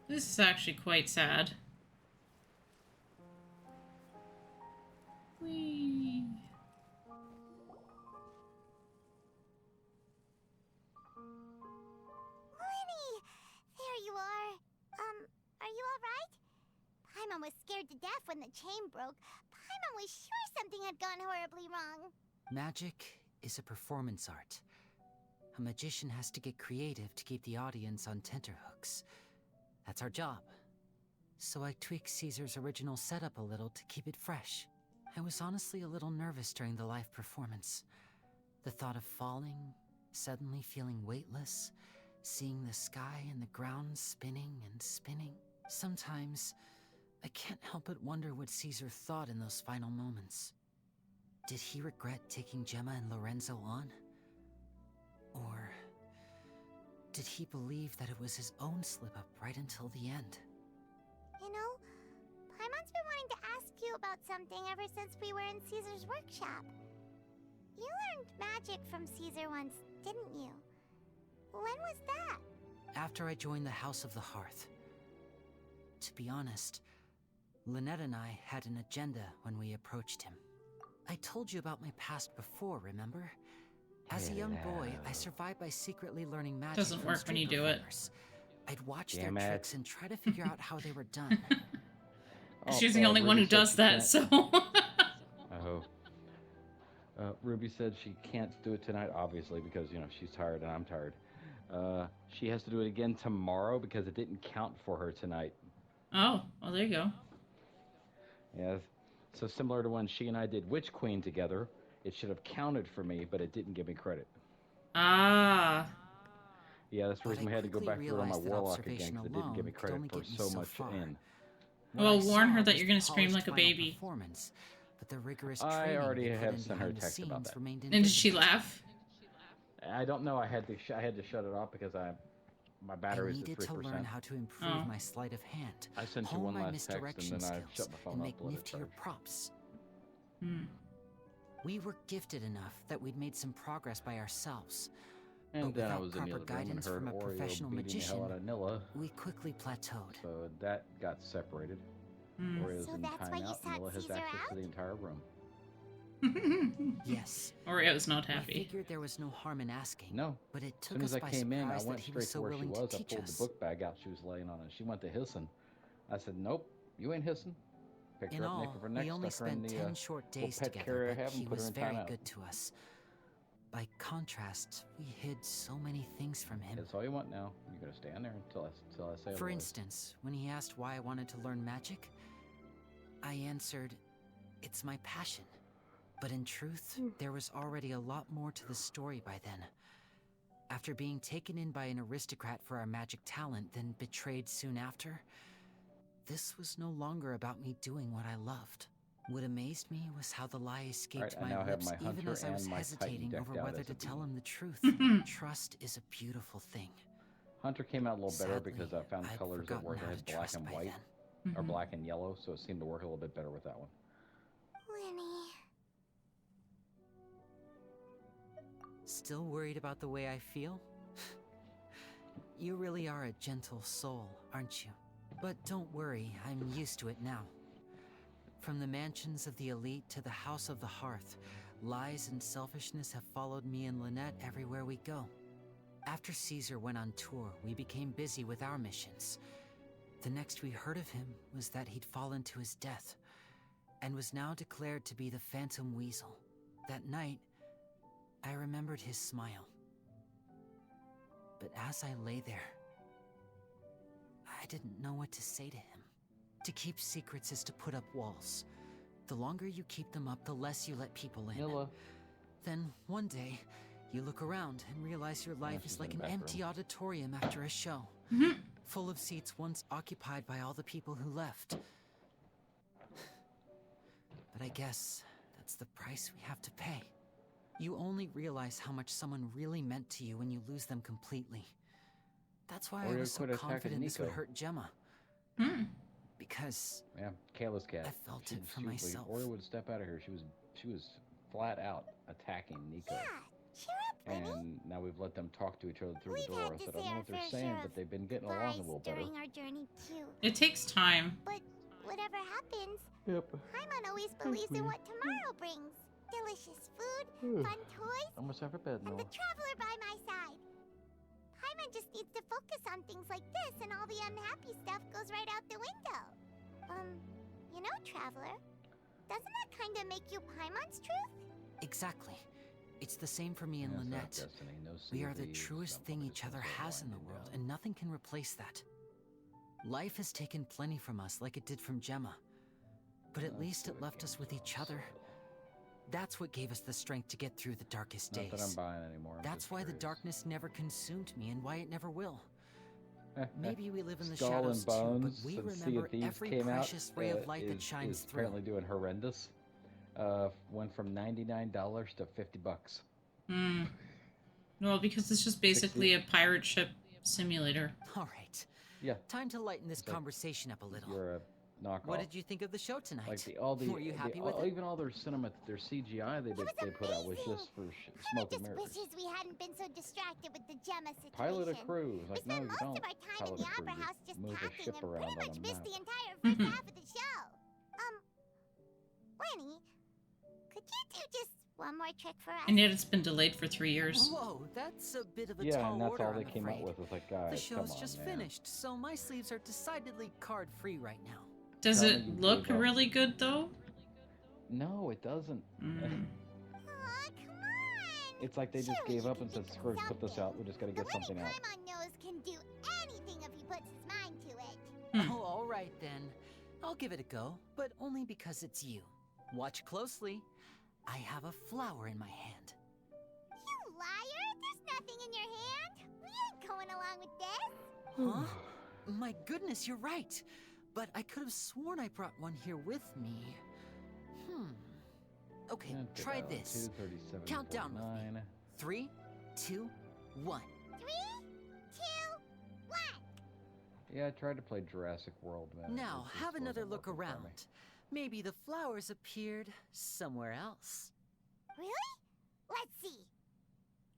This is actually quite sad. Whee! Lyney! There you are. Are you alright? Paimon was scared to death when the chain broke. Paimon was sure something had gone horribly wrong. Magic is a performance art. A magician has to get creative to keep the audience on tenterhooks. That's our job. So I tweaked Caesar's original setup a little to keep it fresh. I was honestly a little nervous during the live performance. The thought of falling, suddenly feeling weightless, seeing the sky and the ground spinning and spinning. Sometimes, I can't help but wonder what Caesar thought in those final moments. Did he regret taking Gemma and Lorenzo on? Or did he believe that it was his own slip-up right until the end? You know, Paimon's been wanting to ask you about something ever since we were in Caesar's workshop. You learned magic from Caesar once, didn't you? When was that? After I joined the House of the Hearth. To be honest, Lynette and I had an agenda when we approached him. I told you about my past before, remember? As a young boy, I survived by secretly learning magic. Doesn't work when you do it. I'd watch their tricks and try to figure out how they were done. She's the only one who does that, so. Oh. Ruby said she can't do it tonight, obviously, because, you know, she's tired and I'm tired. She has to do it again tomorrow because it didn't count for her tonight. Oh, well, there you go. Yeah, so similar to when she and I did Witch Queen together, it should have counted for me, but it didn't give me credit. Ah. Yeah, that's the reason we had to go back through on my Warlock again, because it didn't give me credit for so much in. Well, warn her that you're going to scream like a baby. But the rigorous I already have sent her a text about that. And did she laugh? I don't know. I had to shut it off because my battery's at 3%. I needed to learn how to improve my sleight of hand. I sent you one last text and then I shut my phone and off. Make niftier props. Hmm. We were gifted enough that we'd made some progress by ourselves. And but then I without was in the proper other room and guidance heard from a Oreo professional beating the hell out magician, of Nilla. we quickly plateaued. So that got separated. Hmm. Oreo's So in that's why you timeout. sought Nilla has Caesar access out? to the entire room. Yes. Oreo's not I happy. figured there was no harm in asking. No. But it As took soon us as I by came in, I surprise that went he straight was to so where she willing was. to I teach pulled us. the book bag out she was laying on, and she went to hissing. I said, "Nope, you ain't hissing." Picked In her up, all, nape of her neck, we only stuck her in spent the 10 short days little pet carrier I together, have, but and he put her was in very timeout. good to us. By contrast, we hid so many things from him. That's all you want now. You're gonna stand there until I say. For otherwise. instance, when he asked why I wanted to learn magic, I answered, it's my passion. But in truth, there was already a lot more to the story by then. After being taken in by an aristocrat for our magic talent, then betrayed soon after, this was no longer about me doing what I loved. What amazed me was how the lie escaped Alright, I now my have lips my even Hunter as I was and my hesitating Titan over decked out whether as to a tell beam. him the truth. Trust is a beautiful thing. Hunter came out a little better Sadly, because I found I'd colors that forgotten worked. how It to had black trust and by white, then. or black and yellow, so it seemed to work a little bit better with that one. Lyney. Still worried about the way I feel? You really are a gentle soul, aren't you? But don't worry, I'm used to it now. From the mansions of the elite to the House of the Hearth, lies and selfishness have followed me and Lynette everywhere we go. After Caesar went on tour, we became busy with our missions. The next we heard of him was that he'd fallen to his death, and was now declared to be the Phantom Weasel. That night, I remembered his smile. But as I lay there, I didn't know what to say to him. To keep secrets is to put up walls. The longer you keep them up, the less you let people in. Nilla. Then, one day, you look around and realize your life is like an empty auditorium after a show. Full of seats once occupied by all the people who left. But I guess that's the price we have to pay. You only realize how much someone really meant to you when you lose them completely. That's why I was so confident this would hurt Gemma. Because yeah, Kayla's cat. I felt it for myself. Oreo would step out of here. She was flat out attacking Nico. Cheer up, Lyney. And now we've let them talk to each other through We've the door. had I to said, I say don't know our what they're fair saying, share but of they've been getting along a lies little better. during our journey too. It takes time. But whatever happens, Yep. Paimon always believes in what tomorrow brings. Delicious food, fun toys, Almost have a bed now. and the traveler by my side. Paimon just needs to focus on things like this, and all the unhappy stuff goes right out the window. You know, traveler, doesn't that kind of make you Paimon's truth? Exactly. It's the same for me and Lynette. We are the truest thing each other has in the world, and nothing can replace that. Life has taken plenty from us, like it did from Gemma. But at least it left us with each other. That's what gave us the strength to get through the darkest days. Not that I'm buying anymore. That's why the darkness never consumed me, and why it never will. Maybe we live in the Skull shadows and Bones too, but we and Sea remember of Thieves every came out, precious ray of light that shines is through. apparently doing horrendous. Went from $99 to $50. Well, because it's just basically a pirate ship simulator. All right. Yeah. Time to lighten this It's like conversation up a little. You're a knockoff. What did you think of the show tonight? Like Were you happy with it? even all their their CGI they put out was just for smoke and mirrors. Wishes we hadn't been so distracted with the Gemma situation. Pilot a cruise. Like, no, you most don't of our time in pilot the a cruise. Opera You House just move a packing ship and around pretty on much a missed map. the entire first half of the show. Lyney, could you do just one more trick for us? And yet it's been delayed for 3 years. Whoa, that's a bit of a Yeah, tall and that's order, all they I'm came up afraid. with. Was like, guys, The show's come on, just man. finished, so my sleeves are decidedly card-free right now. Does Tell me it you look gave up. really good though? No, it doesn't. Mm. It's like they just gave up and said, screw it, put this out. We just gotta get something out. Paimon knows can do anything if he puts his mind to it. Oh, all right then. I'll give it a go, but only because it's you. Watch closely. I have a flower in my hand. You liar! There's nothing in your hand. We ain't going along with this. Huh? My goodness, you're right. But I could have sworn I brought one here with me. Okay, try this. 237. Count down with me. 3, 2, 1. 3, 2, 1. Yeah, I tried to play Jurassic World, man. Now, It just have another wasn't look working for me. around. Maybe the flowers appeared somewhere else. Really? Let's see.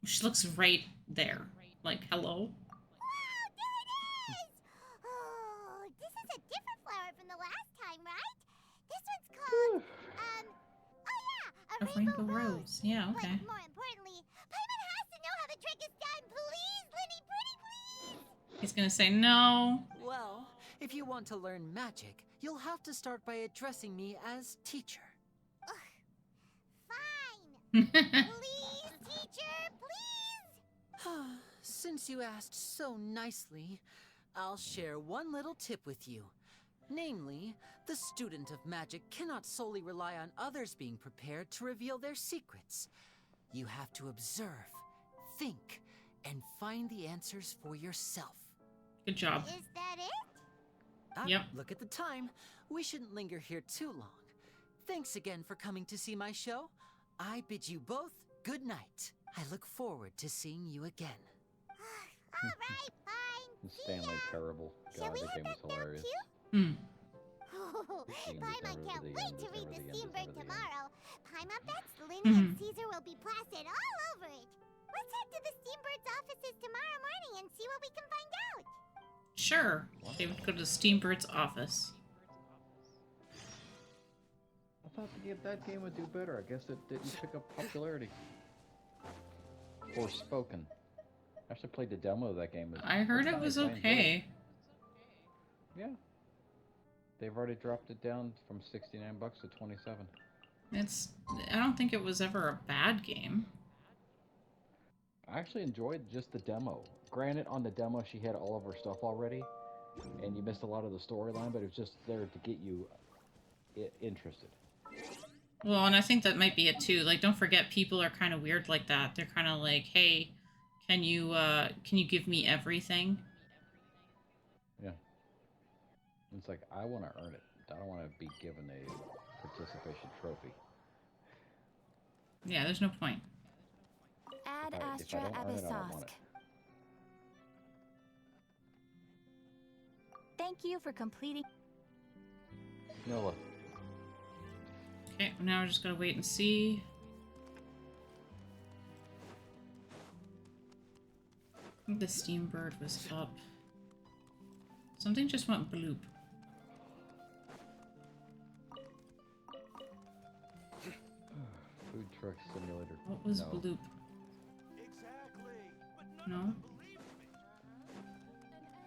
She looks right there. Like, hello? Wow, there it is! Oh, this is a different flower from the last time, right? This one's called, A rainbow rose. Yeah, okay. But more importantly, Paimon has to know how the trick is done. Please, Lyney, pretty please! He's gonna say no. Well, if you want to learn magic, you'll have to start by addressing me as teacher. Fine! Please, teacher, please! Since you asked so nicely, I'll share one little tip with you. Namely, the student of magic cannot solely rely on others being prepared to reveal their secrets. You have to observe, think, and find the answers for yourself. Good job. Is that it? Yep. Look at the time. We shouldn't linger here too long. Thanks again for coming to see my show. I bid you both good night. I look forward to seeing you again. All right, fine. Stanley Parable. God, that game was hilarious. Hmm. Oh, Paimon can't wait to read the Steambird tomorrow. Paimon bets Lyney Mhm. and Caesar will be plastered all over it. Let's head to the Steambird's offices tomorrow morning and see what we can find out. Sure. They would go to Steambird's office. I thought that game would do better. I guess it didn't pick up popularity. Forspoken. I actually played the demo of that game. I heard it was okay. Yeah. They've already dropped it down from $69 to $27. I don't think it was ever a bad game. I actually enjoyed just the demo. Granted, on the demo she had all of her stuff already, and you missed a lot of the storyline, but it was just there to get you interested. Well, and I think that might be it too. Like, don't forget, people are kind of weird like that. They're kind of like, hey, can you give me everything? Yeah. It's like, I want to earn it. I don't want to be given a participation trophy. Yeah, there's no point. Ad If I Astra don't earn it, I don't want Abyssosque. it. Thank you for completing. Noah. Okay, now we're just gonna wait and see. I think the Steambird was up. Something just went bloop. Food truck simulator. What was No. bloop? No?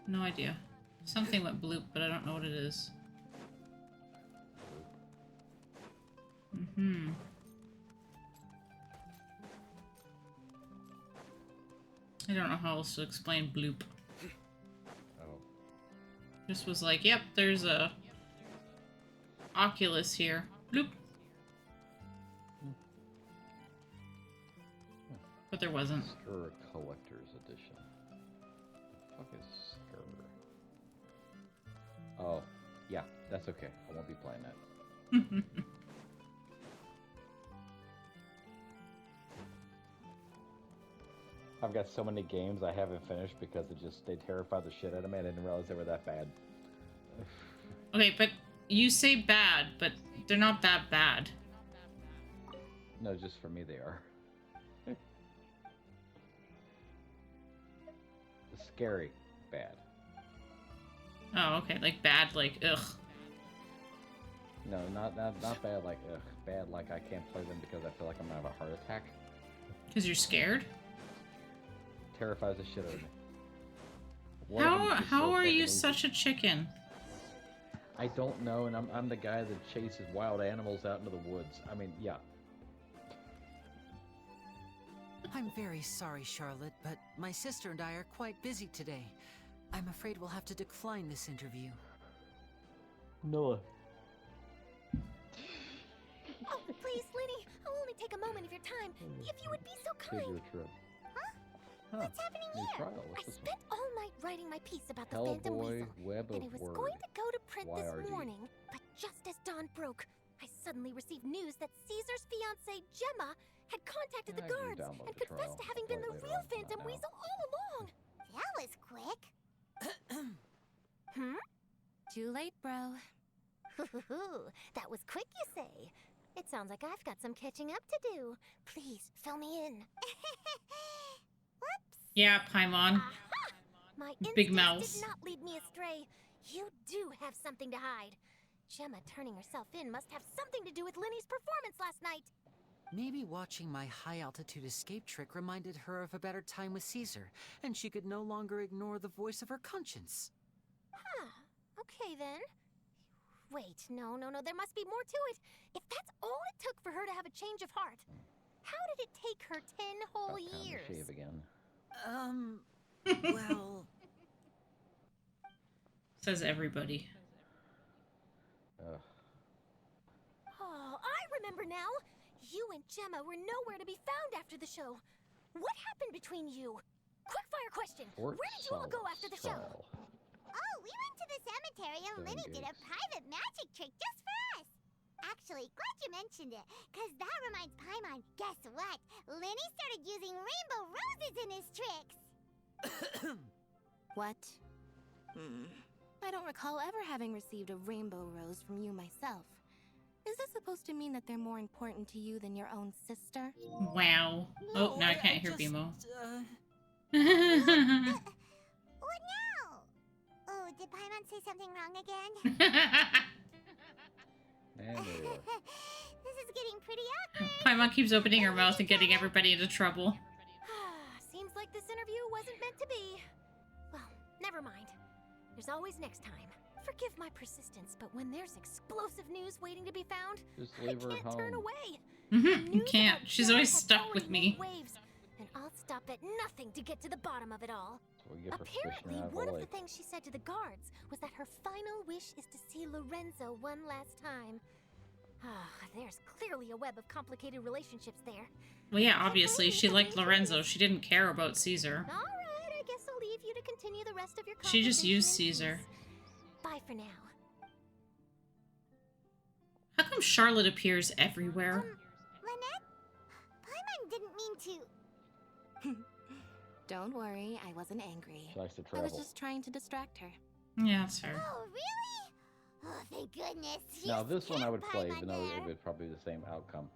No idea. Something went bloop, but I don't know what it is. Mm-hmm. I don't know how else to explain bloop. Oh. Just was like, yep, there's a Oculus here. Bloop. But there wasn't. Skur Collector's Edition. What the fuck is Skur? Oh, yeah, that's okay. I won't be playing that. I've got so many games I haven't finished because they terrify the shit out of me. I didn't realize they were that bad. Okay, but you say bad, but they're not that bad. No, just for me they are. Scary bad. Oh, okay, like bad, like ugh. No, not bad like ugh. Bad like I can't play them because I feel like I'm gonna have a heart attack. Because you're scared? Terrifies the shit out of me. How are you such a chicken? I don't know, and I'm the guy that chases wild animals out into the woods. I mean, yeah. I'm very sorry, Charlotte, but my sister and I are quite busy today. I'm afraid we'll have to decline this interview. Noah. Oh, please, Lyney, I'll only take a moment of your time. If you would be so kind. What's happening here? I spent all night writing my piece about the Phantom Weasel, and it was going to go to print this morning, but just as dawn broke, I suddenly received news that Caesar's fiancée, Gemma, had contacted the guards and confessed to having been the real Phantom Weasel all along. That was quick. Too late, bro. That was quick, you say? It sounds like I've got some catching up to do. Please, fill me in. Yeah, Paimon. My Big instincts mouse. did not lead me astray. You do have something to hide. Gemma turning herself in must have something to do with Lyney's performance last night. Maybe watching my high-altitude escape trick reminded her of a better time with Caesar, and she could no longer ignore the voice of her conscience. Huh. Okay, then. Wait, no, there must be more to it. If that's all it took for her to have a change of heart, how did it take her 10 whole years? Shave again. Well... Says everybody. Oh, I remember now. You and Gemma were nowhere to be found after the show. What happened between you? Quickfire question. Where did you all go after the show? Oh, we went to the cemetery and Lyney did a private magic trick just for us. Actually, glad you mentioned it, because that reminds Paimon, guess what? Lyney started using rainbow roses in his tricks. What? I don't recall ever having received a rainbow rose from you myself. Is this supposed to mean that they're more important to you than your own sister? Wow. Oh, now I can't hear Bimo. What now? Oh, did Paimon say something wrong again? This is getting pretty awkward. Paimon keeps opening her mouth and getting everybody into trouble. Seems like this interview wasn't meant to be. Well, never mind. There's always next time. Forgive my persistence, but when there's explosive news waiting to be found, I can't turn away. You can't. She's always stuck with me. Waves, and I'll stop at nothing to get to the bottom of it all. Apparently, one of the things she said to the guards was that her final wish is to see Lorenzo one last time. There's clearly a web of complicated relationships there. Well, yeah, obviously. She liked Lorenzo. She didn't care about Caesar. All right, I guess I'll leave you to continue the rest of your She just conversation used in Caesar. peace. Bye for now. How come Charlotte appears everywhere? Lynette? Paimon didn't mean to... Don't worry, I wasn't angry. She likes to I was travel. just trying to distract her. Yeah, that's fair. Oh, really? Oh, thank goodness. Now You this one I would scared play, Paimon even though there. it would probably be the same outcome.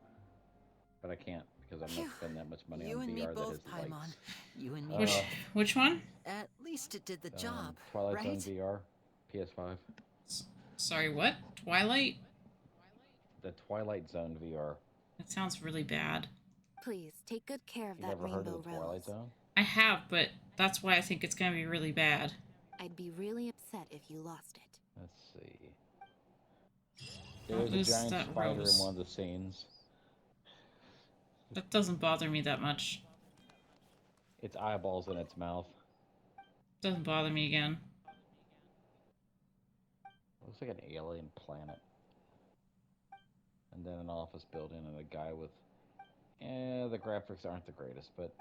But I can't because I'm not spending that much money You on and me VR that both, is Paimon. lights. You and me. Which one? At least it did the job, Twilight right? Zone VR, PS5. Sorry, what? Twilight? The Twilight Zone VR. That sounds really bad. Please, take good care of You that never heard rainbow of the Twilight rose. Zone? I have, but that's why I think it's gonna be really bad. I'd be really upset if you lost it. Let's see. There's a Who's giant that spider rose? in one of the scenes. That doesn't bother me that much. Its eyeballs in its mouth. Doesn't bother me again. Looks like an alien planet. And then an office building and a guy with... the graphics aren't the greatest, but...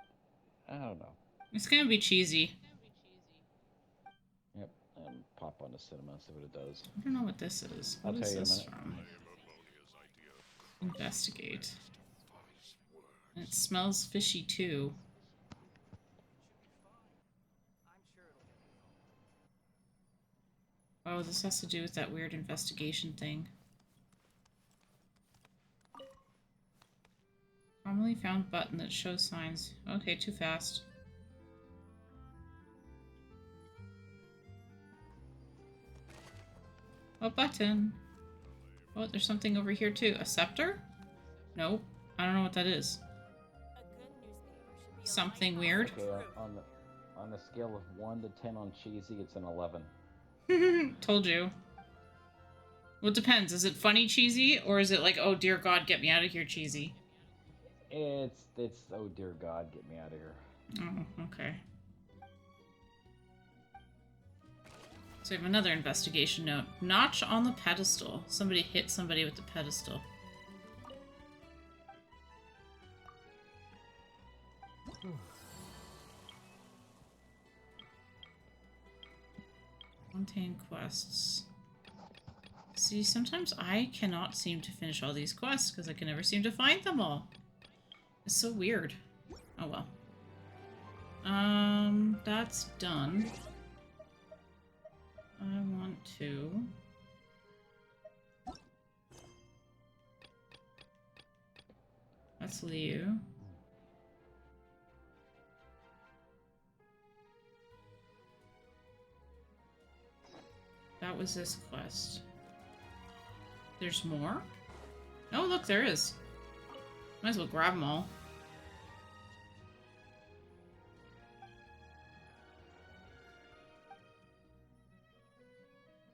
I don't know. It's gonna be cheesy. Yep, and pop on the cinema and see what it does. I don't know what this is. I'll What tell is you in a this minute. from? Investigate. And it smells fishy too. Oh, this has to do with that weird investigation thing. Commonly found button that shows signs. Okay, too fast. A button. Oh, there's something over here too. A scepter? Nope. I don't know what that is. Something weird. Okay, on a scale of 1 to 10 on cheesy, it's an 11. Told you. Well, it depends. Is it funny cheesy, or is it like, oh dear God, get me out of here cheesy? It's oh dear God, get me out of here. Oh, okay. So we have another investigation note. Notch on the pedestal. Somebody hit somebody with the pedestal. Fontaine quests. See, sometimes I cannot seem to finish all these quests because I can never seem to find them all. It's so weird. Oh well. That's done. I want to... That's Liu. That was this quest. There's more? Oh, look, there is. Might as well grab them all.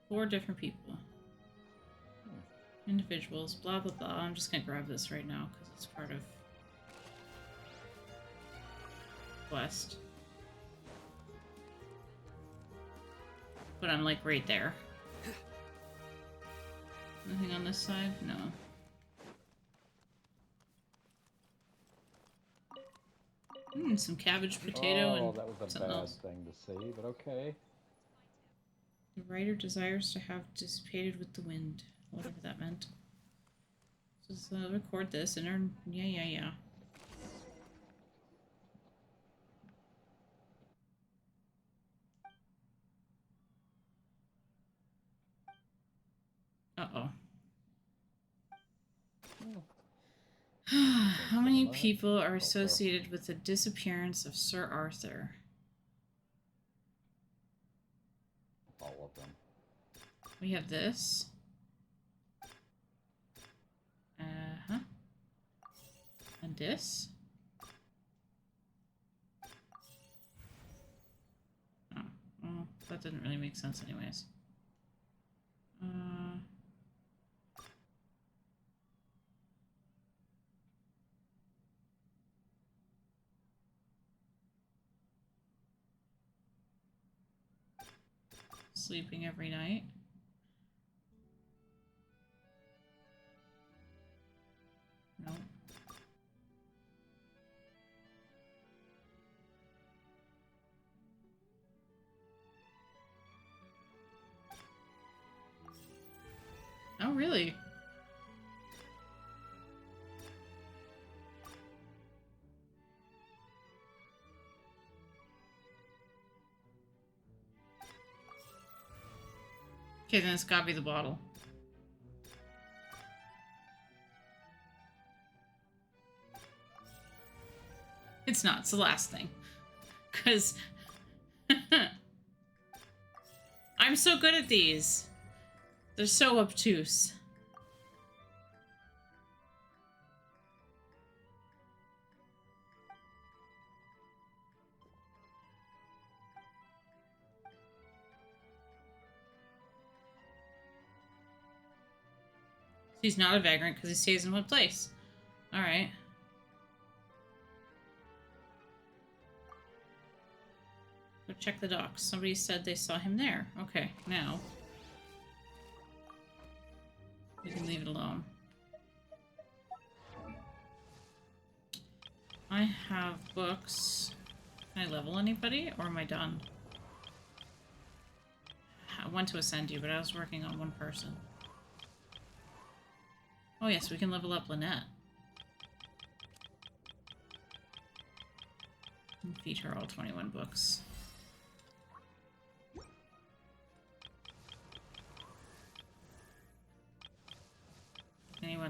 Four different people. Individuals, blah, blah, blah. I'm just gonna grab this right now because it's part of quest. But I'm like right there. Nothing on this side? No. Some cabbage, potato, and that was a something bad else. thing to say, but okay. The writer desires to have dissipated with the wind. Whatever that meant. So let's record this and earn... Yeah. Uh-oh. How many people are associated with the disappearance of Sir Arthur? All of them. We have this. Uh-huh. And this. Oh, well, that didn't really make sense anyways. Sleeping every night. No. Oh, really? Okay, then it's gotta be the bottle. It's not. It's the last thing. Because... I'm so good at these. They're so obtuse. He's not a vagrant because he stays in one place. Alright. Go check the docks. Somebody said they saw him there. Okay, now. We can leave it alone. I have books. Can I level anybody, or am I done? I want to ascend you, but I was working on one person. Oh yes, we can level up Lynette. And feed her all 21 books.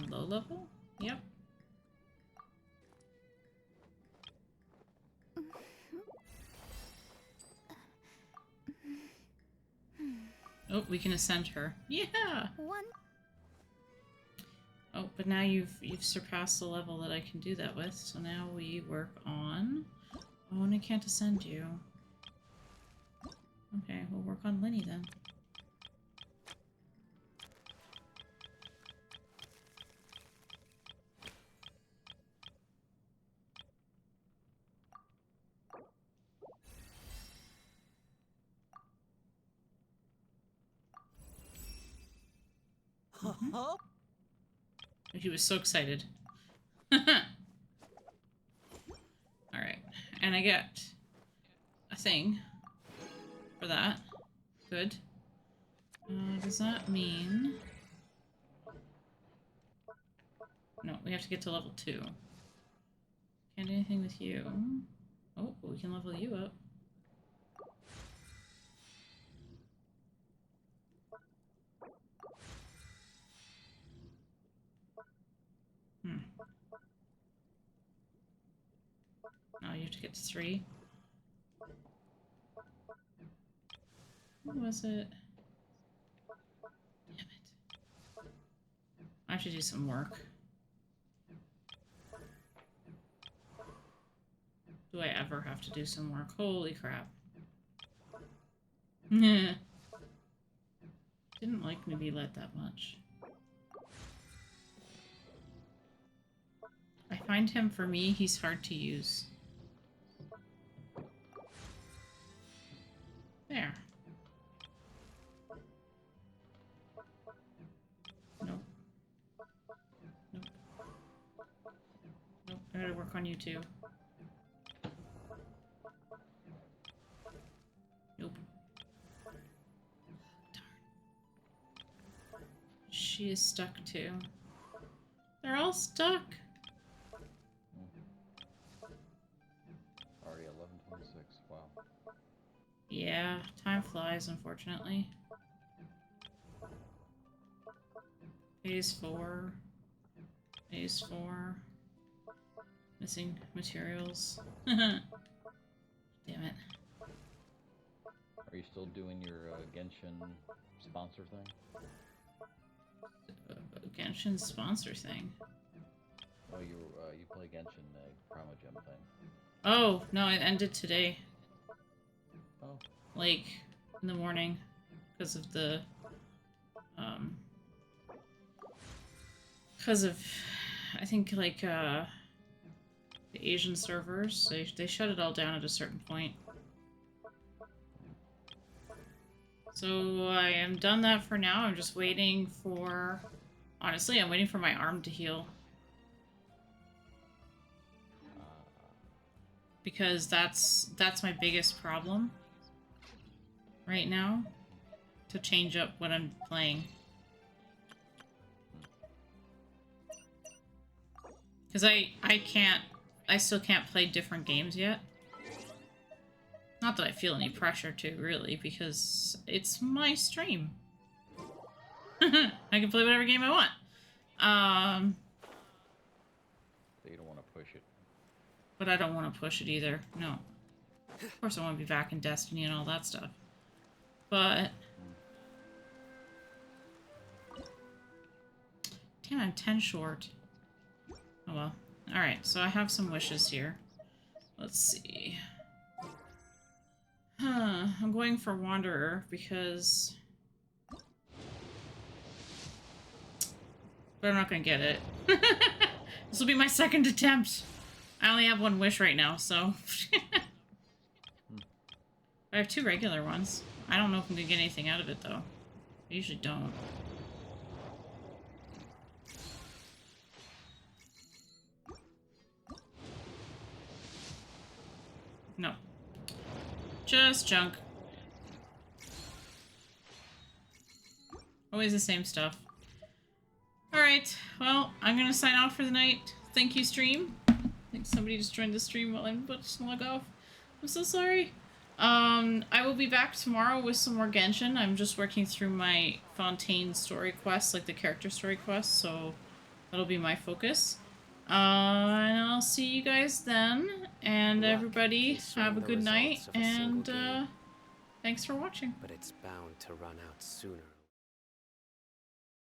on low level? Yep. Oh, we can ascend her. Yeah! One. Oh, but now you've surpassed the level that I can do that with, so now we work on... Oh, and I can't ascend you. Okay, we'll work on Lyney then. Huh? He was so excited. Alright, and I get a thing for that. Good. Does that mean... No, we have to get to level 2. Can't do anything with you. Oh, but we can level you up. Now you have to get to 3. What was it? Damn it. I have to do some work. Do I ever have to do some work? Holy crap. Didn't like to be led that much. I find him, for me, he's hard to use. There. Nope. Nope. Nope, I gotta work on you too. Nope. Darn. She is stuck too. They're all stuck. Already 11:26. Wow. Yeah, time flies, unfortunately. Phase 4. Phase 4. Missing materials. Damn it. Are you still doing your Genshin sponsor thing? Genshin sponsor thing? Oh, you play Genshin Primogen thing. Oh, no, it ended today. Oh. Like, in the morning. Because of the, because of, I think, like, the Asian servers. They shut it all down at a certain point. So I am done that for now. I'm just waiting for... Honestly, I'm waiting for my arm to heal. Because that's my biggest problem right now. To change up what I'm playing. Because I still can't play different games yet. Not that I feel any pressure to, really, because it's my stream. I can play whatever game I want. So you don't want to push it. But I don't want to push it either. No. Of course I want to be back in Destiny and all that stuff. But... Damn, I'm 10 short. Oh well. Alright, so I have some wishes here. Let's see. I'm going for Wanderer because... But I'm not gonna get it. This will be my second attempt. I only have one wish right now, so... I have 2 regular ones. I don't know if I'm gonna get anything out of it, though. I usually don't. No. Just junk. Always the same stuff. Alright, well, I'm gonna sign off for the night. Thank you, stream. I think somebody just joined the stream while I'm about to log off. I'm so sorry. I will be back tomorrow with some more Genshin. I'm just working through my Fontaine story quests, like the character story quests, so That'll be my focus. And I'll see you guys then. And everybody, have a good night. And thanks for watching. But it's bound to run out sooner